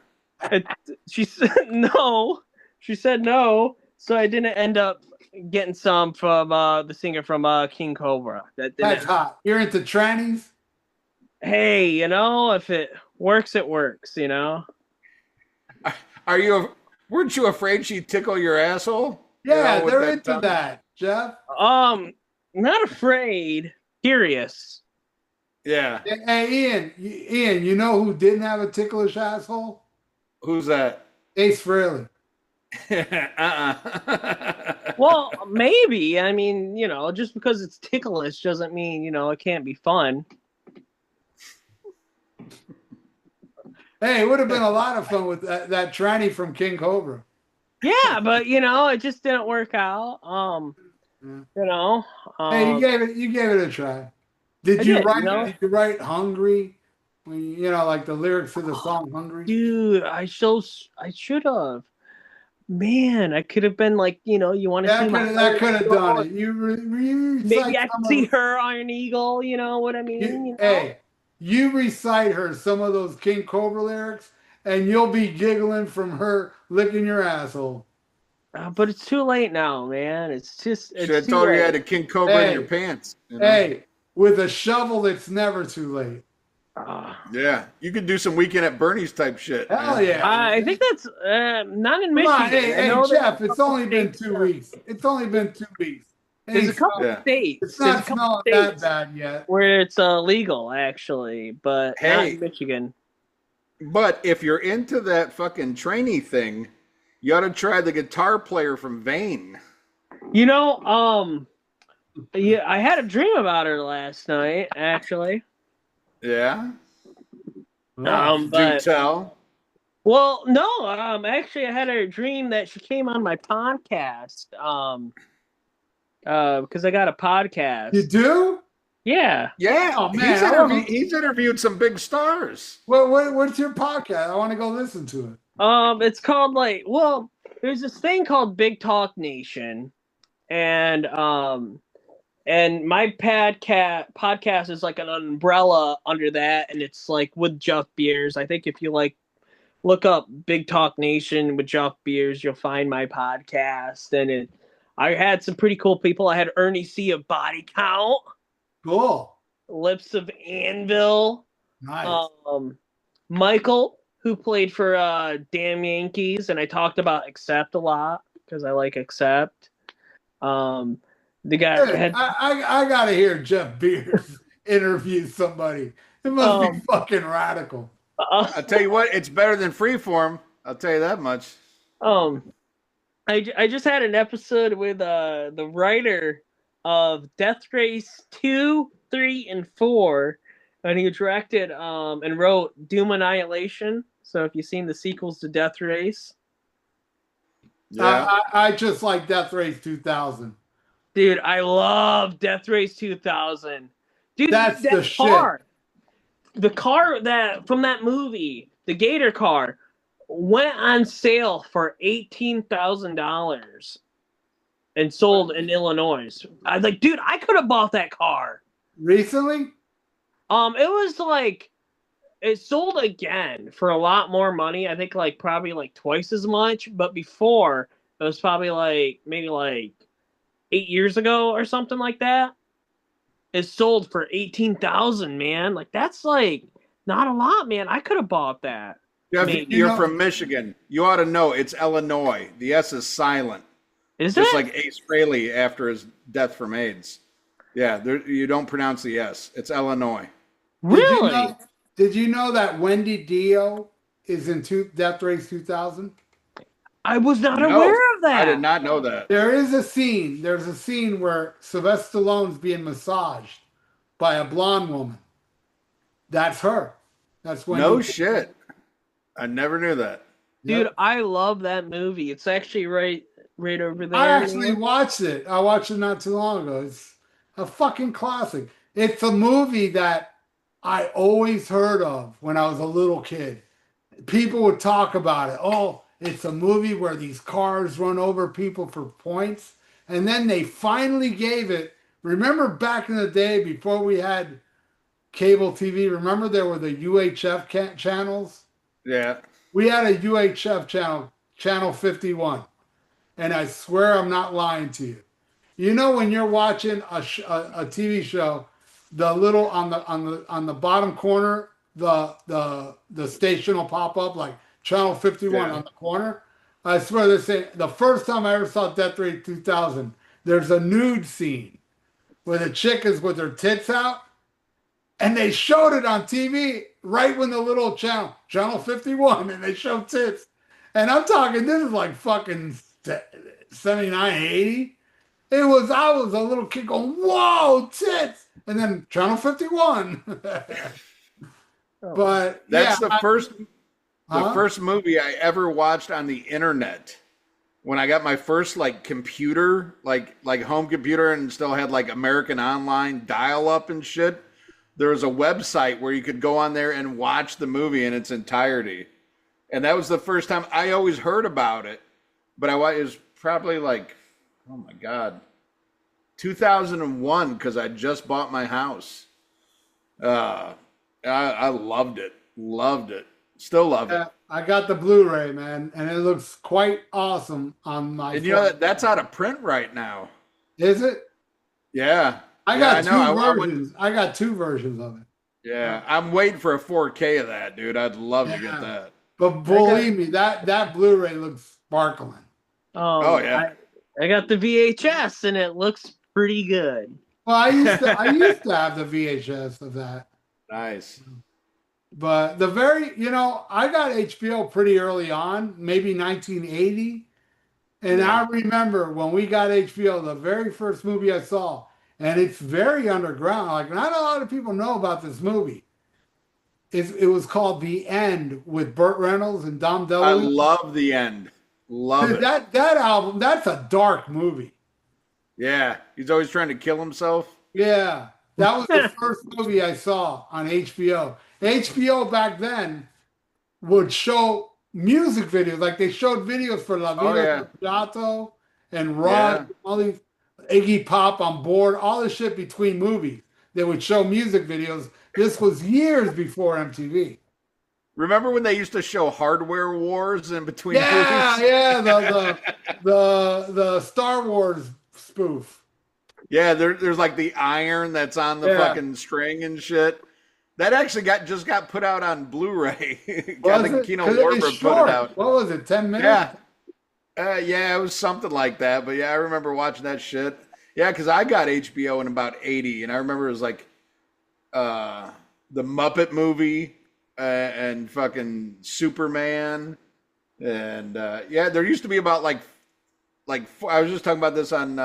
it, she said no. She said no, so I didn't end up getting some from the singer from King Cobra. That That's didn't. hot. You're into trannies? Hey, if it works, it works. Weren't you afraid she'd tickle your asshole? Yeah, With they're that into tongue? that, Jeff. Not afraid, curious. Yeah. Hey, Ian, you know who didn't have a ticklish asshole? Who's that? Ace Frehley. Well, maybe. I mean, just because it's ticklish doesn't mean, it can't be fun. Hey, it would have been a lot of fun with that tranny from King Cobra. Yeah, but it just didn't work out. Hey, you gave it a try. Did you write "Hungry"? Like the lyrics to the song "Hungry." Dude, I should have. Man, I could have been like, you want to see That could have done it. You maybe recite I could see her Iron Eagle. You know what I mean? Hey, you recite her some of those King Cobra lyrics, and you'll be giggling from her licking your asshole. But it's too late now, man. It's Should have told her you had a King Cobra in your pants. Hey, with a shovel, it's never too late. Yeah, you could do some Weekend at Bernie's type shit. Hell yeah! I think that's not in Michigan. Come on, hey, Jeff, it's only been 2 weeks. It's only been 2 weeks. There's a couple of states. It's not smelling that bad yet. Where it's legal, actually, but not in Michigan. But if you're into that fucking trainee thing, you ought to try the guitar player from Vane. Yeah, I had a dream about her last night, actually. Yeah. But, do tell. Well, no. Actually, I had a dream that she came on my podcast. Because I got a podcast. You do? Yeah. Yeah. Oh man, he's interviewed some big stars. What's your podcast? I want to go listen to it. It's called there's this thing called Big Talk Nation, and my podcast is like an umbrella under that, and it's like with Jeff Beers. I think if you look up Big Talk Nation with Jeff Beers, you'll find my podcast. And I had some pretty cool people. I had Ernie C of Body Count. Cool. Lips of Anvil. Nice. Michael who played for Damn Yankees, and I talked about Accept a lot because I like Accept. The guy Hey, had I gotta hear Jeff Beers interview somebody. It must be um fucking radical. I'll tell you what, it's better than Freeform. I'll tell you that much. um I just had an episode with the writer of Death Race 2, 3, and 4, and he directed and wrote Doom Annihilation. So if you've seen the sequels to Death Race, Yeah. I just like Death Race 2000. dude, I love Death Race 2000. Dude, That's the that shit. car, the car that from that movie, the Gator car, went on sale for $18,000 and sold in Illinois. I was like, dude, I could have bought that car. Recently? It was like it sold again for a lot more money. I think like probably like twice as much. But before it was probably like maybe like 8 years ago or something like that. It sold for 18,000, man. Like that's like not a lot, man. I could have bought that. Jeff, You Maybe. you're know, from Michigan. You ought to know it's Illinois. The S is silent, Is just it? like Ace Frehley after his death from AIDS. Yeah, you don't pronounce the S. It's Illinois. did you Really? know? Did you know that Wendy Dio is in Death Race 2000? I was not No, aware of I did that. not know that. There is a scene. There's a scene where Sylvester Stallone's being massaged by a blonde woman. That's her. That's Wendy. No shit. I never knew that. Dude, Yep. I love that movie. It's actually right over I there. actually watched it. I watched it not too long ago. It's a fucking classic. It's a movie that I always heard of when I was a little kid. People would talk about it. Oh, it's a movie where these cars run over people for points. And then they finally gave it. Remember back in the day before we had cable TV, remember there were the UHF channels? Yeah. We had a UHF channel, Channel 51. And I swear I'm not lying to you. You know when you're watching a TV show, the little on the bottom corner, the station will pop up like Channel 51 Yeah. on the corner. I swear they say the first time I ever saw Death Rate 2000, there's a nude scene where the chick is with her tits out, and they showed it on TV right when the little channel 51, and they showed tits. And I'm talking, this is like fucking 79, 80. I was a little kid going, whoa, tits. And then Channel 51. But yeah, That's the huh? first movie I ever watched on the internet. When I got my first like computer, like home computer, and still had like American Online dial up and shit, there was a website where you could go on there and watch the movie in its entirety. And that was the first time. I always heard about it, but it was probably like, oh my God, 2001, because I just bought my house. I loved it. Loved it. Still love it. I got the Blu-ray, man, and it looks quite awesome on my And you know phone. that's out of print right now. Is it? Yeah. I Yeah, got I know. two I went, versions. I got two versions of it. yeah, I'm waiting for a 4K of that, dude. I'd love to Yeah. get that. But believe me, that Blu-ray looks sparkling. Oh yeah. I got the VHS and it looks pretty good. Well, I used to have the VHS of that. Nice. But I got HBO pretty early on, maybe 1980. And Yeah. I remember when we got HBO, the very first movie I saw, and it's very underground. Like, not a lot of people know about this movie. It was called The End with Burt Reynolds and Dom I DeLuise. love the end. Love Dude, it. that album, that's a dark movie. Yeah. He's always trying to kill himself. Yeah, that was the first movie I saw on HBO. HBO back then would show music videos, like they showed videos for La Oh yeah. Vida Giotto and Rod, Yeah. all these Iggy Pop on board, all this shit between movies. They would show music videos. This was years before MTV. Remember when they used to show Hardware Wars in between Yeah, movies? yeah, the Star Wars spoof. Yeah, there's like the iron that's on the Yeah. fucking string and shit. That actually just got put out on Blu-ray. I Was think it? Kino Because it's Lorber put it short. out. What was it? 10 minutes? Yeah. Yeah, it was something like that. But yeah, I remember watching that shit. Yeah, because I got HBO in about 80, and I remember it was like the Muppet movie and fucking Superman. And yeah, there used to be about like I was just talking about this on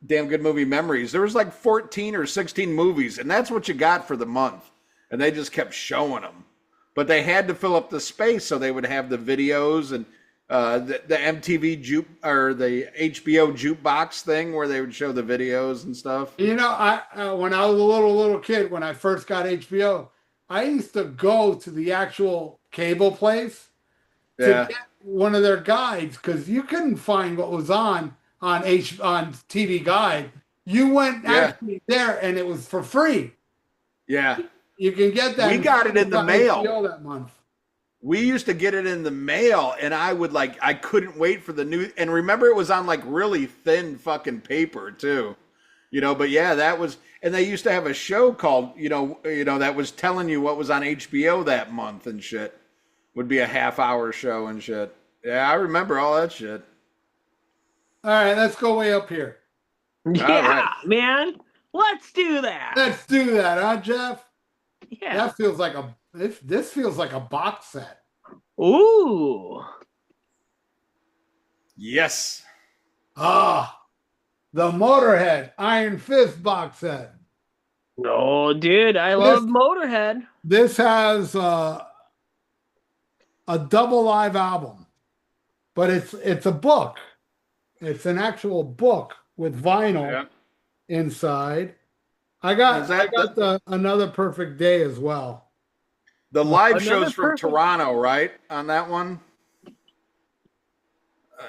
Damn Good Movie Memories. There was like 14 or 16 movies, and that's what you got for the month. And they just kept showing them. But they had to fill up the space, so they would have the videos and the MTV juke or the HBO jukebox thing where they would show the videos and stuff. You know, I when I was a little kid, when I first got HBO, I used to go to the actual cable place to Yeah, get one of their guides because you couldn't find what was on TV Guide. You went yeah, actually there, and it was for free. yeah. You can get that. We got it in the mail. HBO that month. We used to get it in the mail, and I couldn't wait for the new. And remember, it was on like really thin fucking paper too, But yeah, that was, and they used to have a show called, that was telling you what was on HBO that month and shit. Would be a half-hour show and shit. Yeah, I remember all that shit. All right, let's go way up here. Yeah, right. man. Let's do that. Let's do that, huh, Jeff? Yeah. That feels like this feels like a box set. Ooh. Yes. Ah, the Motorhead Iron Fist box set. Oh, dude, I love Motorhead. This has a double live album, but it's a book. It's an actual book with vinyl inside. I got Another Perfect Day as well. The live shows from Perfect... Toronto, right? On that one,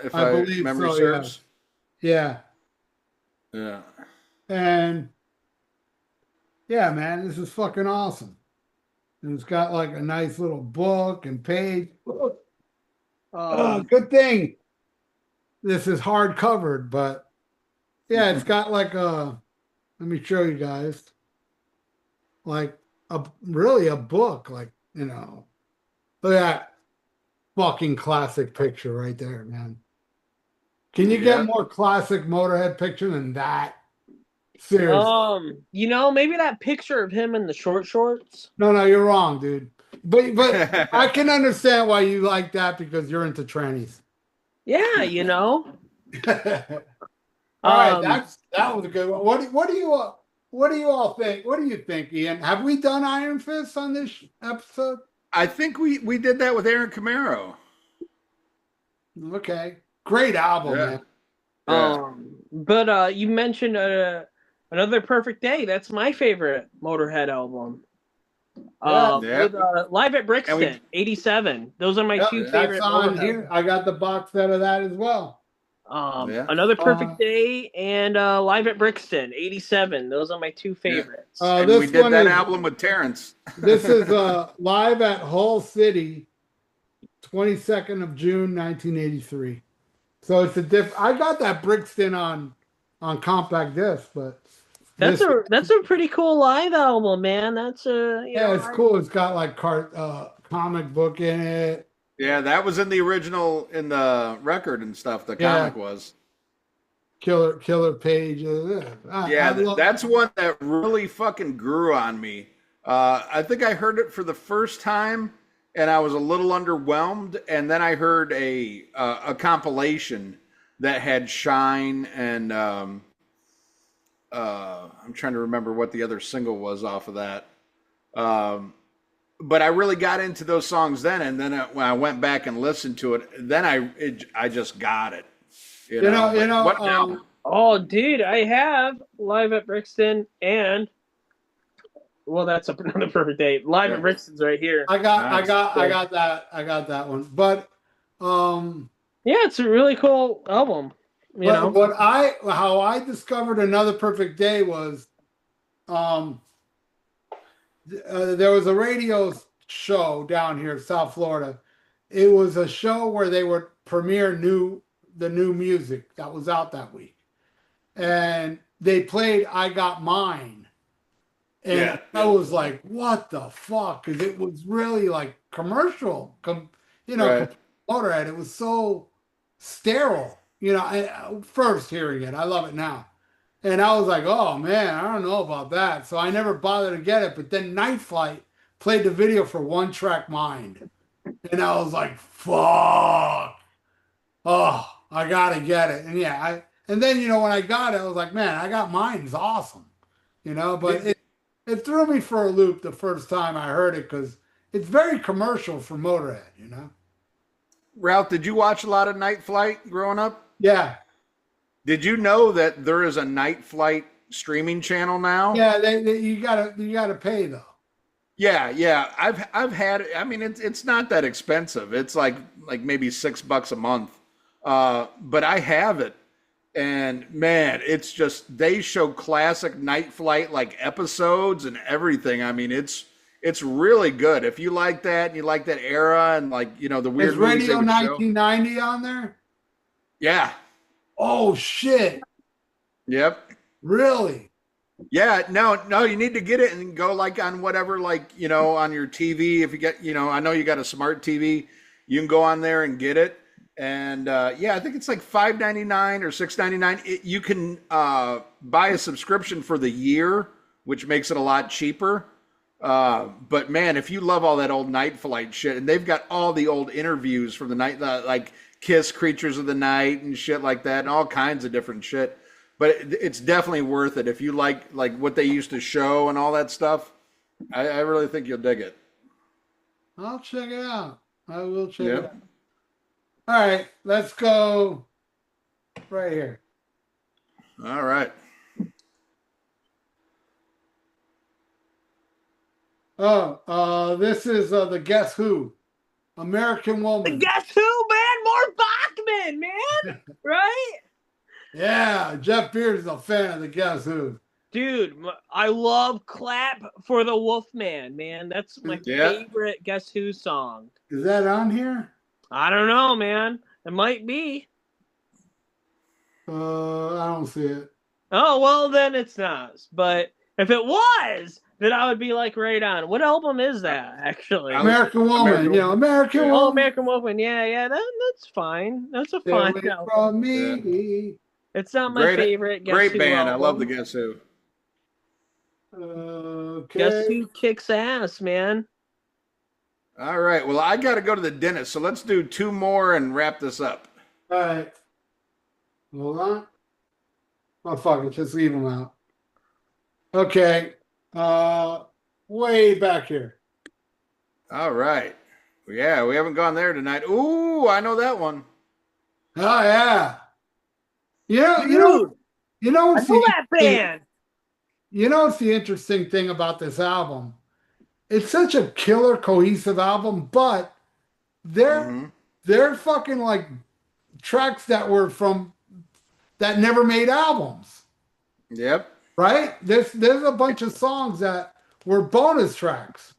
if I believe memory so, serves. Yeah. Yeah. And yeah, man, this is fucking awesome. And it's got like a nice little book and page. Good thing this is hard covered, but yeah, it's got like let me show you guys, like really a book, like, look at that fucking classic picture right there, man. Can you get more classic Motorhead picture than that? Seriously. Maybe that picture of him in the short shorts. No, you're wrong, dude. But I can understand why you like that because you're into trannies. Yeah, All right, that was a good one. What do you all think? What do you think, Ian? Have we done Iron Fist on this episode? I think we did that with Aaron Camaro. Okay, great album, man. Yeah. But you mentioned Another Perfect Day. That's my favorite Motorhead album. With Live at Brixton, 87. Those are my two favorite. On here. I got the box set of that as well. Another Perfect Day and Live at Brixton, 87. Those are my two favorites. And we did that album with Terrence. This is Live at Hull City, 22nd of June, 1983. So it's I got that Brixton on compact disc, but that's a pretty cool live album, man. That's it's cool. It's got like comic book in it. Yeah, that was in the original, in the record and stuff. The comic was killer pages. That's one that really fucking grew on me. I think I heard it for the first time, and I was a little underwhelmed. And then I heard a compilation that had Shine and I'm trying to remember what the other single was off of that. But I really got into those songs then, and then when I went back and listened to it, then I just got it. What now? Oh, dude, I have Live at Brixton and that's Another Perfect Day. Live at Brixton's right here. I got that one. But it's a really cool album. How I discovered Another Perfect Day was there was a radio show down here in South Florida. It was a show where they would premiere the new music that was out that week. And they played I Got Mine. And Yeah. I was like, what the fuck? Because it was really like commercial, Right. Motorhead. It was so sterile. First hearing it, I love it now. And I was like, oh man, I don't know about that. So I never bothered to get it. But then Night Flight played the video for One Track Mind. And I was like, fuck. Oh, I gotta get it. And yeah, and then when I got it, I was like, man, I got mine. It's awesome. But Did, it threw me for a loop the first time I heard it because it's very commercial for Motorhead. Ralph, did you watch a lot of Night Flight growing up? Yeah. Did you know that there is a Night Flight streaming channel now? Yeah, you gotta pay though. Yeah, yeah. I've had. I mean, it's not that expensive. It's like maybe $6 a month. But I have it, and man, it's just they show classic Night Flight like episodes and everything. I mean, it's really good. If you like that and you like that era and like the Is weird movies they Radio would show. 1990 on there? Yeah. Oh shit. Yep. Really? Yeah, no, you need to get it and go like on whatever, like, on your TV. If you get, I know you got a smart TV, you can go on there and get it. And yeah, I think it's like $5.99 or $6.99. You can buy a subscription for the year, which makes it a lot cheaper. But man, if you love all that old Night Flight shit, and they've got all the old interviews from the night, like Kiss, Creatures of the Night, and shit like that, and all kinds of different shit. But it's definitely worth it if you like what they used to show and all that stuff. I really think you'll dig it. I'll check it out. I will check it Yep. out. All right, let's go right here. All right. Oh, this is the Guess Who, American Woman. Guess who, man? More Bachman, man. Right? Yeah, Jeff Beard is a fan of the Guess Who. Dude, I love Clap for the Wolfman, man. That's my Yeah. favorite Guess Who song. Is that on here? I don't know, man. It might be. I don't see it. Oh, well, then it's not. But if it was, then I would be like right on. What album is that, actually? American Woman. American Woman. Oh, American Woman. Yeah, that's fine. That's a Stay fine away album. from me. It's not my favorite Guess Great Who band. album. I love the Guess Who. Okay. Guess Who kicks ass, man. All right. Well, I got to go to the dentist, so let's do two more and wrap this up. All right. Hold on. Oh, fuck it. Just leave them out. Okay. Way back here. All right. Yeah, we haven't gone there tonight. Ooh, I know that one. Oh, yeah. You know, I what's know that band. what's the interesting thing about this album? It's such a killer, cohesive album, but they're fucking like tracks that were that never made albums. Yep. Right? There's a bunch of songs that were bonus tracks.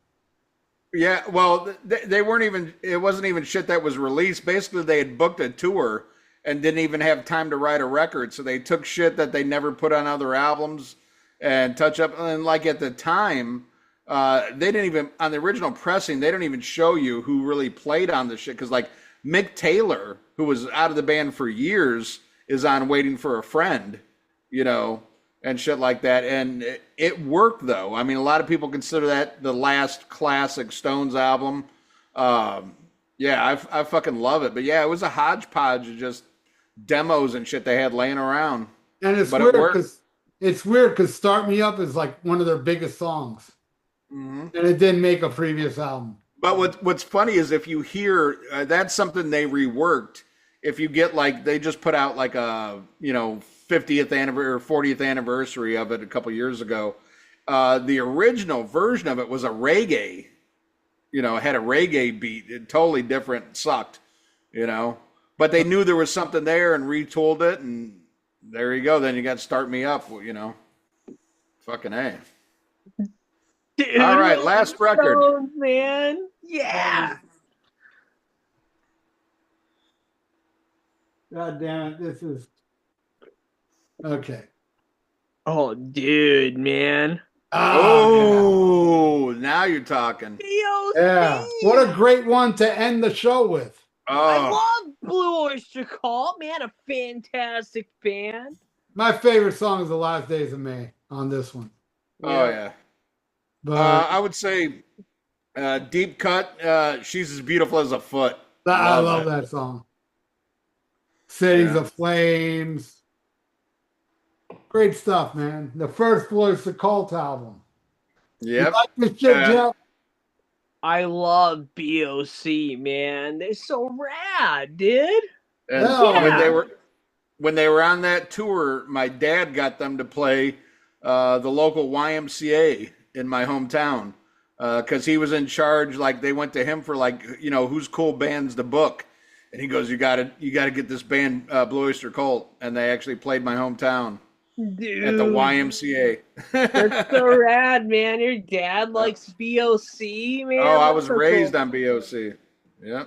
Yeah, well, they weren't even, it wasn't even shit that was released. Basically, they had booked a tour and didn't even have time to write a record. So they took shit that they never put on other albums and touch up. And like at the time, they didn't even, on the original pressing, they don't even show you who really played on the shit. Because like Mick Taylor, who was out of the band for years, is on Waiting for a Friend, and shit like that. And it worked, though. I mean, a lot of people consider that the last classic Stones album. Yeah, I fucking love it. But yeah, it was a hodgepodge of just demos and shit they had laying around. And it's But weird because Start Me Up is like one of their biggest songs. And it didn't make a previous album. But what's funny is if you hear, that's something they reworked. If you get like, they just put out like a, 50th anniversary or 40th anniversary of it a couple years ago. The original version of it was a reggae, it had a reggae beat. It totally different, sucked, but they knew there was something there and retooled it. And there you go. Then you got Start Me Up, fucking A. Dude, all right, last record. Stones, man. Yeah. God damn it. This is okay. Oh, dude, man. Yeah. Oh, now you're talking. Yeah. What a great one to end the show with. I Oh, love Blue Oyster Cult, man. A fantastic band. My favorite song is The Last Days of May on this one. oh Yeah. yeah. But I would say Deep Cut. She's as beautiful as a foot. I Love love that. that song. Cities Yeah. of Flames. Great stuff, man. The first Voice the Cult album. You Yep. like this shit, Jeff? I love BOC, man. They're so rad, dude. And Hell when Yeah. yeah. when they were on that tour, my dad got them to play the local YMCA in my hometown because he was in charge. Like they went to him for like who's cool bands to book, and he goes, you got to get this band Blue Oyster Cult, and they actually played my hometown at the Dude. YMCA. That's so rad, man. Your dad likes BOC, man. Oh, I That's was so raised cool. on BOC. Yeah.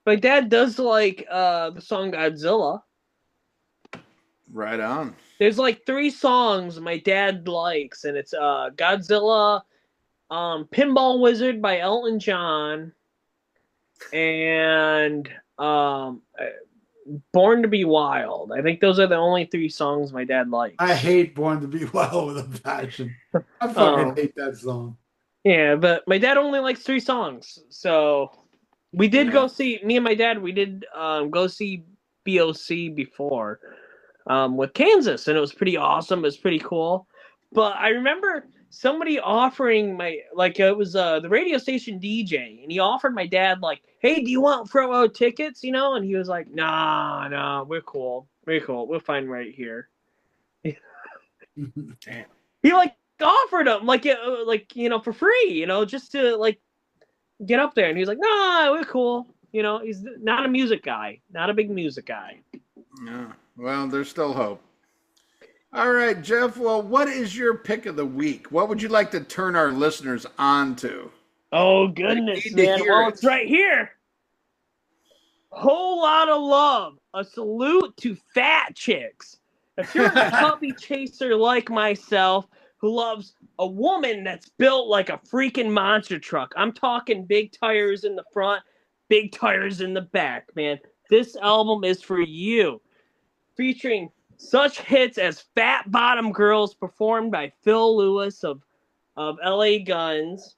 My dad does like the song Godzilla. Right on. There's like 3 songs my dad likes, and it's Godzilla, Pinball Wizard by Elton John, and Born to Be Wild. I think those are the only 3 songs my dad likes. I hate Born to Be Wild with a passion. I fucking Oh. hate that song. Yeah, but my dad only likes 3 songs. So we did go see, me and my dad, we did go see BOC before with Kansas, and it was pretty awesome. It was pretty cool. But I remember somebody offering it was the radio station DJ, and he offered my dad, like, hey, do you want front row tickets? And he was like, nah, we're cool. We're fine right here. Damn. He offered him for free, just to like get up there, and he was like, nah, we're cool. He's not a music guy, not a big music guy. Yeah. Well, there's still hope. All right, Jeff. Well, what is your pick of the week? What would you like to turn our listeners on to? Oh goodness, man. Well, it's right here. Whole lot of love. A salute to fat chicks. If you're a puppy chaser like myself who loves a woman that's built like a freaking monster truck, I'm talking big tires in the front, big tires in the back, man. This album is for you. Featuring such hits as Fat Bottom Girls, performed by Phil Lewis of LA Guns.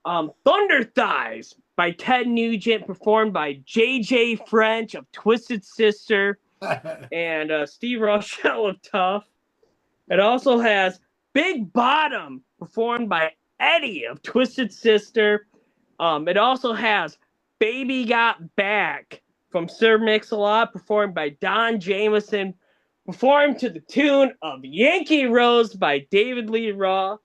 Thunder Thighs by Ted Nugent, performed by JJ French of Twisted Sister and Steve Rochelle of Tough. It also has Big Bottom, performed by Eddie of Twisted Sister. It also has Baby Got Back from Sir Mix-a-Lot, performed by Don Jameson, performed to the tune of Yankee Rose by David Lee Roth.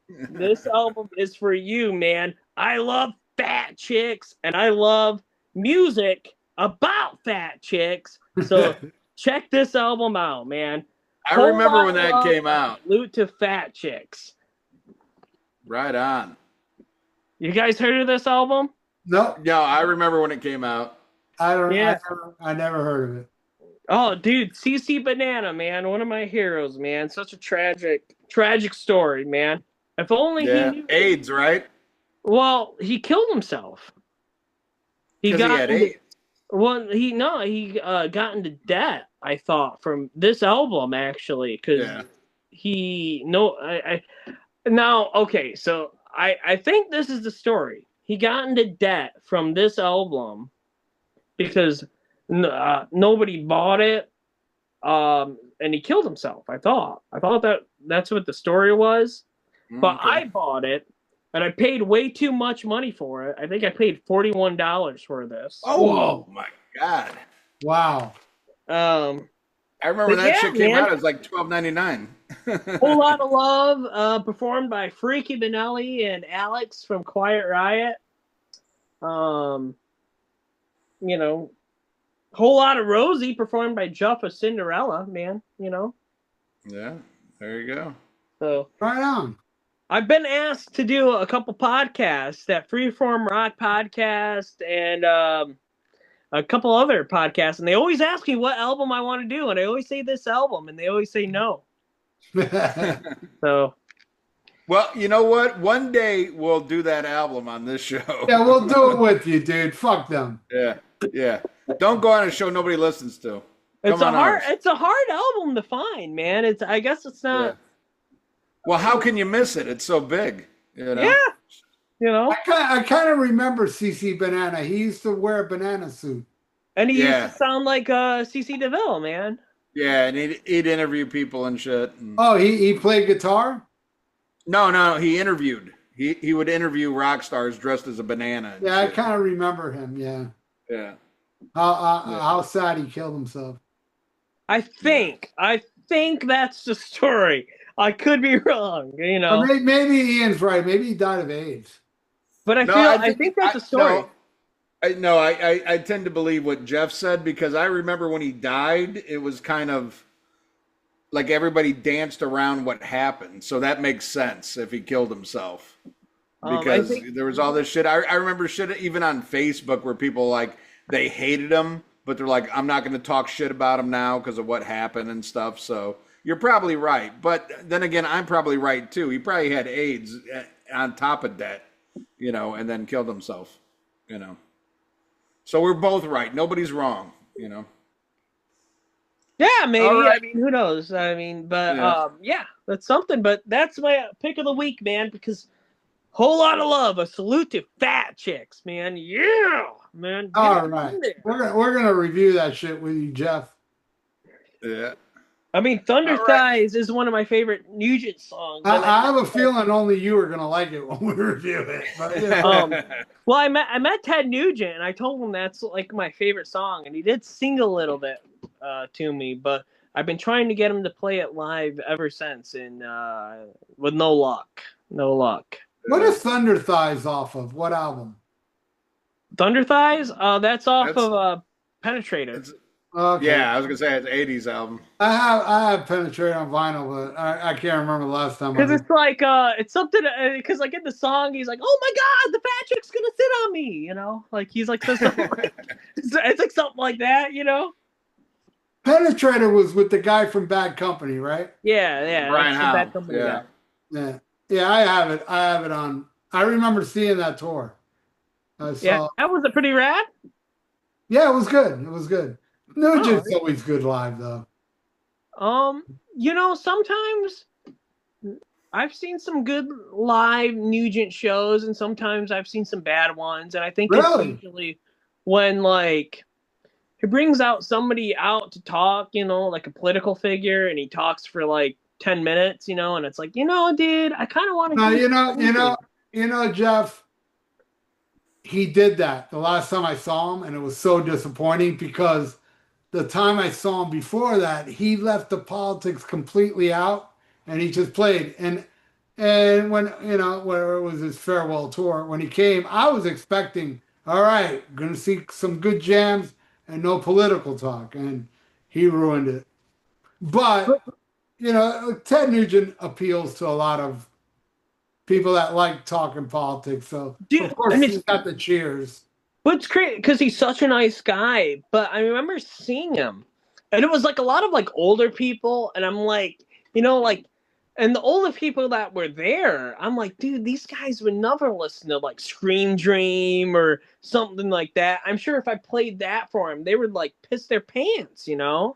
This album is for you, man. I love fat chicks, and I love music about fat chicks. So check this album out, man. I remember when that came out. Salute to fat chicks. Right on. You guys heard of this album? No, No, I remember when it came out. I don't. Yeah. I never heard of it. Oh, dude, CC Banana, man, one of my heroes, man. Such a tragic story, man. If only he knew. AIDS, right? Well, he killed himself. Because he had AIDS. Well, he got into debt, I thought, from this album, actually, because now, okay, so I think this is the story. He got into debt from this album because nobody bought it, and he killed himself. I thought that's what the story was, but I bought it, and I paid way too much money for it. I think I paid $41 for this. Oh my God! Wow. I remember that shit came out. It was like $12.99. Whole Lot of Love, performed by Freaky Benelli and Alex from Quiet Riot. Whole Lot of Rosie, performed by Jeff of Cinderella, man. Yeah, there you go. So right on. I've been asked to do a couple podcasts, that Freeform Rock podcast and a couple other podcasts, and they always ask me what album I want to do, and I always say this album, and they always say no. So Well, you know what? One day we'll do that album on this show. Yeah, we'll do it with you, dude. Fuck them. Yeah, yeah. Don't go on a show nobody listens to. Come on ours. It's a hard album to find, man. I guess it's Yeah. not. Well, how can you miss it? It's so big. You Yeah, know. you know. I kind of remember CC Banana. He used to wear a banana suit. And he used Yeah. to sound like CC DeVille, man. Yeah, and he'd interview people and shit. And... Oh, he played guitar? No, he interviewed. He would interview rock stars dressed as a banana. and Yeah, I shit. kind of remember him. Yeah. Yeah. How sad he killed himself. I think that's the story. I could be wrong, you know. Or maybe Ian's right. Maybe he died of AIDS. But I think that's the story. I tend to believe what Jeff said because I remember when he died, it was kind of like everybody danced around what happened. So that makes sense if he killed himself. Because there was all this shit. I remember shit even on Facebook where people like they hated him, but they're like, I'm not going to talk shit about him now because of what happened and stuff. So you're probably right. But then again, I'm probably right too. He probably had AIDS on top of that, you know, and then killed himself, you know. So we're both right. Nobody's wrong, you know. Yeah, maybe. Right. I mean, who knows? I mean, but Yeah. that's something. But that's my pick of the week, man, because whole lot of love. A salute to fat chicks, man. Yeah, man. Get All in right. there. We're gonna review that shit with you, Jeff. Yeah. I mean, Thunder All right. Thighs is one of my favorite Nugent songs. I have a feeling only you are gonna like it when we review it. But, you know. Well, I met Ted Nugent, and I told him that's like my favorite song, and he did sing a little bit to me, but I've been trying to get him to play it live ever since, and with no luck. No luck. What is Thunder Thighs off of? What album? Thunder Thighs? That's off of Penetrator. Okay. Yeah, I was gonna say it's '80s album. I have Penetrate on vinyl, but I can't remember the last time. Because it's like it's something. Because like in the song, he's like, "Oh my God, the fat chick's gonna sit on me," you know. Like he's like says something like, it's like something like that, you know. Penetrator was with the guy from Bad Company, right? Yeah. Brian that's the Howe. Bad Company Yeah. guy. Yeah. I have it. I have it on. I remember seeing that tour. I saw. Yeah, that was a pretty rad. Yeah, it was good. It was good. Nugent's always good live, though. You know, sometimes I've seen some good live Nugent shows, and sometimes I've seen some bad ones. And I think it's usually when like he brings out somebody out to talk, you know, like a political figure, and he talks for like 10 minutes, you know, and it's like, you know, dude, I kind of want to. No, you know, Jeff. He did that the last time I saw him, and it was so disappointing because the time I saw him before that, he left the politics completely out, and he just played. And when where it was his farewell tour, when he came, I was expecting, all right, gonna see some good jams and no political talk, and he ruined it. But you know, Ted Nugent appeals to a lot of people that like talking politics, so dude, of course he's got the cheers. But it's great because he's such a nice guy. But I remember seeing him, and it was like a lot of like older people, and I'm like, you know, like, and the older people that were there, I'm like, dude, these guys would never listen to like Scream Dream or something like that. I'm sure if I played that for him, they would like piss their pants, you know?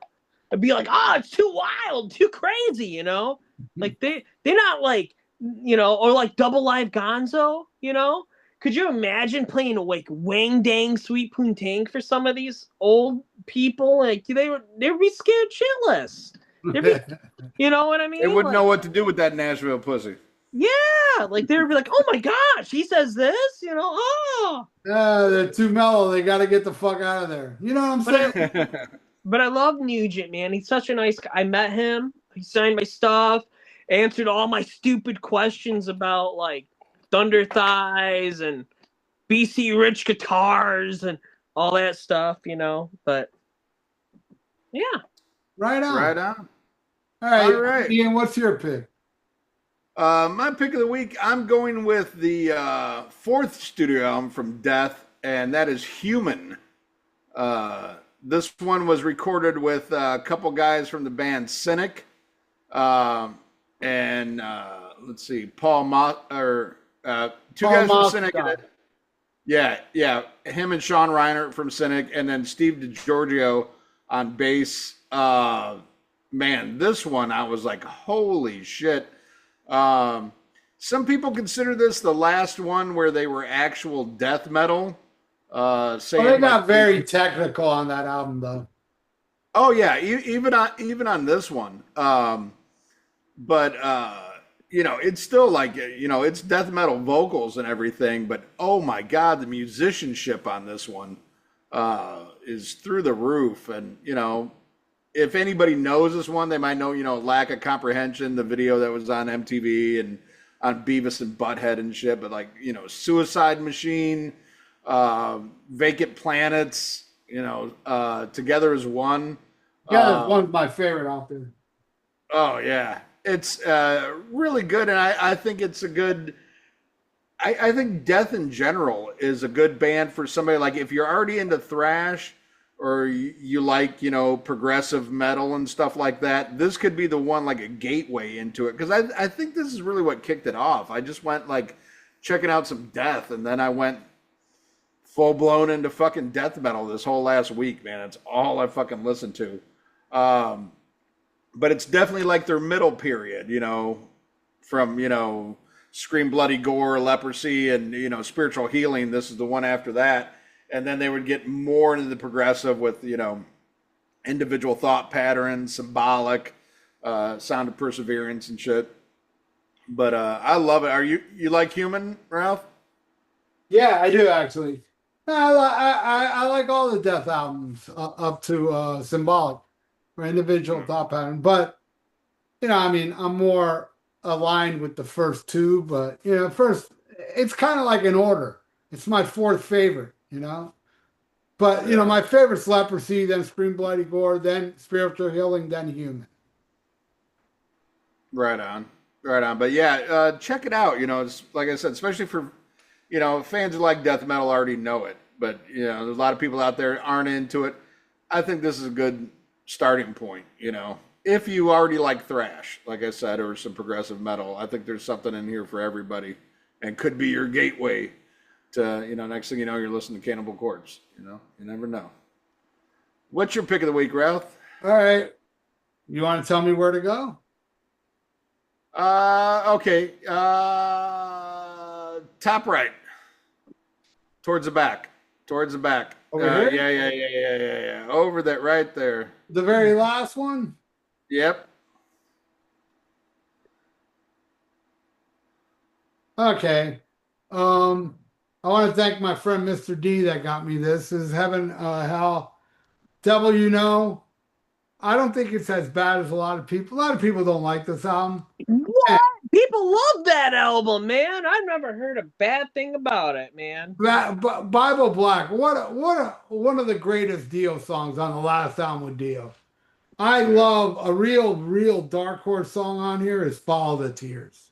I'd be like, oh, it's too wild, too crazy, you know? Like they're not like, you know, or like Double Live Gonzo, you know? Could you imagine playing like Wang Dang Sweet Poontang for some of these old people? Like they'd be scared shitless. You know what I mean? They wouldn't know what to do with that Nashville pussy. Yeah, like they'd be like, "Oh my gosh, he says this," you know? Oh, they're too mellow. They got to get the fuck out of there. You know what I'm saying? But I love Nugent, man. He's such a nice guy. I met him. He signed my stuff, answered all my stupid questions about like Thunder Thighs and BC Rich guitars and all that stuff, you know. But yeah, Right on. Right on. All right. Ian, what's your pick? My pick of the week, I'm going with the fourth studio album from Death, and that is Human. This one was recorded with a couple guys from the band Cynic and let's see, Paul Mo or two Paul guys from Cynic. Moss. Yeah, him and Sean Reiner from Cynic, and then Steve DiGiorgio on bass. Man, this one I was like, holy shit. Um, some people consider this the last one where they were actual death metal. Well, Saying they like, got very technical on that album, though. oh yeah, even on this one. But it's still like it's death metal vocals and everything. But oh my god, the musicianship on this one is through the roof. And if anybody knows this one, they might know Lack of Comprehension, the video that was on MTV and on Beavis and Butthead and shit. But like Suicide Machine, Vacant Planets, Together as One. Yeah, that's one of my favorite out there. Oh yeah, it's really good, and I think it's a good. I think Death in general is a good band for somebody like if you're already into thrash or you like progressive metal and stuff like that. This could be the one like a gateway into it because I think this is really what kicked it off. I just went like checking out some Death, and then I went full blown into fucking death metal this whole last week, man. It's all I fucking listened to. But it's definitely like their middle period, from, Scream Bloody Gore, Leprosy, and, Spiritual Healing. This is the one after that. And then they would get more into the progressive with, individual thought patterns, symbolic, Sound of Perseverance and shit. But I love it. You like Human, Ralph? Yeah, I do actually. I like all the Death albums up to Symbolic or Individual Thought Pattern, but I'm more aligned with the first two. But first it's kind of like an order. It's my fourth favorite, But my favorite's Leprosy, then Scream Bloody Gore, then Spiritual Healing, then Human. Right on. But yeah, check it out. It's like I said, especially for fans who like death metal already know it, but there's a lot of people out there aren't into it. I think this is a good starting point. If you already like thrash, like I said, or some progressive metal, I think there's something in here for everybody, and could be your gateway to next thing you know, you're listening to Cannibal Corpse. You never know. What's your pick of the week, Ralph? All right, you want to tell me where to go? Okay. Top right. Towards the back. Over here? Yeah. Over that, right there. The very last one? Yep. Okay. I want to thank my friend Mr. D that got me this. This is Heaven, Hell, Devil You Know. I don't think it's as bad as a lot of people. A lot of people don't like this album. What? People love that album, man. I've never heard a bad thing about it, man. Bible Black, one of the greatest Dio songs on the last album with Dio. I love a real dark horse song on here is Follow the Tears.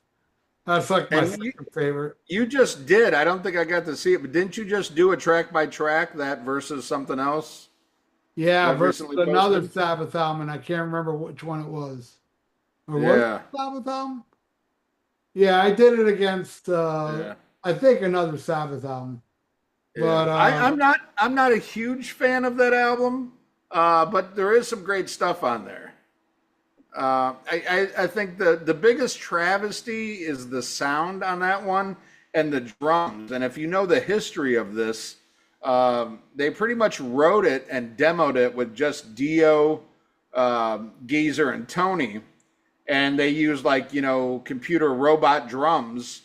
That's like my second favorite. You just did. I don't think I got to see it, but didn't you just do a track by track that versus something else? Yeah, versus another Sabbath album, and I can't remember which one it was. Or was it Sabbath album? Yeah, I did it against I think another Sabbath album. Yeah. But I'm not a huge fan of that album, but there is some great stuff on there. I think the biggest travesty is the sound on that one and the drums. And if you know the history of this, they pretty much wrote it and demoed it with just Dio, Geezer, and Tony. And they used computer robot drums.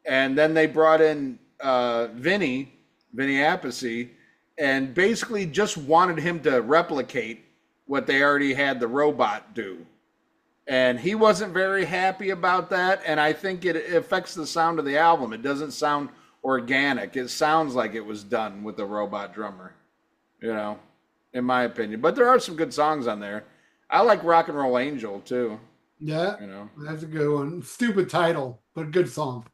And then they brought in Vinny Appice, and basically just wanted him to replicate what they already had the robot do. And he wasn't very happy about that. And I think it affects the sound of the album. It doesn't sound organic. It sounds like it was done with a robot drummer, in my opinion. But there are some good songs on there. I like Rock and Roll Angel too. Yeah, that's a good one. Stupid title, but good song.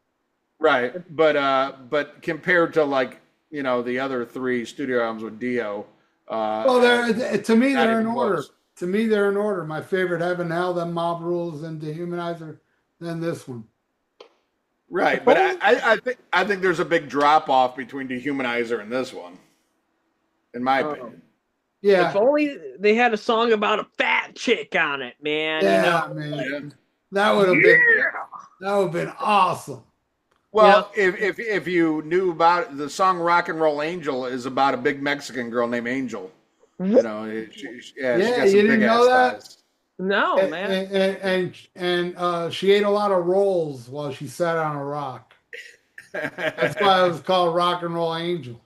Right, but compared to the other three studio albums with Dio, to me they're in order. To me they're in order. My favorite, Heaven, Hell, then Mob Rules, and Dehumanizer, then this one. Right, but I think there's a big drop off between Dehumanizer and this one, in my opinion. If Yeah, only they had a song about a fat chick on it, man. You know, yeah, man. Yeah. That would have been awesome. Yeah. Well, if you knew about it, the song "Rock and Roll Angel" is about a big Mexican girl named Angel. You know, she Yeah, got you some didn't big know ass that? thighs. No, And man. she ate a lot of rolls while she sat on a rock. That's why it was called Rock and Roll Angel.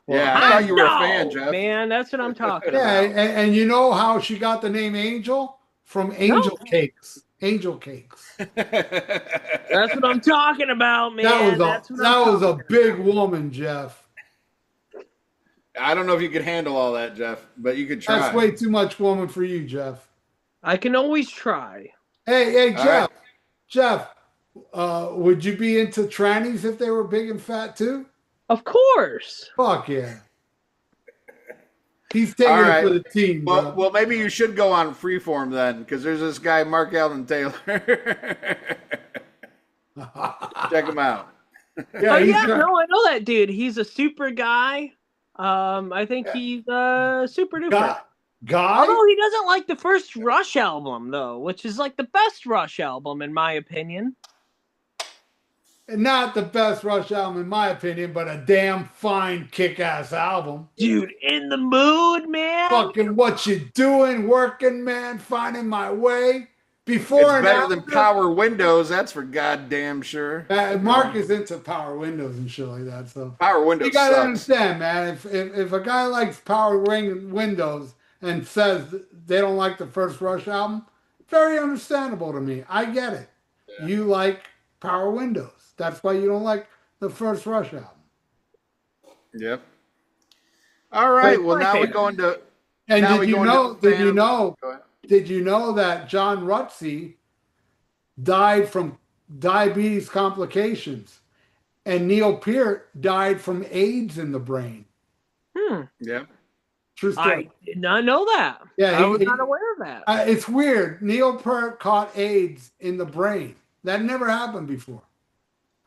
Yeah, I Hot thought you were a fan, dog, Jeff. man. That's what I'm talking Yeah, about. and you know how she got the name Angel? From No, angel cakes. Angel cakes. that's what I'm talking about, man. That's what I'm That was a talking big about. woman, Jeff. I don't know if you could handle all that, Jeff, but you could That's try. way too much woman for you, Jeff. I can always try. Hey, All right. Jeff, would you be into trannies if they were big and fat too? Of course. Fuck yeah. He's All taking it right. for the team, bro. Well, maybe you should go on Freeform then, because there's this guy, Mark Allen Taylor. Check him out. Oh he's yeah, got- no, I know that dude. He's a super guy. I think he's super duper. guy? Although he doesn't like the first Rush album though, which is like the best Rush album in my opinion. Not the best Rush album in my opinion, but a damn fine kick-ass album. Dude, In the Mood, man. Fucking what you doing, working man, finding my way. Before It's and better than after, Power Windows, that's for goddamn sure. Mark is into Power Windows and shit like that. So Power Windows you gotta sucks. understand, man. If a guy likes Windows and says they don't like the first Rush album, very understandable to me. I get it. Yeah. You like Power Windows. That's why you don't like the first Rush album. Yep. All right. Wait, Well, my now we favorite. go into. And now did we you go into know? the Did you fan- know? Go ahead. Did you know that John Rutsey died from diabetes complications, and Neil Peart died from AIDS in the brain? Yep. True story. I did not know that. Yeah, I was not aware of that. It's weird. Neil Peart caught AIDS in the brain. That never happened before.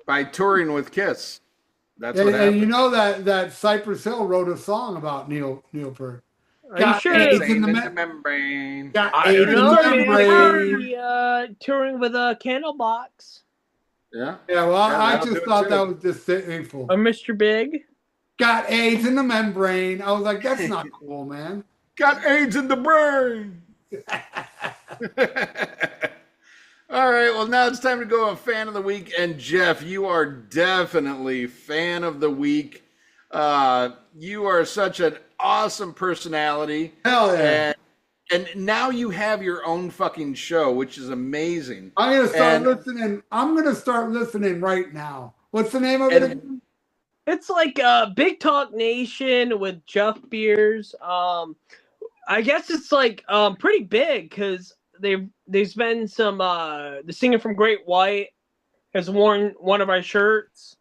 By touring with Kiss. That's And, what happened. you know that Cypress Hill wrote a song about Neil Peart. Are you sure? AIDS Insane in the in me- the membrane. Got I AIDS don't in know, the man. membrane. Touring with a Candlebox Yeah. Yeah, well, Yeah, I that'll do just it thought too. that was disdainful. or Mr. Big. Got AIDS in the membrane. I was like, that's not cool, man. Got AIDS in the brain. All right. Well, now it's time to go on Fan of the Week. And Jeff, you are definitely Fan of the Week. You are such an awesome personality. Hell yeah. And now you have your own fucking show, which is amazing. I'm gonna start And- listening. I'm gonna start listening right now. What's the name of it And- again? It's like Big Talk Nation with Jeff Beers. I guess it's like pretty big because there's been some the singer from Great White has worn one of our shirts.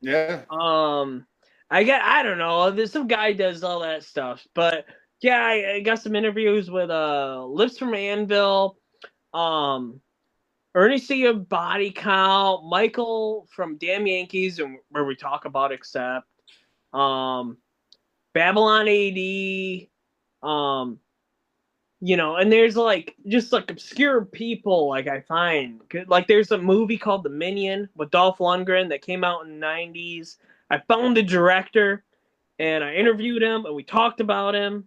Yeah. I don't know. There's some guy does all that stuff, but yeah, I got some interviews with Lips from Anvil, Ernie C of Body Count, Michael from Damn Yankees, and where we talk about Accept, Babylon AD, and there's like just like obscure people like I find like there's a movie called The Minion with Dolph Lundgren that came out in the 90s. I found the director and I interviewed him and we talked about him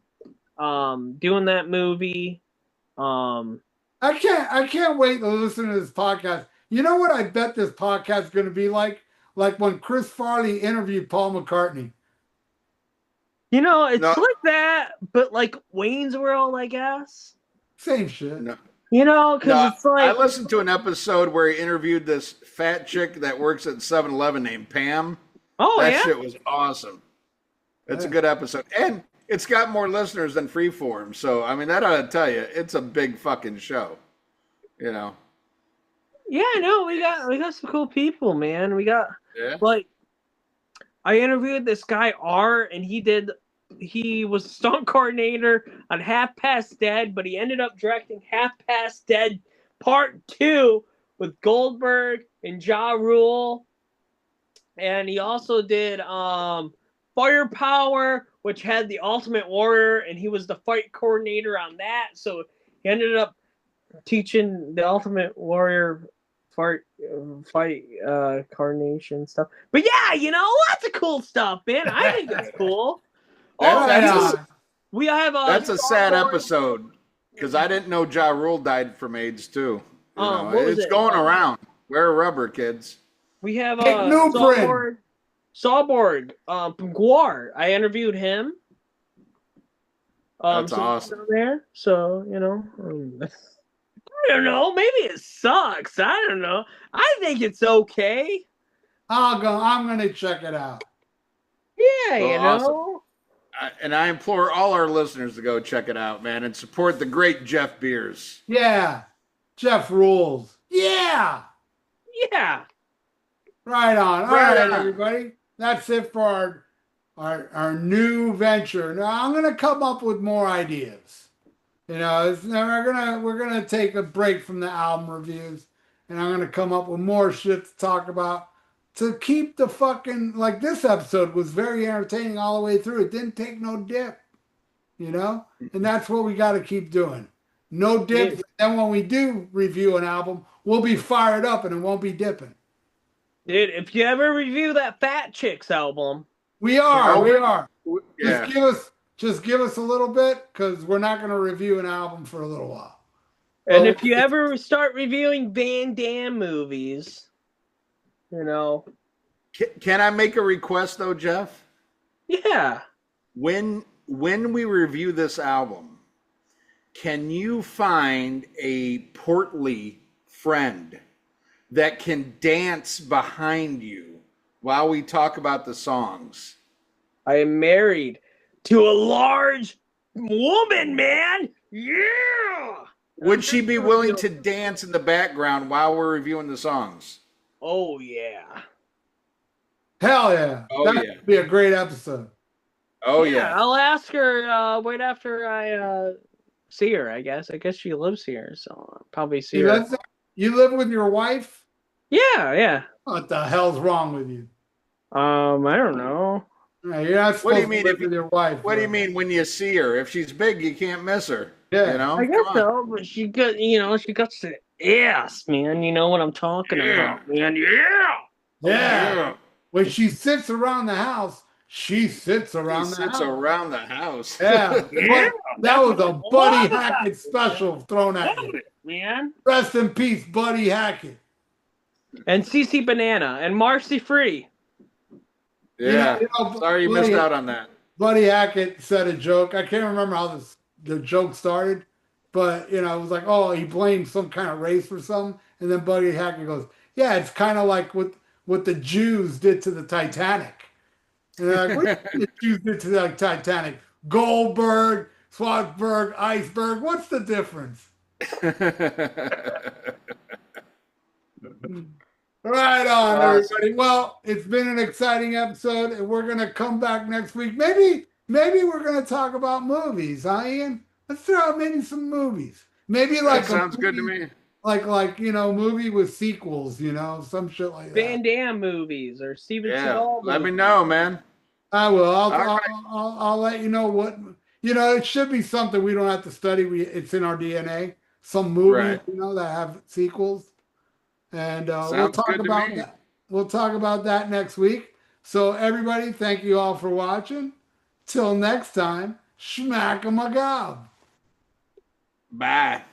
doing that movie. I can't wait to listen to this podcast. You know what I bet this podcast is going to be like? Like when Chris Farley interviewed Paul McCartney. It's No. like that, but like Wayne's World, I guess. Same shit. No. Because No, it's like I listened to an episode where he interviewed this fat chick that works at 7-Eleven named Pam. That yeah. shit was awesome. It's a good episode. And it's got more listeners than Freeform. So, I mean, that ought to tell you, it's a big fucking show. You know? Yeah, no, we got some cool people, man. We got Yeah. like I interviewed this guy R, and he was stunt coordinator on Half Past Dead, but he ended up directing Half Past Dead Part 2, with Goldberg and Ja Rule. And he also did Firepower, which had the Ultimate Warrior, and he was the fight coordinator on that. So he ended up teaching the Ultimate Warrior fight coordination stuff. But yeah, lots of cool stuff, man. I think it's cool. We have that's a sad episode because I didn't know Ja Rule died from AIDS too. It's going around. Wear rubber, kids. We have Sawborg from Guar. I interviewed him. That's awesome. There, so I don't know. Maybe it sucks. I don't know. I think it's okay. I'm gonna check it out. Yeah, awesome. And I implore all our listeners to go check it out, man, and support the great Jeff Beers. Yeah, Jeff rules. Yeah. Right on. All right, everybody. That's it for our new venture. Now I'm gonna come up with more ideas. We're gonna take a break from the album reviews, and I'm gonna come up with more shit to talk about to keep the fucking, like, this episode was very entertaining all the way through. It didn't take no dip, and that's what we got to keep doing. No dips. Yeah. Then when we do review an album, we'll be fired up and it won't be dipping. Dude, if you ever review that Fat Chicks album, we are. Yeah. Just give us a little bit, because we're not going to review an album for a little while. And if you ever start reviewing Van Damme movies, Can I make a request though, Jeff? Yeah. When we review this album, can you find a portly friend that can dance behind you while we talk about the songs? I am married to a large woman, man. Yeah. Would she be willing to dance in the background while we're reviewing the songs? Oh, yeah. Hell yeah. That'd be a great episode. Oh, yeah. I'll ask her right after I see her, I guess. I guess she lives here, so I'll probably see her. You live with your wife? Yeah. What the hell's wrong with you? I don't know. You're not supposed to live with your wife. What do you mean when you see her? If she's big, you can't miss her. Yeah. I guess so, but she got the ass, man. You know what I'm talking about, man. Yeah. When she sits around the house, she sits around the house. Around the house. Yeah. That was a Buddy Hackett special thrown at you, man. Rest in peace, Buddy Hackett. And CC Banana and Marcy Free. Yeah. Sorry you missed out on that. Buddy Hackett said a joke. I can't remember how the joke started, but it was like, oh, he blamed some kind of race for something, and then Buddy Hackett goes, yeah, it's kind of like what the Jews did to the Titanic. And they're like, what did the Jews did to the Titanic? Goldberg, Schwarzberg, iceberg. What's the difference? Right on, everybody. Well, it's been an exciting episode, and we're gonna come back next week. Maybe we're gonna talk about movies, huh, Ian? Let's throw out maybe some movies. Maybe like that sounds good to me. Like movie with sequels, some shit like that. Van Damme movies or Steven Seagal. Let me know, man. I will. I'll let you know what. It should be something we don't have to study. It's in our DNA. Some movies, that have sequels. And we'll talk about that. We'll talk about that next week. So everybody, thank you all for watching. Till next time, schmack 'em a gob. Bye.